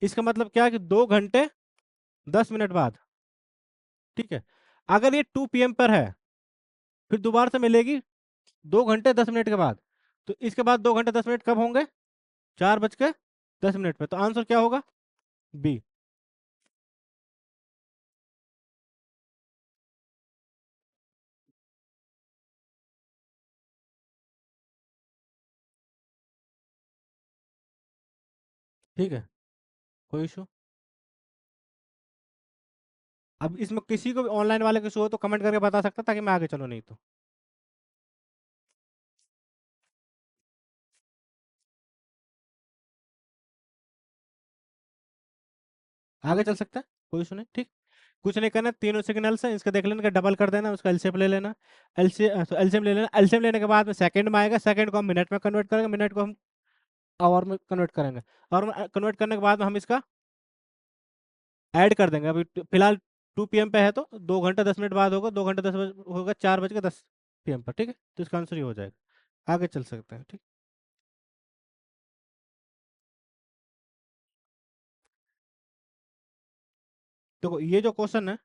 इसका मतलब क्या है कि 2 घंटे 10 मिनट बाद। ठीक है, अगर ये 2 PM पर है, फिर दोबारा से मिलेगी 2 घंटे 10 मिनट के बाद। तो इसके बाद 2 घंटे 10 मिनट कब होंगे? 4 बज के 10 मिनट पे। तो आंसर क्या होगा? बी। ठीक है, कोई इशू? अब इसमें किसी को भी ऑनलाइन वाले को इशू हो तो कमेंट करके बता सकता, ताकि मैं आगे चलो, नहीं तो आगे चल सकता है, कोई इशू नहीं। ठीक, कुछ नहीं करना, तीनों सिग्नल्स हैं, इसका देख लेना कि डबल कर देना, उसका एलसीएम ले लेना। एलसीएम ले लेना, एलसीएम लेने के बाद में सेकंड में आएगा, सेकंड को हम मिनट में कन्वर्ट करेंगे, मिनट को हम आवर में कन्वर्ट करेंगे, और कन्वर्ट करने के बाद में हम इसका ऐड कर देंगे। अभी फिलहाल 2 PM पे है, तो 2 घंटे 10 मिनट बाद होगा, 2 घंटे 10 होगा 4 बज के 10 PM पर। ठीक है, तो इसका आंसर ये हो जाएगा। आगे चल सकते हैं, ठीक। देखो ये जो क्वेश्चन है,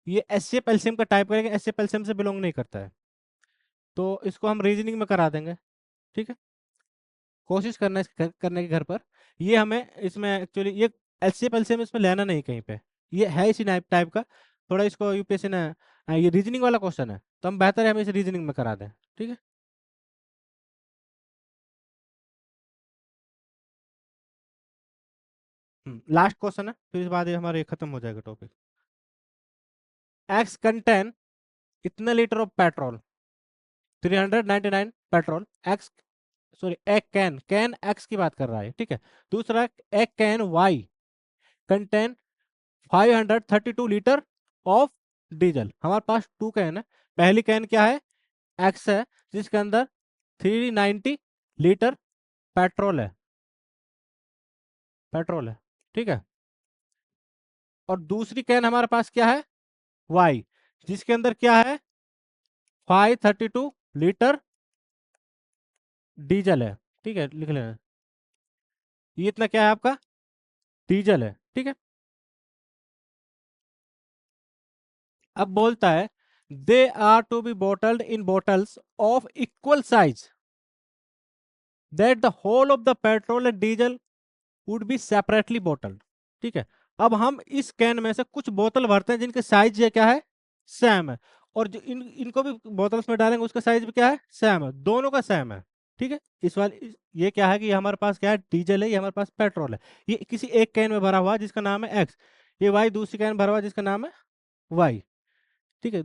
ये एससीएफ एलसीएम का टाइप करेंगे, एससीएफ एलसीएम से बिलोंग नहीं करता है, तो इसको हम रीजनिंग में करा देंगे। ठीक है, कोशिश करना है करने के घर पर। ये हमें इसमें एक्चुअली ये एलसीएफ एलसीएम इसमें लेना नहीं कहीं पे, ये है इसी टाइप टाइप का। थोड़ा इसको यूपीएससी ने ये रीजनिंग वाला क्वेश्चन है, तो हम बेहतर है हम इसे रीजनिंग में करा दें। ठीक है, लास्ट क्वेश्चन है, फिर इस बाद ये हमारा ये खत्म हो जाएगा टॉपिक। एक्स कंटेन इतने litre of petrol, 399 petrol x, sorry एक कैन एक्स की बात कर रहा है, ठीक है? दूसरा, एक can Y contain 532 litre of diesel. हमारे पास 2 कैन है। पहली कैन क्या है, एक्स है, जिसके अंदर 390 लीटर पेट्रोल है, पेट्रोल है, ठीक है। और दूसरी कैन हमारे पास क्या है, वाई, जिसके अंदर क्या है, 532 लीटर डीजल है, ठीक है, लिख लेना। ये इतना क्या है आपका, डीजल है, ठीक है। अब बोलता है they are to be bottled in bottles of equal size that the whole of the petrol and diesel would be separately bottled, ठीक है। अब हम इस कैन में से कुछ बोतल भरते हैं जिनके साइज ये क्या है, सेम है, और जो इनको भी बोतल्स में डालेंगे उसका साइज भी क्या है, सेम है, दोनों का सेम है, ठीक है। ये क्या है कि ये हमारे पास क्या है, डीजल है, ये हमारे पास पेट्रोल है। ये किसी एक कैन में भरा हुआ है जिसका नाम है एक्स, ये वाई दूसरी कैन भरा हुआ है जिसका नाम है वाई, ठीक है।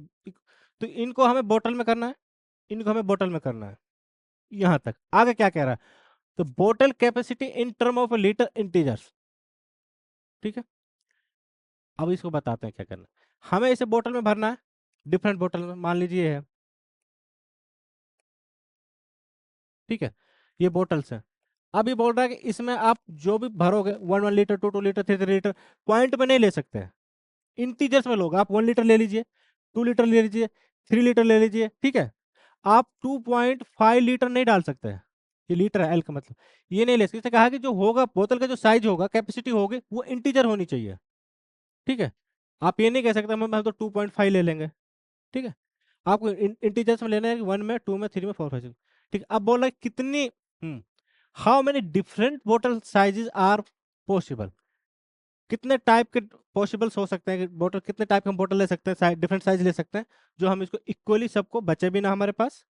तो इनको हमें बोतल में करना है, इनको हमें बोतल में करना है। यहां तक आगे क्या कह रहा है, तो बोतल capacity in term of litre integers, ठीक है। अब इसको बताते हैं क्या करना है। हमें इसे बोतल में भरना है, डिफरेंट बोतल में, मान लीजिए ये है, ठीक है, ये बोतल्स है। अब ये बोल रहा है कि इसमें आप जो भी भरोगे 1 1 लीटर 2 2 लीटर 3 3 लीटर, पॉइंट में नहीं ले सकते हैं, इंटीजर्स में लोगे। आप 1 लीटर ले लीजिए, 2 लीटर ले लीजिए, 3 लीटर ले लीजिए, ठीक है। आप 2.5 लीटर नहीं डाल सकते हैं, ये लीटर है, एल का मतलब, ये नहीं ले सकते। इसने कहा कि जो होगा बोतल का जो साइज होगा, कैपेसिटी होगी, वो इंटीजर होनी चाहिए, ठीक है। आप ये नहीं कह सकते हम तो 2.5 ले लेंगे, ठीक है। आपको इंटीजर्स में लेना है, 1 में 2 में 3 में 4 5 6, ठीक है। अब बोल रहा है कितनी, हाउ मेनी डिफरेंट बोतल साइजेस आर पॉसिबल, कितने टाइप के पॉसिबल्स हो सकते हैं, बोतल कितने टाइप के हम बोतल ले सकते हैं, डिफरेंट साइज ले सकते हैं, जो हम इसको इक्वली सबको बचे भी ना हमारे पास,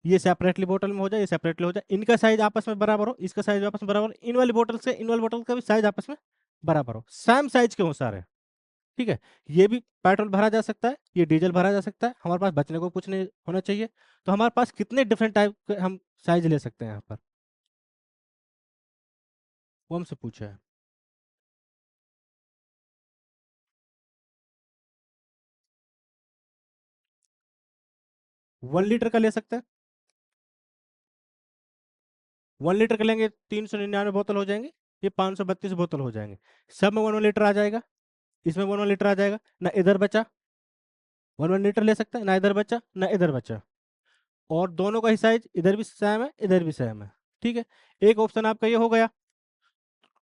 ये सेपरेटली बोतल में हो जाए, ये सेपरेटली हो जाए, इनका साइज आपस में बराबर हो, इसका साइज आपस में बराबर हो, इन वाली बोतल से इन वाली बोतल का भी साइज आपस में बराबर हो, सेम साइज के हो सारे, ठीक है। ये भी पेट्रोल भरा जा सकता है, ये डीजल भरा जा सकता है, हमारे पास बचने को कुछ नहीं होना चाहिए। तो हमारे पास कितने डिफरेंट टाइप के हम साइज ले सकते हैं यहाँ पर, वो हमसे पूछा है। 1 लीटर का ले सकते हैं, 1 लीटर का लेंगे 399 बोतल हो जाएंगे, ये 532 बोतल हो जाएंगे, सब में 1 1 लीटर आ जाएगा, इसमें 1 1 लीटर आ जाएगा ना, इधर बचा 1 1 लीटर ले सकते हैं ना, इधर बचा ना इधर बचा, और दोनों का ही साइज इधर भी सेम है इधर भी सेम है, ठीक है। एक ऑप्शन आपका ये हो गया।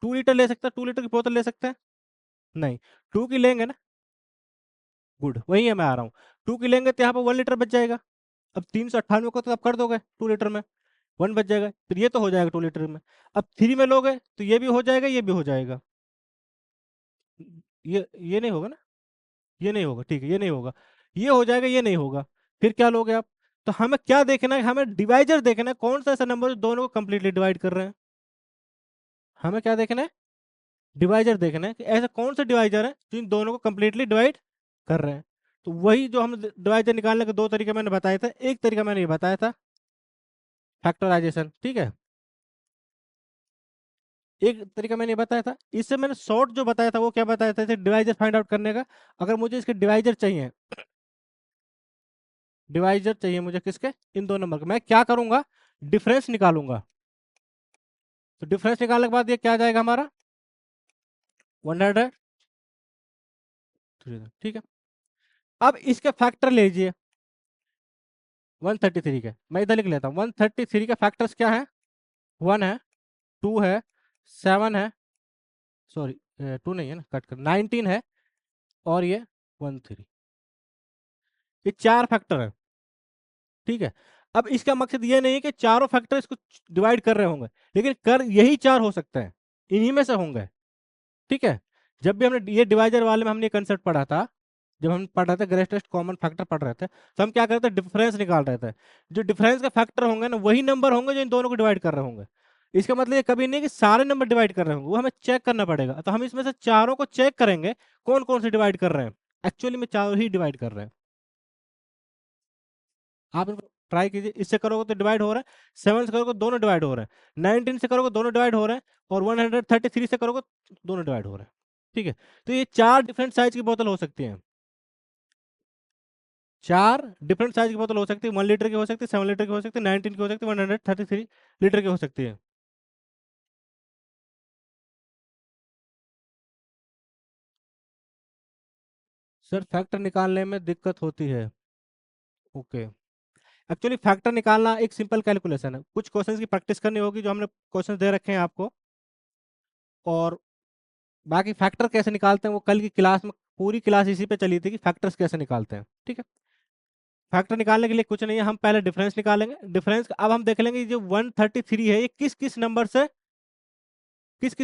2 लीटर ले सकते हैं, 2 लीटर की बोतल ले सकते हैं, नहीं, 2 की लेंगे ना, गुड, वही है, मैं आ रहा हूँ। 2 की लेंगे तो यहाँ पर 1 लीटर बच जाएगा। अब 398 को तो आप कर दोगे 2 लीटर में, 1 बच जाएगा, फिर ये तो हो जाएगा 2 लीटर में। अब 3 में लोगे तो ये भी हो जाएगा, ये भी हो जाएगा, ये नहीं होगा ना, ये नहीं होगा, ठीक है, ये नहीं होगा, ये हो जाएगा, ये नहीं होगा, फिर क्या लोगे आप। तो हमें क्या देखना है, हमें डिवाइजर देखना है, कौन सा ऐसा नंबर जो दोनों को कंप्लीटली डिवाइड कर रहे हैं। हमें क्या देखना है, डिवाइजर देखना है कि ऐसा कौन सा डिवाइजर है जो इन दोनों को कंप्लीटली डिवाइड कर रहे हैं। तो वही जो हम डिवाइजर निकालने के 2 तरीके मैंने बताए थे, एक तरीका मैंने ये बताया था फैक्टराइजेशन, ठीक है, एक तरीका मैंने ये बताया था। इससे मैंने शॉर्ट जो बताया था वो क्या बताया था, डिवाइजर फाइंड आउट करने का। अगर मुझे इसके डिवाइजर चाहिए, डिवाइजर चाहिए मुझे किसके, इन दो नंबर के, मैं क्या करूंगा, डिफरेंस निकालूंगा। तो डिफरेंस निकालने के बाद ये क्या आ जाएगा हमारा, 100, ठीक है। अब इसके फैक्टर ले लीजिए 133 के, मैं इधर लिख लेता हूँ, 133 के फैक्टर्स क्या है, 1 है, 2 है, 7 है, सॉरी 2 नहीं है ना, कट कर, 19 है, और ये 13, ये 4 फैक्टर है, ठीक है। अब इसका मकसद ये नहीं है कि चारों फैक्टर इसको डिवाइड कर रहे होंगे, लेकिन कर यही 4 हो सकते हैं, इन्हीं में से होंगे, ठीक है। जब भी हमने ये डिवाइजर वाले में हमने कंसेप्ट पढ़ा था, जब हम पढ़ रहे थे ग्रेटेस्ट कॉमन फैक्टर पढ़ रहे थे, तो हम क्या कर रहे थे, डिफरेंस निकाल रहे थे। जो डिफरेंस के फैक्टर होंगे ना, वही नंबर होंगे जो इन दोनों को डिवाइड कर रहे होंगे। इसका मतलब ये कभी नहीं कि सारे नंबर डिवाइड कर रहे होंगे, वो हमें चेक करना पड़ेगा। तो हम इसमें से चारों को चेक करेंगे कौन कौन से डिवाइड कर रहे हैं, एक्चुअली में चारों ही डिवाइड कर रहे हैं। आप इनको ट्राई कीजिए, इससे करोगे तो डिवाइड हो रहा है, 7 से करोगे दोनों डिवाइड हो रहे हैं, 19 से करोगे दोनों डिवाइड हो रहे हैं, और 133 से करोगे दोनों डिवाइड हो रहे हैं। ठीक है, तो ये 4 डिफरेंट साइज की बोतल हो सकती हैं। 4 डिफरेंट साइज की बोतल हो सकती है, 1 लीटर की हो सकती है, 7 लीटर की हो सकती है, 19 की हो सकती है, 133 लीटर की हो सकती है। सर फैक्टर निकालने में दिक्कत होती है। ओके, एक्चुअली फैक्टर निकालना एक सिंपल कैलकुलेशन है, कुछ क्वेश्चंस की प्रैक्टिस करनी होगी जो हमने क्वेश्चंस दे रखे हैं आपको, और बाकी फैक्टर कैसे निकालते हैं वो कल की क्लास में पूरी क्लास इसी पे चली थी कि फैक्टर्स कैसे निकालते हैं। ठीक है, फैक्टर निकालने के लिए कुछ नहीं है, हम पहले डिफरेंस निकालेंगे। डिफरेंस अब हम देख लेंगे जो 133 है ये किस किस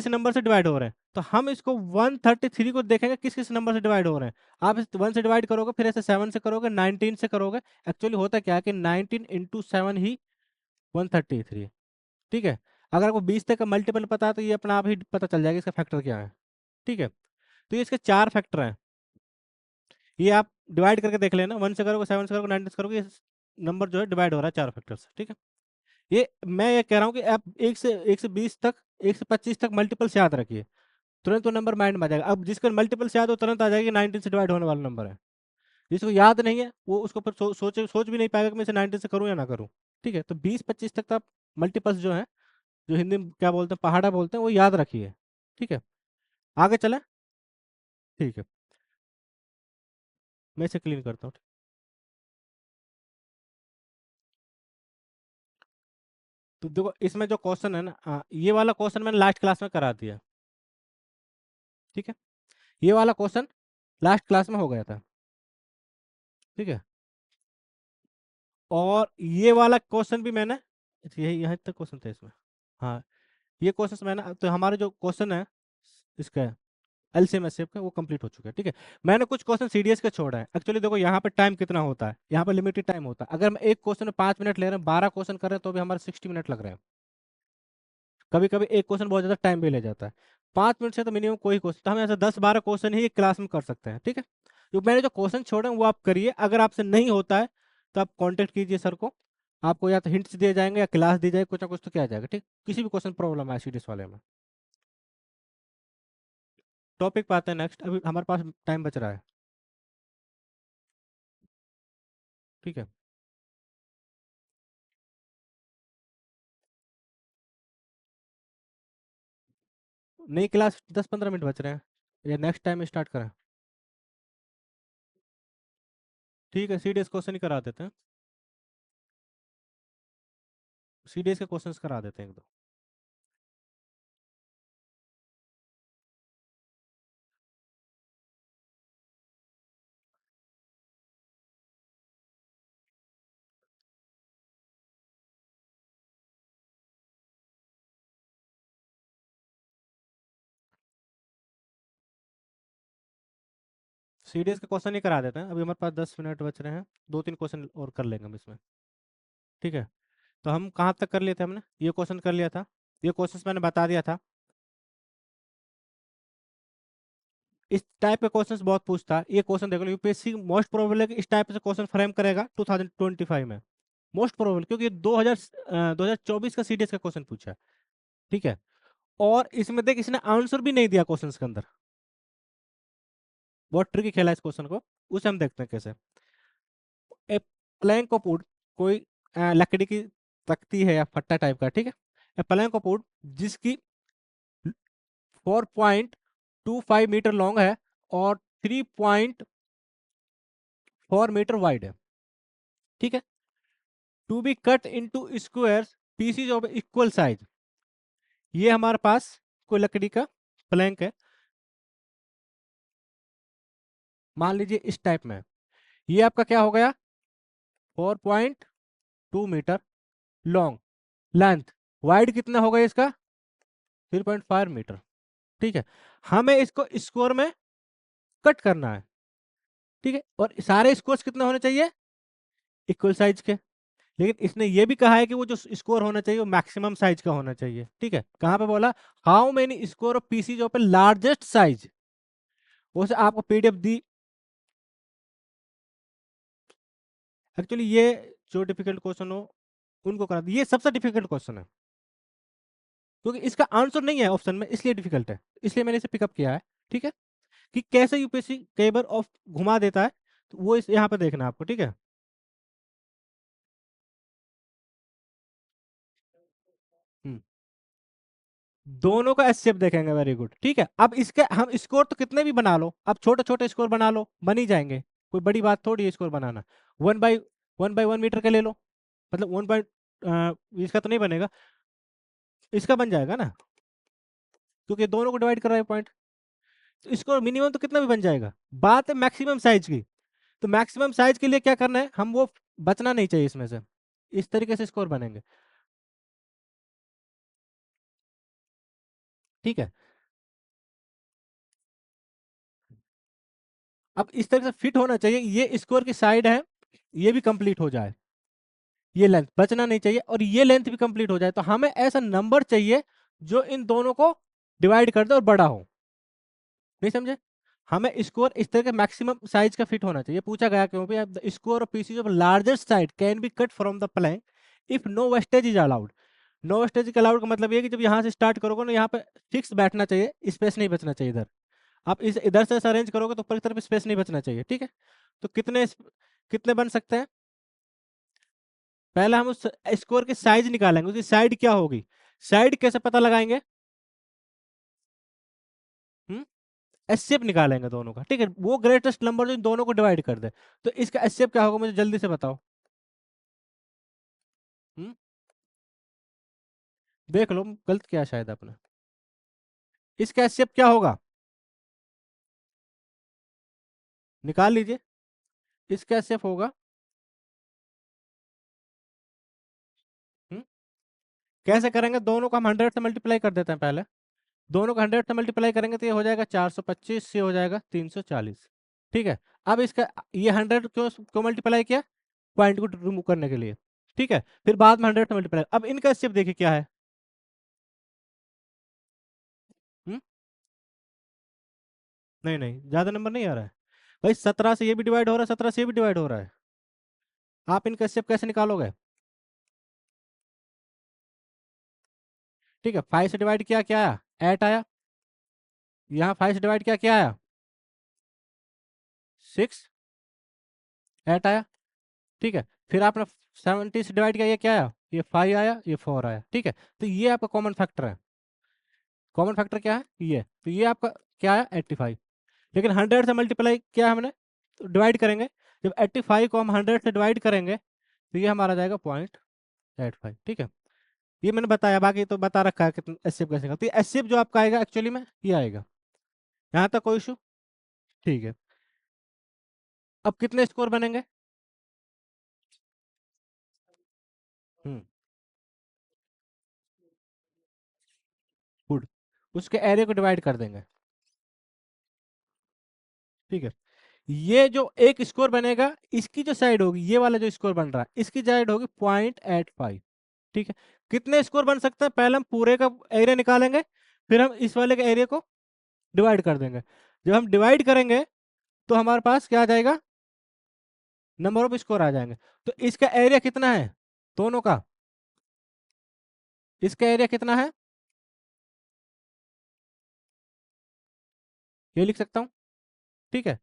नंबर से डिवाइड हो रहे हैं, तो हम इसको 133 को देखेंगे किस किस नंबर से डिवाइड हो रहे हैं। आप इस 1 से डिवाइड करोगे, फिर ऐसे 7 से करोगे, 19 से करोगे। एक्चुअली होता क्या है कि 19 इंटू 7 ही 133 है। ठीक है, अगर आपको 20 तक का मल्टीपल पता है तो ये अपना आप ही पता चल जाएगा इसका फैक्टर क्या है। ठीक है, तो ये इसके 4 फैक्टर हैं, ये आप डिवाइड करके देख लेना। 1 से करोगे, 7 से करोगे, 19 से करोगे, नंबर जो है डिवाइड हो रहा है 4 फैक्टर से। ठीक है, ये मैं ये कह रहा हूँ कि आप 1 से 20 तक, 1 से 25 तक मल्टीपल से याद रखिए, तुरंत वो नंबर माइंड में आ जाएगा। अब जिसका मल्टीपल से याद हो तुरंत आ जाएगी 19 से डिवाइड होने वाला नंबर है। जिसको याद नहीं है वो उसको फिर सोच भी नहीं पाएगा कि मैं इसे 19 से करूँ या ना करूँ। ठीक है, तो 20-25 तक तो आप मल्टीपल्स जो है, जो हिंदी में क्या बोलते हैं पहाड़ा बोलते हैं, वो याद रखिए। ठीक है, आगे चले। ठीक है, मैं इसे क्लीन करता हूँ। तो देखो इसमें जो क्वेश्चन है ना, ये वाला क्वेश्चन मैंने लास्ट क्लास में करा दिया। ठीक है, ये वाला क्वेश्चन लास्ट क्लास में हो गया था। ठीक है, और ये वाला क्वेश्चन भी मैंने, यही यहाँ तक क्वेश्चन था इसमें। हाँ, ये क्वेश्चन मैंने, तो हमारे जो क्वेश्चन है इसका एलसीएम एचसीएफ का वो कंप्लीट हो चुका है। ठीक है, मैंने कुछ क्वेश्चन सीडीएस के छोड़ा है। एक्चुअली देखो यहाँ पे टाइम कितना होता है, यहाँ पे लिमिटेड टाइम होता है। अगर हम एक क्वेश्चन में 5 मिनट ले रहे हैं, 12 क्वेश्चन कर रहे हैं, तो भी हमारे 60 मिनट लग रहे हैं। कभी कभी एक क्वेश्चन बहुत ज़्यादा टाइम भी ले जाता है। 5 मिनट से तो मिनिमम कोई क्वेश्चन, तो हम ऐसे 10-12 क्वेश्चन ही एक क्लास में कर सकते हैं। ठीक है, तो मैंने जो क्वेश्चन छोड़े हैं वो आप करिए। अगर आपसे नहीं होता है तो आप कॉन्टेक्ट कीजिए सर को, आपको या तो हिंट्स दिए जाएंगे या क्लास दी जाएगी, कुछ ना कुछ तो किया जाएगा। ठीक, किसी भी क्वेश्चन प्रॉब्लम है सीडीएस वाले में। टॉपिक पे आते हैं नेक्स्ट, अभी हमारे पास टाइम बच रहा है। ठीक है, नई क्लास 10-15 मिनट बच रहे हैं, या नेक्स्ट टाइम स्टार्ट करें। ठीक है, सीडीएस क्वेश्चन ही करा देते हैं, सीडीएस के क्वेश्चंस करा देते हैं एक दो। सीडीएस के क्वेश्चन ही करा देते हैं, अभी हमारे पास 10 मिनट बच रहे हैं, 2-3 क्वेश्चन और कर लेंगे हम इसमें। ठीक है, तो हम कहाँ तक कर लिए थे, हमने ये क्वेश्चन कर लिया था, ये क्वेश्चन मैंने बता दिया था। इस टाइप के क्वेश्चंस बहुत पूछता है, ये क्वेश्चन देख लो, यूपीएससी मोस्ट प्रोबेबल है कि इस टाइप से क्वेश्चन फ्रेम करेगा 2025 में, मोस्ट प्रोबेबल, क्योंकि ये 2024 का सीडीएस का क्वेश्चन पूछा है। ठीक है, और इसमें देख इसने आंसर भी नहीं दिया क्वेश्चन के अंदर, बहुत ट्रिकी खेला है इस क्वेश्चन को, उसे हम देखते हैं कैसे। ए प्लैंक ऑफ वुड, कोई लकड़ी की तख्ती है या फट्टा टाइप का। ठीक है, ए प्लैंक ऑफ वुड जिसकी 4.25 मीटर लॉन्ग है और 3.4 मीटर वाइड है। ठीक है, to be cut into squares pieces of equal size, ये हमारे पास कोई लकड़ी का प्लैंक है, मान लीजिए इस टाइप में है। ये आपका क्या हो गया, 4.2 मीटर लॉन्ग लेंथ, वाइड कितना होगा इसका, 3.5 मीटर। ठीक है, हमें इसको स्क्वायर में कट करना है। ठीक है, और सारे स्कोर्स कितने होने चाहिए, इक्वल साइज के। लेकिन इसने ये भी कहा है कि वो जो स्कोर होना चाहिए वो मैक्सिमम साइज का होना चाहिए। ठीक है, कहां पे बोला, how many score of pieces of largest size, वो से आपको पीडीएफ दी। एक्चुअली ये जो डिफिकल्ट क्वेश्चन हो उनको करा, ये सबसे डिफिकल्ट क्वेश्चन है, क्योंकि इसका आंसर नहीं है ऑप्शन में, इसलिए डिफिकल्ट है, इसलिए मैंने इसे पिकअप किया है। ठीक है, कि कैसे यूपीएससी कई बार ऑफ घुमा देता है, तो वो इस यहाँ पे देखना है आपको। ठीक है, हम्म, दोनों का एचसीएफ देखेंगे, वेरी गुड। ठीक है, अब इसके हम स्कोर तो कितने भी बना लो, अब छोटे छोटे स्कोर बना लो, बन ही जाएंगे, कोई बड़ी बात थोड़ी है स्कोर बनाना। 1/1 मीटर के ले लो, मतलब 1 इसका तो नहीं बनेगा, इसका बन जाएगा ना, क्योंकि दोनों को डिवाइड कर रहा है पॉइंट। तो इसको मिनिमम तो कितना भी बन जाएगा। बात है मैक्सिमम साइज की, तो मैक्सिमम साइज के लिए क्या करना है, हम वो बचना नहीं चाहिए इसमें से, इस तरीके से स्कोर बनेंगे। ठीक है, अब इस तरह से फिट होना चाहिए, ये स्कोर की साइड है, ये भी कंप्लीट हो जाए, ये लेंथ बचना नहीं चाहिए, और ये लेंथ भी कंप्लीट हो जाए, तो हमें ऐसा नंबर चाहिए जो इन दोनों को डिवाइड कर दे और बड़ा हो। नहीं समझे, हमें स्कोर इस तरह के मैक्सिमम साइज का फिट होना चाहिए। पूछा गया क्यों भी, the score of pieces of largest side can be cut from the plank if no wastage is allowed. No wastage का अलाउड का मतलब ये कि जब यहाँ से स्टार्ट करोगे ना, यहाँ पे फिक्स बैठना चाहिए, स्पेस नहीं बचना चाहिए इधर। आप इस इधर से अरेंज करोगे तो ऊपर की तरफ स्पेस नहीं बचना चाहिए। ठीक है, तो कितने बन सकते हैं, पहले हम उस स्कोर की साइज निकालेंगे, उसकी साइड क्या होगी, साइड कैसे पता लगाएंगे, हम्म, एचसीएफ निकालेंगे दोनों का। ठीक है, वो ग्रेटेस्ट नंबर जो इन दोनों को डिवाइड कर दे, तो इसका एचसीएफ क्या होगा, मुझे जल्दी से बताओ। हम्म, देख लो गलत किया शायद आपने, इसका एचसीएफ क्या होगा, निकाल लीजिए। इसका एचसीएफ होगा, हम्म, कैसे करेंगे, दोनों को हम 100 से मल्टीप्लाई कर देते हैं पहले, दोनों को 100 से मल्टीप्लाई करेंगे तो ये हो जाएगा 425, से हो जाएगा 340। ठीक है, अब इसका ये 100 क्यों क्यों मल्टीप्लाई किया, पॉइंट को रिमूव करने के लिए। ठीक है, फिर बाद में 100 से मल्टीप्लाई, अब इनका स्टेप देखिए क्या है। हम्म, नहीं नहीं, ज्यादा नंबर नहीं आ रहा है भाई, 17 से ये भी डिवाइड हो रहा है, 17 से ये भी डिवाइड हो रहा है, आप इनका स्टेप कैसे निकालोगे। ठीक है, 5 से डिवाइड किया, क्या आया, 8 आया, यहाँ 5 से डिवाइड किया, क्या आया, 6, 8 आया। ठीक है, फिर आपने 70 से डिवाइड किया, ये क्या आया, ये 5 आया, ये 4 आया। ठीक है, तो ये आपका कॉमन फैक्टर है, कॉमन फैक्टर क्या है, ये तो ये आपका क्या आया, 85। लेकिन 100 से मल्टीप्लाई किया हमने, तो डिवाइड करेंगे, जब 85 को हम 100 से डिवाइड करेंगे तो ये हमारा जाएगा 0.85। ठीक है, ये मैंने बताया, बाकी तो बता रखा है कितना एससीएफ कैसे निकलती है। एससीएफ जो आपका आएगा एक्चुअली में ये आएगा, यहाँ तक कोई इशू। ठीक है, अब कितने स्कोर बनेंगे, हम्म, गुड, उसके एरिया को डिवाइड कर देंगे। ठीक है, ये जो एक स्कोर बनेगा, इसकी जो साइड होगी, ये वाला जो स्कोर बन रहा है, इसकी साइड होगी 0.85। ठीक है, कितने स्कोर बन सकते हैं, पहले हम पूरे का एरिया निकालेंगे, फिर हम इस वाले के एरिया को डिवाइड कर देंगे। जब हम डिवाइड करेंगे तो हमारे पास क्या आ जाएगा, नंबर ऑफ स्कोर आ जाएंगे। तो इसका एरिया कितना है, दोनों का, इसका एरिया कितना है, ये लिख सकता हूँ। ठीक है,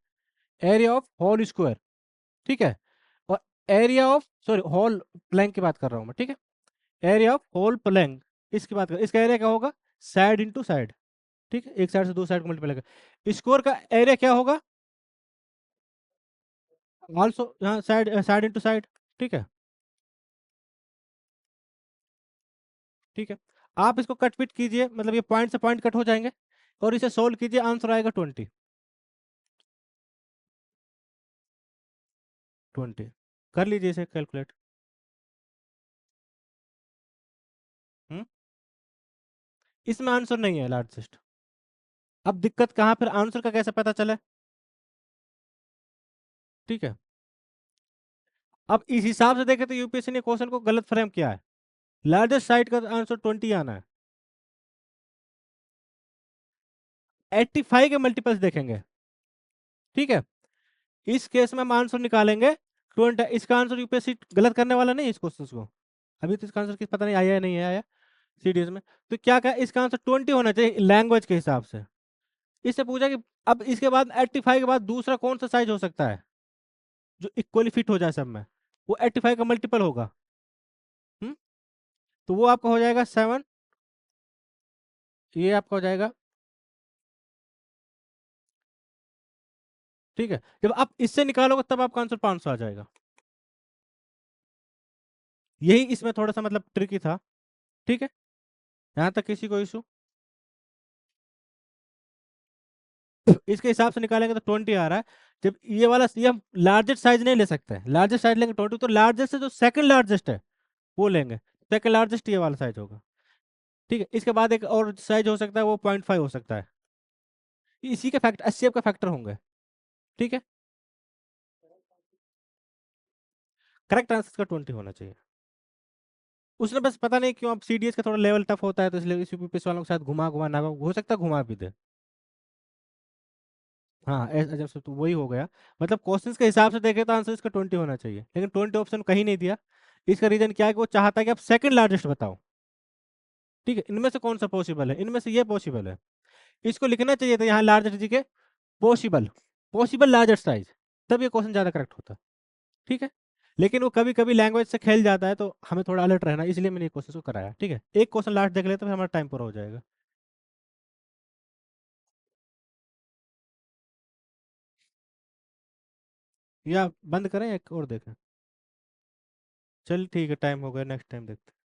एरिया ऑफ होल स्क्वायर। ठीक है, और area of, sorry, whole plank की बात कर रहा हूँ मैं। ठीक है, एरिया ऑफ होल प्लैंक, इसकी बात कर, इसका एरिया क्या होगा, साइड इंटू साइड। ठीक है, एक साइड से दो साइड को मल्टीप्लाई कर, स्कोर का एरिया क्या होगा, ऑल्सो यहाँ साइड साइड इंटू साइड। ठीक है, ठीक है, आप इसको कट पिट कीजिए, मतलब ये पॉइंट से पॉइंट कट हो जाएंगे, और इसे सोल्व कीजिए, आंसर आएगा 20। कर लीजिए इसे कैलकुलेट। हम्म, इसमें आंसर नहीं है लार्जेस्ट। अब दिक्कत कहाँ, फिर आंसर का कैसे पता चले। ठीक है, अब इस हिसाब से देखें तो यूपीएससी ने क्वेश्चन को गलत फ्रेम किया है, लार्जेस्ट साइड का आंसर 20 आना है। 85 के मल्टीपल्स देखेंगे। ठीक है, इस केस में हम आंसर निकालेंगे 20, इसका आंसर यूपीएससी गलत करने वाला नहीं है इस क्वेश्चन को, अभी तो इसका आंसर किस पता नहीं आया है नहीं आया सीडीएस में। तो क्या क्या इसका आंसर 20 होना चाहिए लैंग्वेज के हिसाब से, इससे पूछा कि अब इसके बाद 85 के बाद दूसरा कौन सा साइज हो सकता है जो इक्वली फिट हो जाए सब में, वो 85 का मल्टीपल होगा। हम्म। तो वो आपका हो जाएगा 7, ये आपका हो जाएगा। ठीक है, जब आप इससे निकालोगे तब आपका आंसर 500 आ जाएगा। यही इसमें थोड़ा सा मतलब ट्रिकी था। ठीक है, यहाँ तक किसी को इशू? इसके हिसाब से निकालेंगे तो 20 आ रहा है। जब ये वाला, ये हम लार्जेस्ट साइज नहीं ले सकते, लार्जेस्ट साइज लेंगे 20, तो लार्जेस्ट से जो सेकंड लार्जेस्ट है वो लेंगे। सेकंड लार्जेस्ट ये वाला साइज होगा। ठीक है, इसके बाद एक और साइज हो सकता है, वो 0.5 हो सकता है। इसी के फैक्टर, एचसीएफ का फैक्टर होंगे। ठीक है, करेक्ट आंसर का 20 होना चाहिए। उसने बस पता नहीं क्यों, अब सीडीएस का थोड़ा लेवल टफ होता है, तो इसलिए इस यूपीएससी वालों के साथ घुमा घुमा ना, हो सकता है घुमा भी दे। हाँ, जब से तो वही हो गया। मतलब क्वेश्चंस के हिसाब से देखे तो आंसर इसका 20 होना चाहिए, लेकिन 20 ऑप्शन कहीं नहीं दिया। इसका रीजन क्या है कि वो चाहता है कि आप सेकंड लार्जेस्ट बताओ। ठीक है, इनमें से कौन सा पॉसिबल है, इनमें से ये पॉसिबल है। इसको लिखना चाहिए था यहाँ लार्जेस्ट जी के, पॉसिबल, पॉसिबल लार्जेस्ट साइज, तब ये क्वेश्चन ज्यादा करेक्ट होता। ठीक है, लेकिन वो कभी कभी लैंग्वेज से खेल जाता है, तो हमें थोड़ा अलर्ट रहना, इसलिए मैंने ये क्वेश्चन को कराया। ठीक है, एक क्वेश्चन लास्ट देख लेते हैं, फिर हमारा टाइम पूरा हो जाएगा। या बंद करें, एक और देखें? चल ठीक है, टाइम हो गया, नेक्स्ट टाइम देखते हैं।